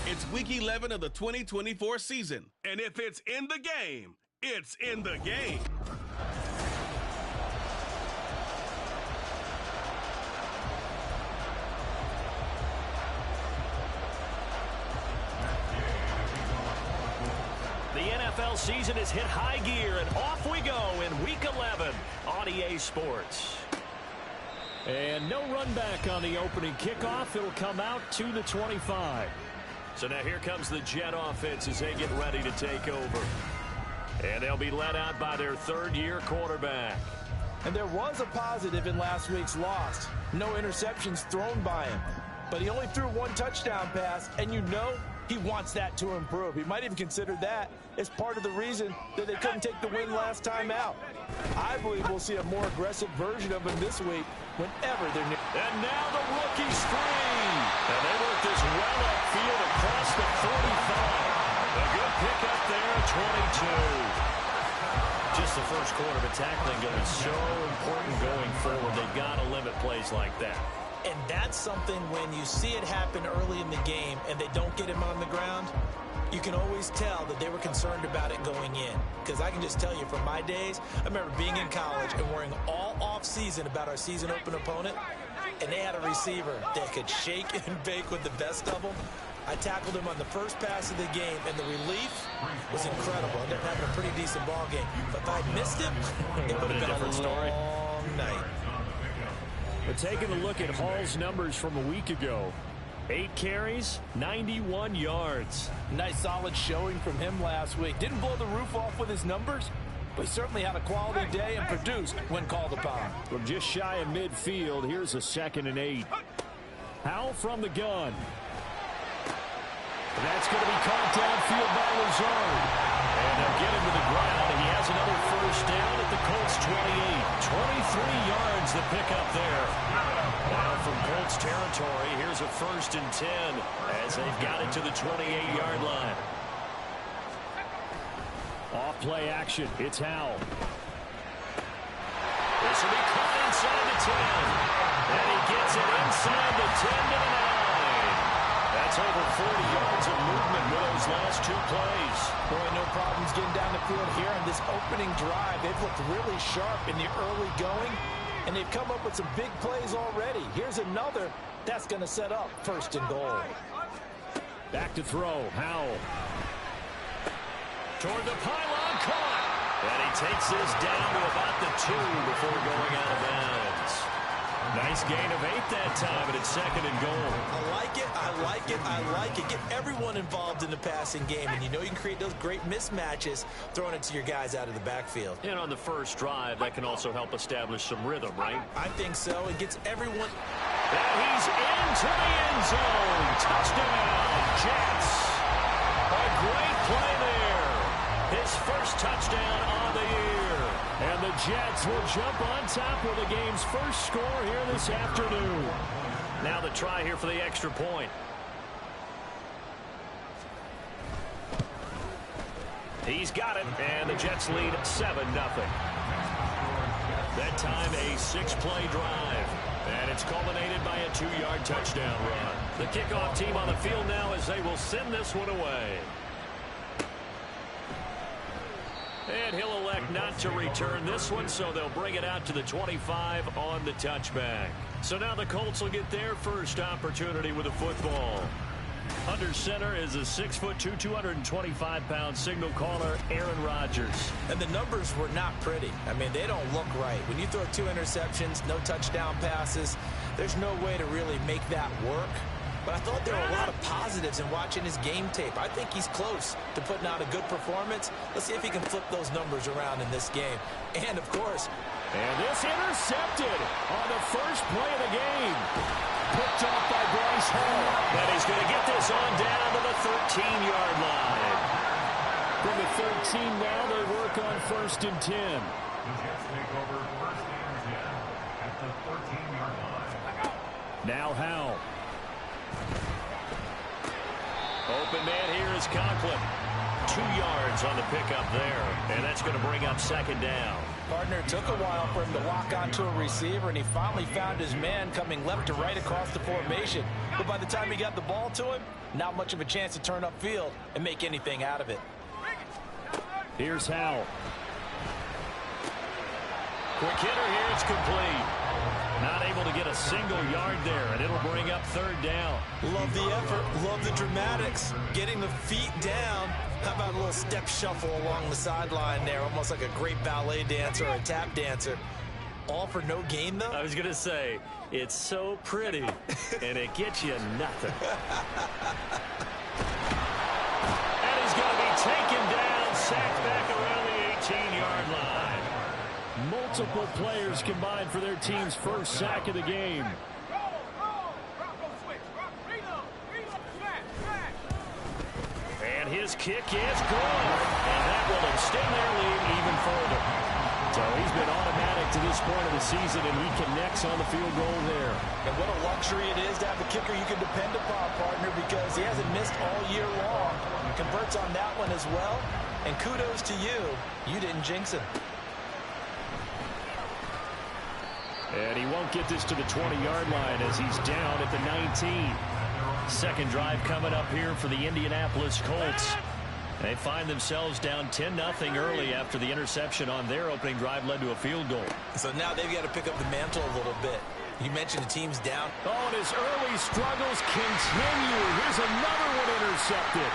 It's Week 11 of the 2024 season. And if it's in the game, it's in the game. The NFL season has hit high gear, and off we go in Week 11 on EA Sports. And no run back on the opening kickoff. It'll come out to the 25. So now here comes the Jet offense as they get ready to take over. And they'll be led out by their third-year quarterback. And there was a positive in last week's loss. No interceptions thrown by him. But he only threw one touchdown pass, and you know he wants that to improve. He might even consider that as part of the reason that they couldn't take the win last time out. I believe we'll see a more aggressive version of him this week whenever they're near. And now the rookie's free. And they work this well upfield across the 45. A good pickup there at 22. Just the first quarter, but tackling going to be so important going forward. They've got to limit plays like that. And that's something when you see it happen early in the game and they don't get him on the ground, you can always tell that they were concerned about it going in. Because I can just tell you from my days, I remember being in college and worrying all off-season about our season open opponent, and they had a receiver that could shake and bake with the best of them. I tackled him on the first pass of the game, and the relief was incredible. I ended up having a pretty decent ball game. But if I'd missed him, it would have been a different story. Long night. But taking a look at Hall's numbers from a week ago, 8 carries, 91 yards. Nice solid showing from him last week. Didn't blow the roof off with his numbers, but he certainly had a quality day and produced when called upon. From just shy of midfield, here's a 2nd and 8. Howell from the gun. That's going to be caught downfield by Lazard. And they'll get him to the ground, and he has another first down at the Colts 28. 23 yards the pickup there. Now from Colts territory, here's a 1st and 10 as they've got it to the 28-yard line. Off play action. It's Howell. This will be caught inside the 10. And he gets it inside the 10 to the 9. That's over 40 yards of movement with those last 2 plays. Boy, no problems getting down the field here on this opening drive. They've looked really sharp in the early going, and they've come up with some big plays already. Here's another that's going to set up 1st and goal. Back to throw. Howell. Toward the pylon, caught. And he takes this down to about the 2 before going out of bounds. Nice gain of 8 that time, and it's 2nd and goal. I like it, I like it, I like it. Get everyone involved in the passing game, and you know you can create those great mismatches throwing it to your guys out of the backfield. And on the first drive, that can also help establish some rhythm, right? I think so. It gets everyone. And he's into the end zone. Touchdown, Jets. A great play there. His first touchdown on the year. And the Jets will jump on top with the game's first score here this afternoon. Now the try here for the extra point. He's got it, and the Jets lead 7-0. That time a 6-play drive. And it's culminated by a 2-yard touchdown run. The kickoff team on the field now as they will send this one away. And he'll elect not to return this one, so they'll bring it out to the 25 on the touchback. So now the Colts will get their first opportunity with the football. Under center is a 6'2", 225-pound signal caller, Aaron Rodgers. And the numbers were not pretty. I mean, they don't look right. When you throw 2 interceptions, no touchdown passes, there's no way to really make that work. But I thought there were a lot of positives in watching his game tape. I think he's close to putting out a good performance. Let's see if he can flip those numbers around in this game. And, of course, and this intercepted on the first play of the game. Picked off by Bryce Hall. And he's going to get this on down to the 13-yard line. From the 13 now, they work on 1st and 10. The Jets take over 1st and 10 at the 13-yard line. Now Howell. Open man here is Conklin. 2 yards on the pickup there. And that's going to bring up 2nd down. Partner, it took a while for him to lock onto a receiver, and he finally found his man coming left to right across the formation. But by the time he got the ball to him, not much of a chance to turn upfield and make anything out of it. Here's Howell. Quick hitter here, it's complete. Not able to get a single yard there, and it'll bring up third down. Love the effort, love the dramatics. Getting the feet down. How about a little step shuffle along the sideline there, almost like a great ballet dancer or a tap dancer. All for no gain, though? I was going to say, it's so pretty, and it gets you nothing. And he's going to be taken down, sacked back around the 18-yard line. Multiple players combined for their team's first sack of the game. And his kick is good. And that will extend their lead even further. So he's been automatic to this point of the season, and he connects on the field goal there. And what a luxury it is to have a kicker you can depend upon, partner, because he hasn't missed all year long. Converts on that one as well. And kudos to you. You didn't jinx him. And he won't get this to the 20-yard line as he's down at the 19. Second drive coming up here for the Indianapolis Colts. They find themselves down 10-0 early after the interception on their opening drive led to a field goal. So now they've got to pick up the mantle a little bit. You mentioned the team's down. Oh, and his early struggles continue. Here's another one intercepted.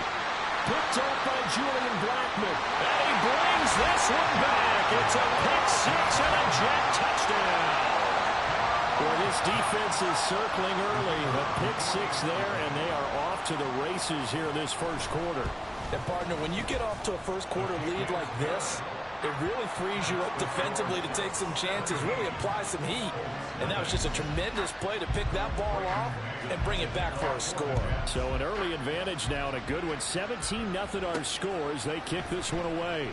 Picked up by Julian Blackman. And he brings this one back. It's a pick six and a Jet touchdown. Well, this defense is circling early. A pick six there, and they are off to the races here this first quarter. And, partner, when you get off to a first quarter lead like this, it really frees you up defensively to take some chances, really apply some heat. And that was just a tremendous play to pick that ball off and bring it back for a score. So an early advantage now and a good one. 17-0 our score as they kick this one away.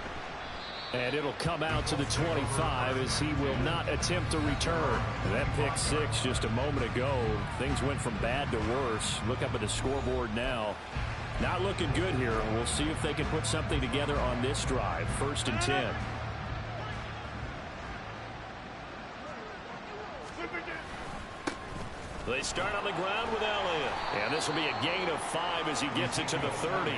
And it'll come out to the 25 as he will not attempt to return. And that pick six just a moment ago. Things went from bad to worse. Look up at the scoreboard now. Not looking good here. We'll see if they can put something together on this drive. 1st and 10. They start on the ground with Elliott. And this will be a gain of 5 as he gets it to the 30.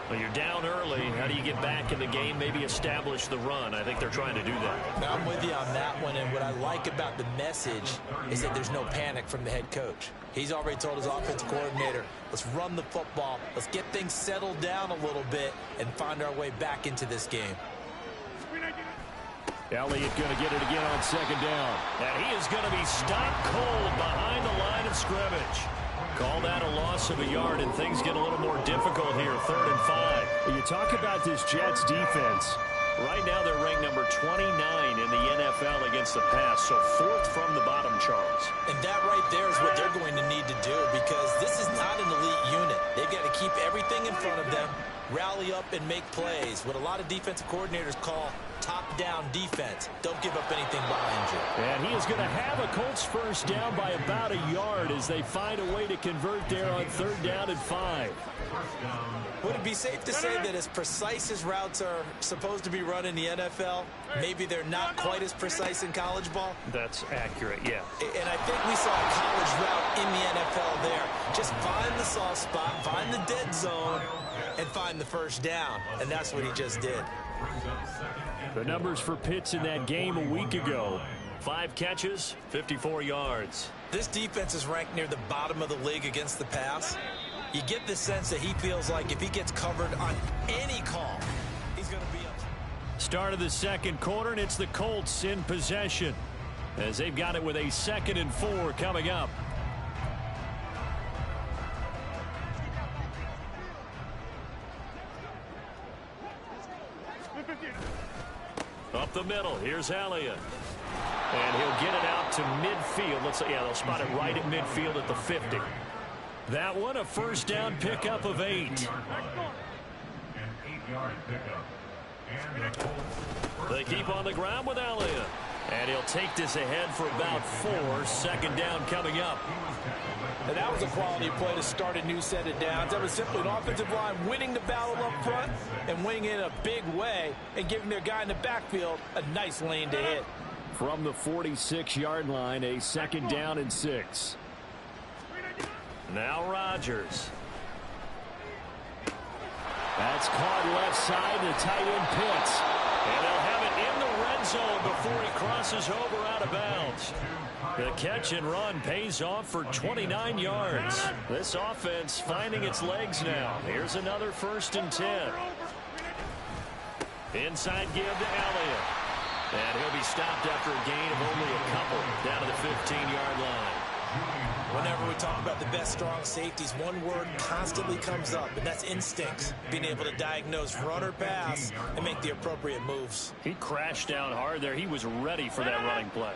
Well, you're down early. How do you get back in the game? Maybe establish the run. I think they're trying to do that. Now, I'm with you on that one, and what I like about the message is that there's no panic from the head coach. He's already told his offensive coordinator, let's run the football, let's get things settled down a little bit and find our way back into this game. Elliott going to get it again on 2nd down. And he is going to be stopped cold behind the line of scrimmage. Call that a loss of a yard, and things get a little more difficult here. 3rd and 5. When you talk about this Jets defense, right now they're ranked number 29 in the NFL against the pass, so 4th from the bottom, Charles. And that right there is what they're going to need to do, because this is not an elite unit. They've got to keep everything in front of them, rally up and make plays, what a lot of defensive coordinators call top-down defense. Don't give up anything behind you. And he is going to have a Colts first down by about a yard as they find a way to convert there on 3rd down and 5. Would it be safe to say that as precise as routes are supposed to be run in the NFL, maybe they're not quite as precise in college ball? That's accurate, yeah. And I think we saw a college route in the NFL there. Just find the soft spot, find the dead zone, and find the first down. And that's what he just did. The numbers for Pitts in that game a week ago. 5 catches, 54 yards. This defense is ranked near the bottom of the league against the pass. You get the sense that he feels like if he gets covered on any call, he's going to be up. Start of the second quarter, and it's the Colts in possession as they've got it with a 2nd and 4 coming up. Up the middle, here's Elliott. And he'll get it out to midfield. They'll spot it right at midfield at the 50. That one, a first down pickup of 8. They keep on the ground with Elliott. And he'll take this ahead for about 4. 2nd down coming up. And that was a quality play to start a new set of downs. That was simply an offensive line winning the battle up front and winning it in a big way and giving their guy in the backfield a nice lane to hit. From the 46-yard line, a 2nd down and 6. Now Rodgers. That's caught left side. The tight end Pitts. And they'll have it in the red zone before he crosses over out of bounds. The catch and run pays off for 29 yards. This offense finding its legs now. Here's another 1st and 10. Inside give to Elliott. And he'll be stopped after a gain of only a couple down to the 15-yard line. Whenever we talk about the best strong safeties, one word constantly comes up, and that's instincts. Being able to diagnose run or pass and make the appropriate moves. He crashed down hard there. He was ready for that running play.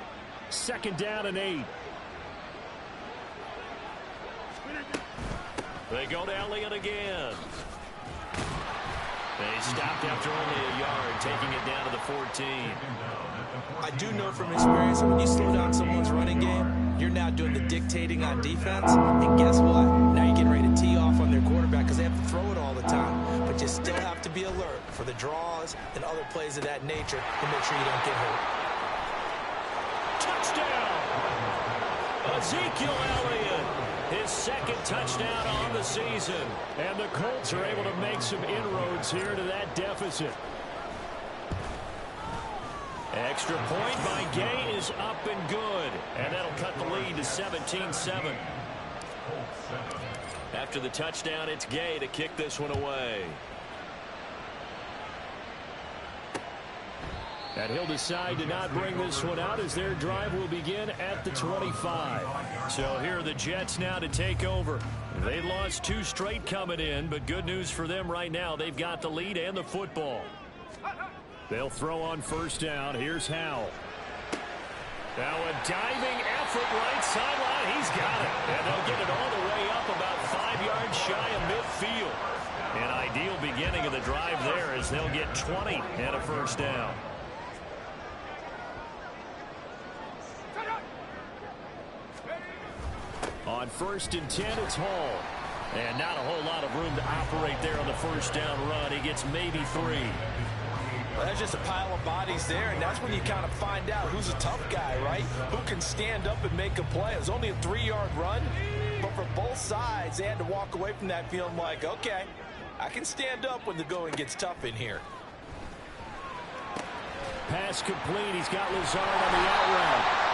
2nd down and 8. They go to Elliott again. They stopped after only a yard, taking it down to the 14. I do know from experience that when you slow down someone's running game, you're now doing the dictating on defense. And guess what? Now you're getting ready to tee off on their quarterback because they have to throw it all the time. But you still have to be alert for the draws and other plays of that nature to make sure you don't get hurt. Touchdown! Ezekiel Elliott. His 2nd touchdown on the season. And the Colts are able to make some inroads here to that deficit. Extra point by Gay is up and good. And that'll cut the lead to 17-7. After the touchdown, it's Gay to kick this one away. And he'll decide to not bring this one out as their drive will begin at the 25. So here are the Jets now to take over. They lost 2 straight coming in, but good news for them right now. They've got the lead and the football. They'll throw on 1st down. Here's Howell. Now a diving effort right sideline. He's got it. And they'll get it all the way up about 5 yards shy of midfield. An ideal beginning of the drive there as they'll get 20 and a 1st down. On 1st and 10, it's Hall. And not a whole lot of room to operate there on the 1st down run. He gets maybe 3. Well, that's just a pile of bodies there, and that's when you kind of find out who's a tough guy, right? Who can stand up and make a play. It was only a 3-yard run, but for both sides, they had to walk away from that feeling like, okay, I can stand up when the going gets tough in here. Pass complete. He's got Lazard on the out route.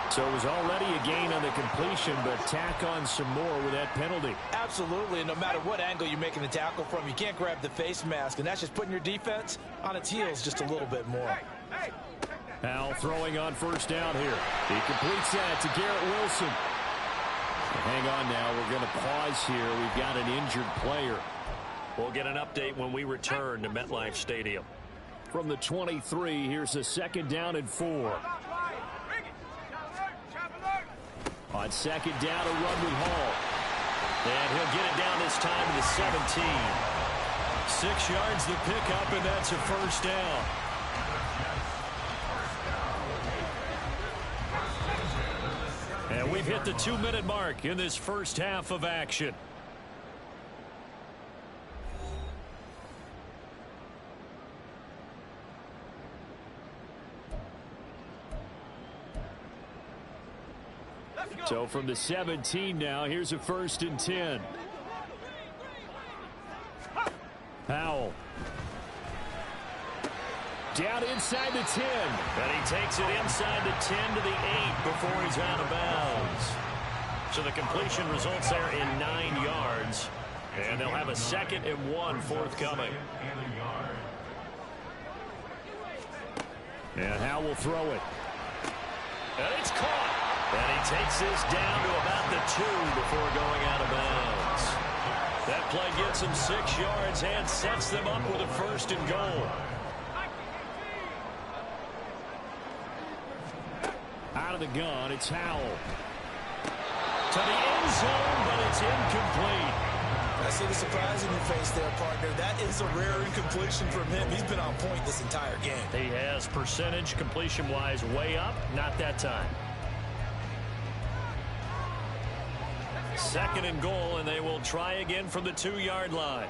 So it was already a gain on the completion, but tack on some more with that penalty. Absolutely, and no matter what angle you're making the tackle from, you can't grab the face mask, and that's just putting your defense on its heels just a little bit more. Howell throwing on 1st down here. He completes that to Garrett Wilson. Hang on now, we're going to pause here. We've got an injured player. We'll get an update when we return to MetLife Stadium. From the 23, here's a 2nd down and 4. On 2nd down, a run with Hall. And he'll get it down this time to the 17. 6 yards the pickup, and that's a 1st down. And we've hit the 2-minute mark in this first half of action. So from the 17 now, here's a 1st and 10. Howell. Down inside the 10. And he takes it inside the 10 to the 8 before he's out of bounds. So the completion results there in 9 yards. And they'll have a 2nd and 1 forthcoming. And Howell will throw it. And it's caught. And he takes this down to about the 2 before going out of bounds. That play gets him 6 yards and sets them up with a 1st and goal. Out of the gun, it's Howell. To the end zone, but it's incomplete. I see the surprise in your face there, partner. That That is a rare incompletion from him. He's been on point this entire game. He has percentage completion-wise way up. Not that time. 2nd and goal, and they will try again from the 2-yard line.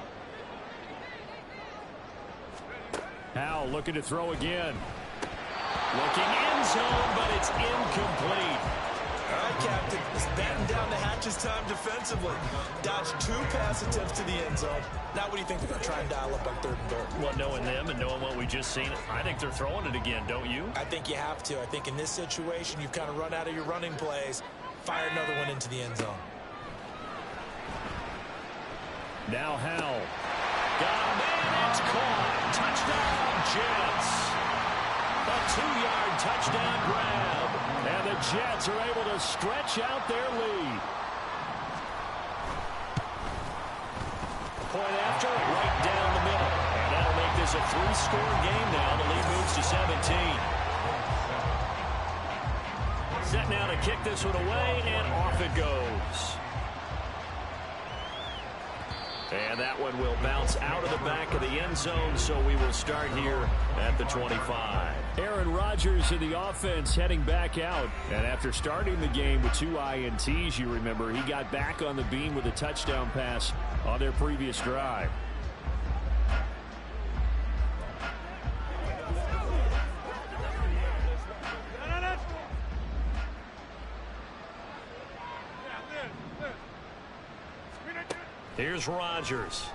Howell looking to throw again. Looking end zone, but it's incomplete. All right, Captain. It's batten down the hatches time defensively. Dodged 2 pass attempts to the end zone. Now what do you think they're going to try and dial up on 3rd and goal? Well, knowing them and knowing what we just seen, I think they're throwing it again, don't you? I think you have to. I think in this situation, you've kind of run out of your running plays. Fire another one into the end zone. Now Howell. Got a man, it's caught. Touchdown, Jets. A 2-yard touchdown grab. And the Jets are able to stretch out their lead. Point after, right down the middle. And that'll make this a 3-score game now. The lead moves to 17. Set now to kick this one away, and off it goes. And that one will bounce out of the back of the end zone, so we will start here at the 25. Aaron Rodgers in the offense heading back out. And after starting the game with 2 INTs, you remember, he got back on the beam with a touchdown pass on their previous drive. Here's Rodgers.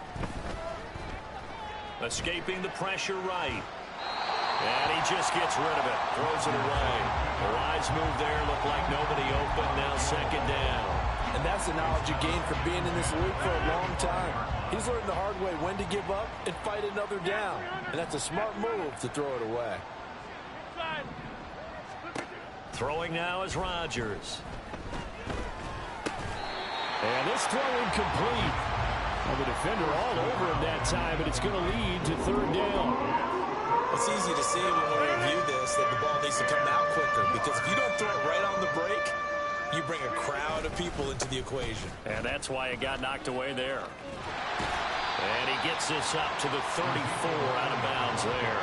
Escaping the pressure right. And he just gets rid of it. Throws it away. The wise move there. Looked like nobody open. Now 2nd down. And that's the knowledge you gain from being in this league for a long time. He's learned the hard way when to give up and fight another down. And that's a smart move to throw it away. Throwing now is Rodgers. And this throw incomplete. Well, the defender all over him that time, but it's going to lead to 3rd down. It's easy to see when we review this that the ball needs to come out quicker, because if you don't throw it right on the break, you bring a crowd of people into the equation. And that's why it got knocked away there. And he gets this up to the 34 out of bounds there.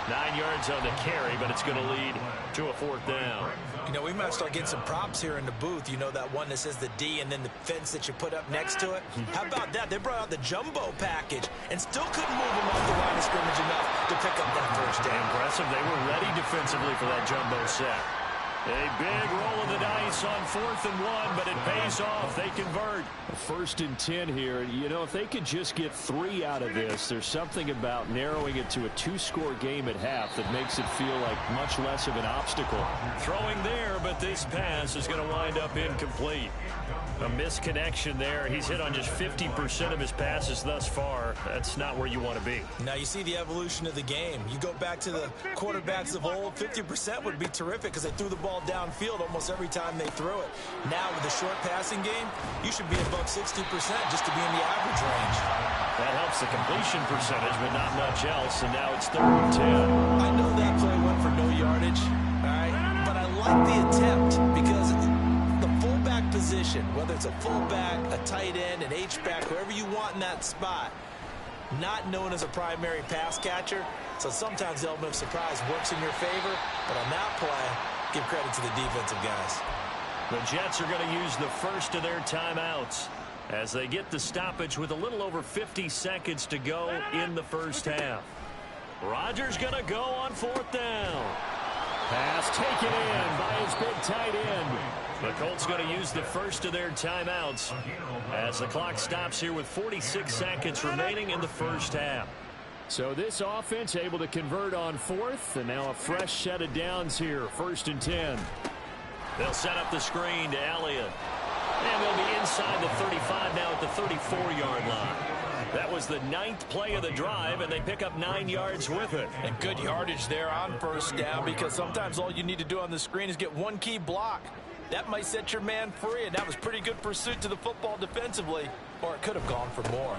9 yards on the carry, but it's going to lead to a 4th down. You know, we might start getting some props here in the booth. You know, that one that says the D and then the fence that you put up next to it? How about that? They brought out the jumbo package and still couldn't move them off the line of scrimmage enough to pick up that 1st down. Impressive. They were ready defensively for that jumbo set. A big roll of the dice on 4th and 1, but it pays off. They convert. 1st and 10 here. You know, if they could just get 3 out of this, there's something about narrowing it to a 2-score game at half that makes it feel like much less of an obstacle. Throwing there, but this pass is going to wind up incomplete. A misconnection there. He's hit on just 50% of his passes thus far. That's not where you want to be. Now you see the evolution of the game. You go back to the quarterbacks of old, 50% would be terrific because they threw the ball downfield almost every time they threw it. Now with the short passing game, you should be above 60% just to be in the average range. That helps the completion percentage, but not much else, and now it's 3rd and 10. I know that play went for no yardage, all right, but I like the attempt because the fullback position, whether it's a fullback, a tight end, an H-back, whoever you want in that spot, not known as a primary pass catcher, so sometimes the element of surprise works in your favor, but on that play, give credit to the defensive guys. The Jets are going to use the first of their timeouts as they get the stoppage with a little over 50 seconds to go in the 1st half. Rodgers going to go on 4th down. Pass taken in by his big tight end. The Colts going to use the first of their timeouts as the clock stops here with 46 seconds remaining in the 1st half. So this offense able to convert on 4th, and now a fresh set of downs here, 1st and 10. They'll set up the screen to Elliott. And they'll be inside the 35 now at the 34-yard line. That was the 9th play of the drive, and they pick up 9 yards with it. And good yardage there on 1st down, because sometimes all you need to do on the screen is get one key block. That might set your man free, and that was pretty good pursuit to the football defensively, or it could have gone for more.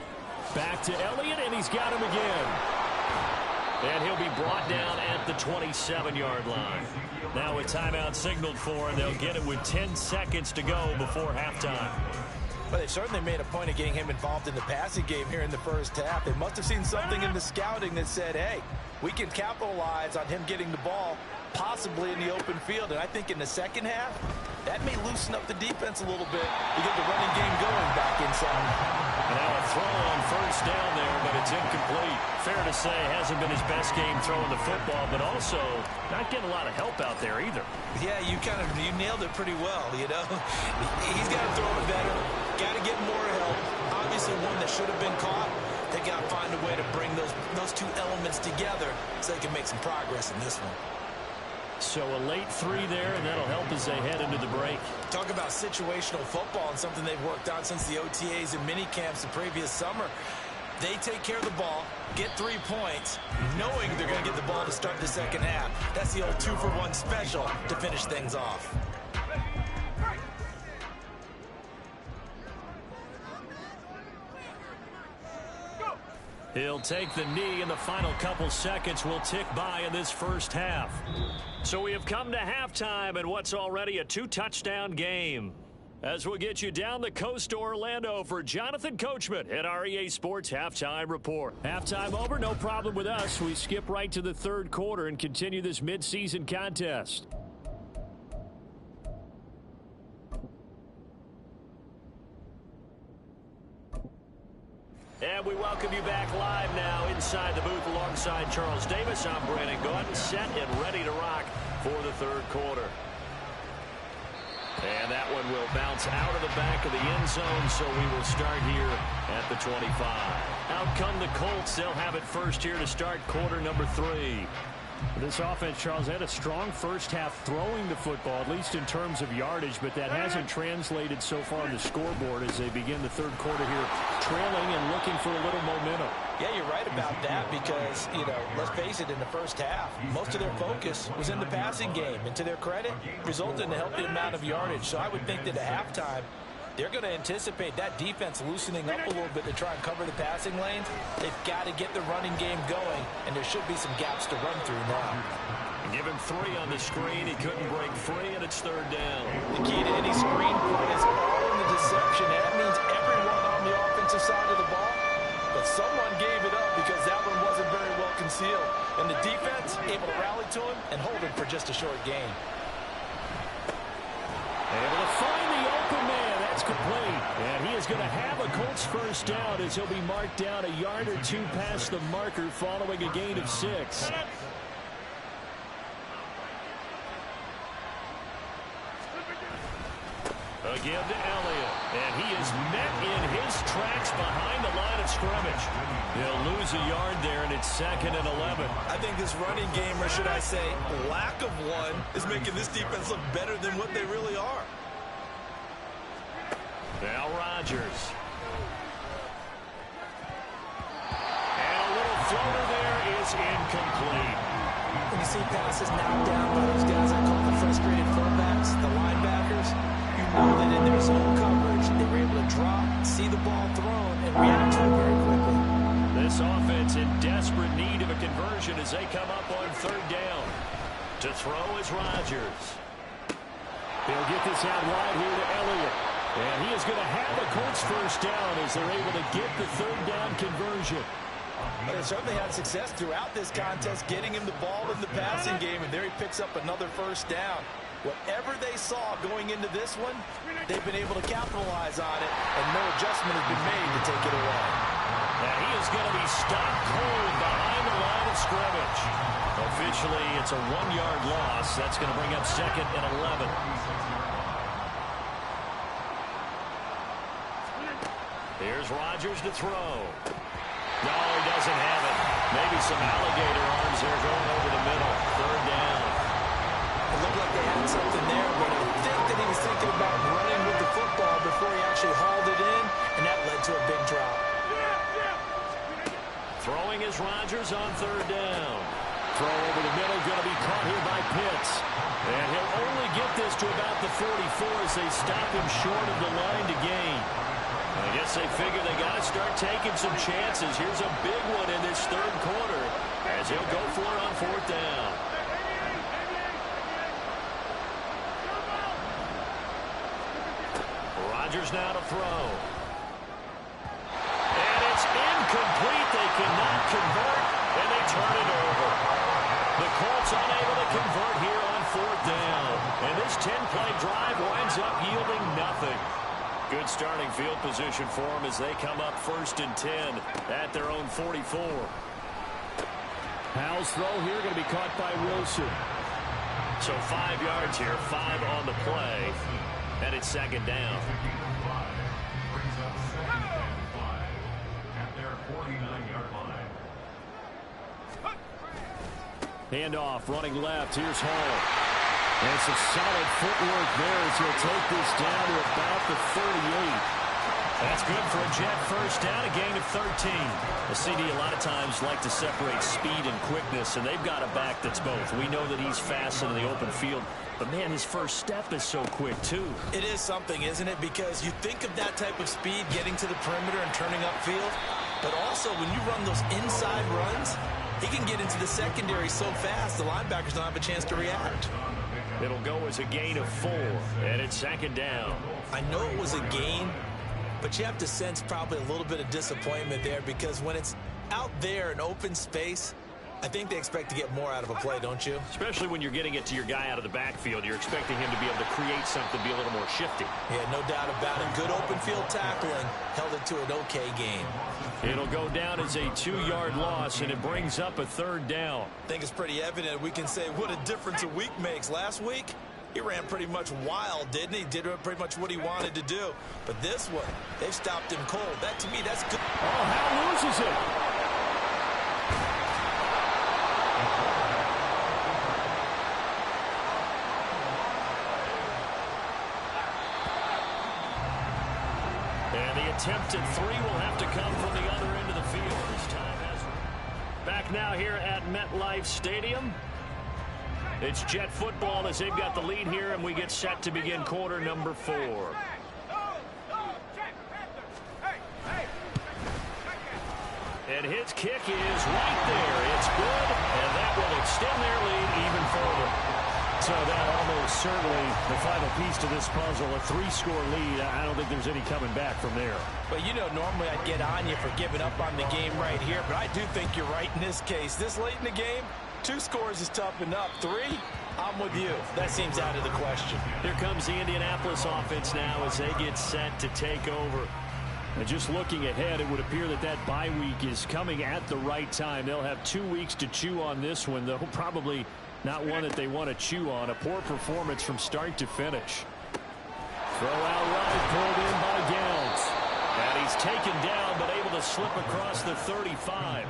Back to Elliott, and he's got him again. And he'll be brought down at the 27-yard line. Now a timeout signaled for, and they'll get it with 10 seconds to go before halftime. Well, they've certainly made a point of getting him involved in the passing game here in the first half. They must have seen something in the scouting that said, hey, we can capitalize on him getting the ball possibly in the open field. And I think in the second half, that may loosen up the defense a little bit to get the running game going back inside. Now a throw on first down there, but it's incomplete. Fair to say, hasn't been his best game throwing the football, but also not getting a lot of help out there either. Yeah, you nailed it pretty well, you know. He's got to throw it better, got to get more help. Obviously one that should have been caught. They got to find a way to bring those two elements together so they can make some progress in this one. So a late 3 there, and that'll help as they head into the break. Talk about situational football and something they've worked on since the OTAs and mini camps the previous summer. They take care of the ball, get 3 points, knowing they're going to get the ball to start the second half. That's the old 2-for-1 special to finish things off. He'll take the knee, and the final couple seconds will tick by in this first half. So we have come to halftime in what's already a 2-touchdown game. As we'll get you down the coast to Orlando for Jonathan Coachman at our EA Sports Halftime Report. Halftime over, no problem with us. We skip right to the third quarter and continue this midseason contest. And we welcome you back live now inside the booth alongside Charles Davis. I'm Brandon Gordon, set and ready to rock for the third quarter. And that one will bounce out of the back of the end zone, so we will start here at the 25. Out come the Colts. They'll have it first here to start quarter number 3. This offense, Charles, had a strong first half throwing the football, at least in terms of yardage, but that hasn't translated so far on the scoreboard as they begin the third quarter here, trailing and looking for a little momentum. Yeah, you're right about that because, you know, let's face it, in the first half, most of their focus was in the passing game. And to their credit, resulted in a healthy amount of yardage. So I would think that at halftime, they're going to anticipate that defense loosening up a little bit to try and cover the passing lanes. They've got to get the running game going, and there should be some gaps to run through now. Give him 3 on the screen. He couldn't break free, and it's third down. The key to any screen play is all in the deception. That means everyone on the offensive side of the ball, but someone gave it up because that one wasn't very well concealed. And the defense able to rally to him and hold him for just a short gain. Able to find the open man. That's complete. And he is going to have a Colts first down as he'll be marked down a yard or 2 past the marker following a gain of 6. Again to Elliott. And he is met in his tracks behind the line of scrimmage. He'll lose a yard there, and it's 2nd and 11. I think this running game, or should I say lack of one, is making this defense look better than what they really are. Now Rodgers. And a little floater there is incomplete. When you see passes knocked down by those guys I call the frustrated fullbacks, the linebackers, you know that in their zone coverage, they were able to drop, see the ball thrown, and react to it very quickly. This offense in desperate need of a conversion as they come up on third down. To throw is Rodgers. They'll get this out wide here to Elliott. And he is going to have the Colts first down as they're able to get the third down conversion. But they certainly had success throughout this contest, getting him the ball in the passing game, and there he picks up another first down. Whatever they saw going into this one, they've been able to capitalize on it, and no adjustment has been made to take it away. And he is going to be stopped cold behind the line of scrimmage. Officially, it's a 1-yard loss. That's going to bring up 2nd and 11. Here's Rodgers to throw. No, he doesn't have it. Maybe some alligator arms there going over the middle. Third down. It looked like they had something there, but I think that he was thinking about running with the football before he actually hauled it in, and that led to a big drop. Throwing is Rodgers on third down. Throw over the middle, going to be caught here by Pitts. And he'll only get this to about the 44 as they stop him short of the line to gain. I guess they figure they got to start taking some chances. Here's a big one in this third quarter as he'll go for it on fourth down. Rodgers now to throw. And it's incomplete. They cannot convert, and they turn it over. The Colts unable to convert here on 4th down. And this 10-play drive winds up yielding nothing. Good starting field position for them as they come up 1st and 10 at their own 44. Powell's throw here going to be caught by Wilson. So 5 yards here, 5 on the play, and it's 2nd down. Handoff, running left. Here's Hall. And some solid footwork there as he'll take this down to about the 38. That's good for a Jet first down, a gain of 13. The CD a lot of times like to separate speed and quickness, and they've got a back that's both. We know that he's fast in the open field, but, man, his first step is so quick, too. It is something, isn't it? Because you think of that type of speed getting to the perimeter and turning upfield, but also when you run those inside runs, he can get into the secondary so fast the linebackers don't have a chance to react. It'll go as a gain of 4, and it's 2nd down. I know it was a gain, but you have to sense probably a little bit of disappointment there because when it's out there in open space, I think they expect to get more out of a play, don't you? Especially when you're getting it to your guy out of the backfield. You're expecting him to be able to create something, be a little more shifty. Yeah, no doubt about it. Good open field tackling held it to an okay game. It'll go down as a 2-yard loss, and it brings up a 3rd down. I think it's pretty evident. We can say what a difference a week makes. Last week, he ran pretty much wild, didn't he? Did pretty much what he wanted to do. But this one, they've stopped him cold. That, to me, that's good. Oh, Hal loses it. Attempted 3 will have to come from the other end of the field. This time has back now here at MetLife Stadium. It's Jet football as they've got the lead here, and we get set to begin quarter number 4. And his kick is right there. It's good, and that will extend their lead even further. So that almost certainly the final piece to this puzzle, a 3-score lead. I don't think there's any coming back from there. But, you know, normally I'd get on you for giving up on the game right here, but I do think you're right in this case. This late in the game, 2 scores is tough enough. 3, I'm with you. That seems out of the question. Here comes the Indianapolis offense now as they get set to take over. And just looking ahead, it would appear that that bye week is coming at the right time. They'll have 2 weeks to chew on this one, though probably not one that they want to chew on. A poor performance from start to finish. Throw out right, pulled in by Downs. And he's taken down, but able to slip across the 35.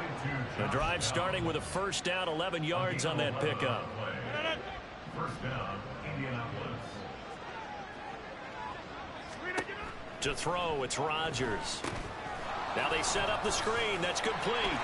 The drive starting with a 1st down, 11 yards on that pickup. 1st down, Indianapolis. To throw, it's Rodgers. Now they set up the screen. That's complete.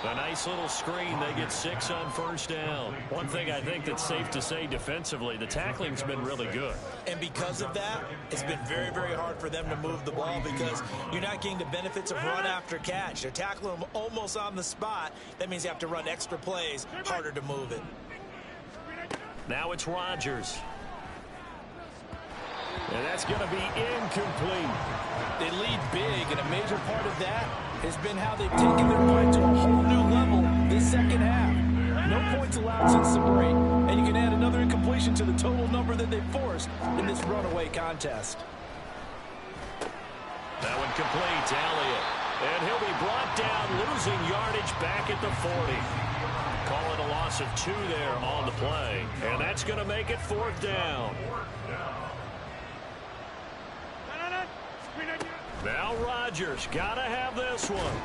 A nice little screen. They get 6 on 1st down. One thing I think that's safe to say defensively, the tackling's been really good. And because of that, it's been very, very hard for them to move the ball because you're not getting the benefits of run after catch. They're tackling them almost on the spot. That means you have to run extra plays, harder to move it. Now it's Rodgers. And that's going to be incomplete. They lead big, and a major part of that has been how they've taken their play to a whole new level this second half. No points allowed since the break, and you can add another incompletion to the total number that they forced in this runaway contest. That one complete to Elliott. And he'll be brought down, losing yardage back at the 40. Call it a loss of 2 there on the play. And that's going to make it 4th down. Now Rodgers, gotta have this one.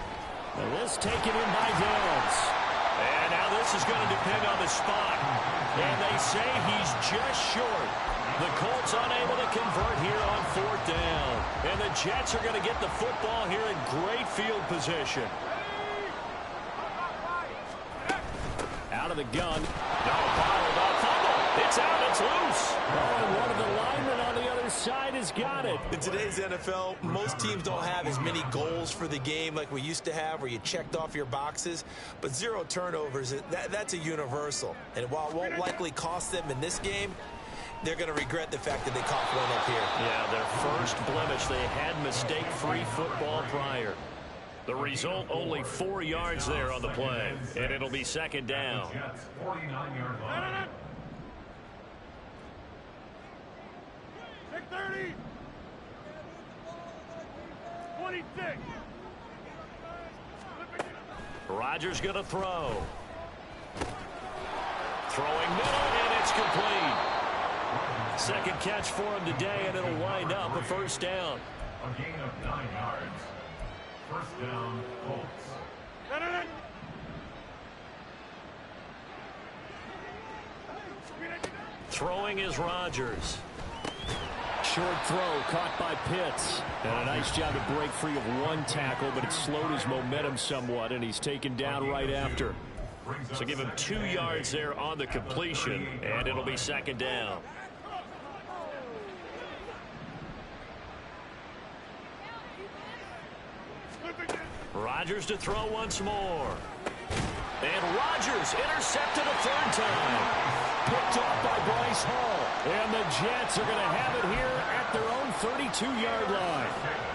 And this taken in by Downs. And now this is going to depend on the spot. And they say he's just short. The Colts unable to convert here on 4th down. And the Jets are going to get the football here in great field position. Out of the gun. No, bottled up. Fumble. It's out. It's loose. Oh, and one of the linemen on the other side has got it. In today's NFL, most teams don't have as many goals for the game like we used to have where you checked off your boxes. But 0 turnovers, that's a universal. And while it won't likely cost them in this game, they're going to regret the fact that they caught one up here. Yeah, their first blemish. They had mistake-free football prior. The result, only 4 yards there on the play, and it'll be second down. 49-yard line. 30. 26. Rodgers going to throw. Throwing middle, and it's complete. Second catch for him today, and it'll wind up a first down. A gain of 9 yards. First down, Colts. Throwing is Rodgers. Short throw caught by Pitts. And a nice job to break free of one tackle, but it slowed his momentum somewhat, and he's taken down right after. So give him 2 yards there on the completion, and it'll be second down. Rodgers to throw once more. And Rodgers intercepted a third time. Picked off by Bryce Hall. And the Jets are going to have it here at their own 32-yard line.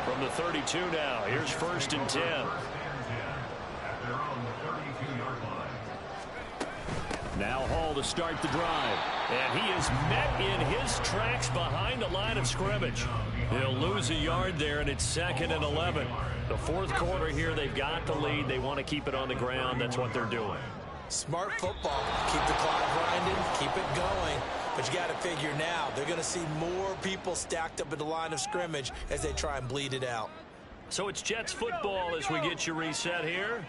From the 32 now, here's first and 10. Now Hall to start the drive. And he is met in his tracks behind the line of scrimmage. He'll lose a yard there, and it's second and 11. The fourth quarter here, they've got the lead. They want to keep it on the ground. That's what they're doing. Smart football. Keep the clock grinding, keep it going. But you got to figure now, they're going to see more people stacked up at the line of scrimmage as they try and bleed it out. So it's Jets football as we get you reset here.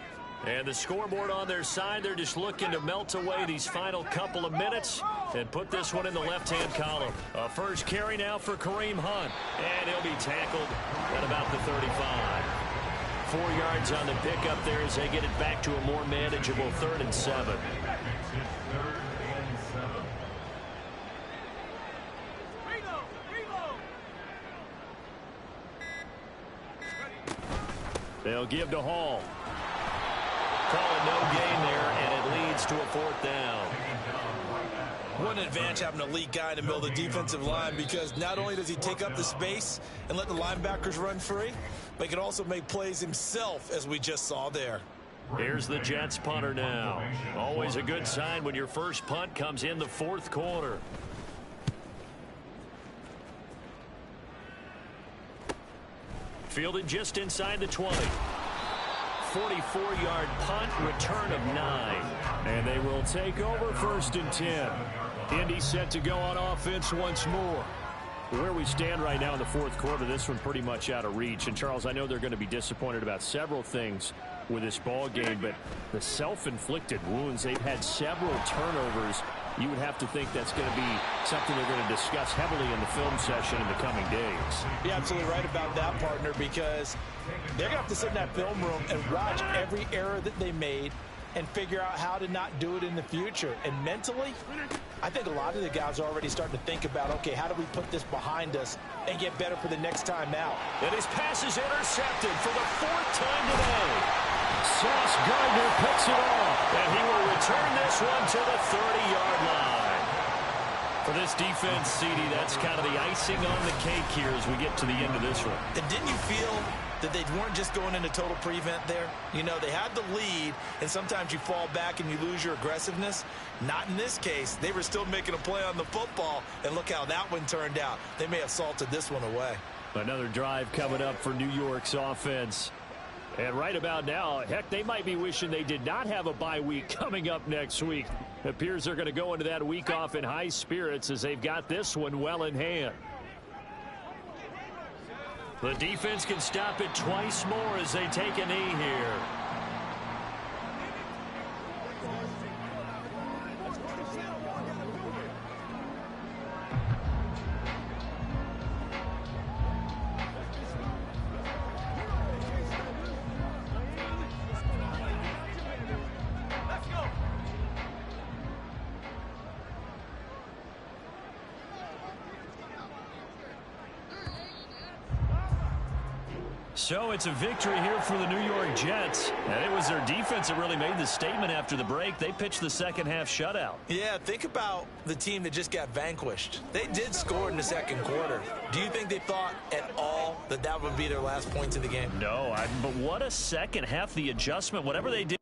And the scoreboard on their side, they're just looking to melt away these final couple of minutes and put this one in the left-hand column. A first carry now for Kareem Hunt. And he'll be tackled at about the 35. 4 yards on the pickup there as they get it back to a more manageable 3rd and 7. They'll give to Hall. Call it no gain there, and it leads to a 4th down. One advantage having a elite guy in the middle of the defensive line, because not only does he take up the space and let the linebackers run free, but he can also make plays himself, as we just saw there. Here's the Jets punter now. Always a good sign when your first punt comes in the 4th quarter. Fielded just inside the 20. 44-yard punt, return of 9. And they will take over 1st and 10. Indy set to go on offense once more. Where we stand right now in the 4th quarter, this one pretty much out of reach. And, Charles, I know they're going to be disappointed about several things with this ball game, but the self-inflicted wounds, they've had several turnovers. You would have to think that's going to be something they're going to discuss heavily in the film session in the coming days. You're absolutely right about that, partner, because they're going to have to sit in that film room and watch every error that they made and figure out how to not do it in the future. And mentally, I think a lot of the guys are already starting to think about, okay, how do we put this behind us and get better for the next time out? And his pass is intercepted for the 4th time today. Sauce Gardner picks it off, and he will return this one to the 30-yard line. For this defense, CD, that's kind of the icing on the cake here as we get to the end of this one. And didn't you feel that they weren't just going into total prevent there? You know, they had the lead, and sometimes you fall back and you lose your aggressiveness. Not in this case. They were still making a play on the football, and look how that one turned out. They may have salted this one away. Another drive coming up for New York's offense. And right about now, heck, they might be wishing they did not have a bye week coming up next week. It appears they're going to go into that week off in high spirits as they've got this one well in hand. The defense can stop it twice more as they take a knee here. So it's a victory here for the New York Jets. And it was their defense that really made the statement after the break. They pitched the second half shutout. Yeah, think about the team that just got vanquished. They did score in the second quarter. Do you think they thought at all that that would be their last points of the game? No, but what a second half. The adjustment, whatever they did.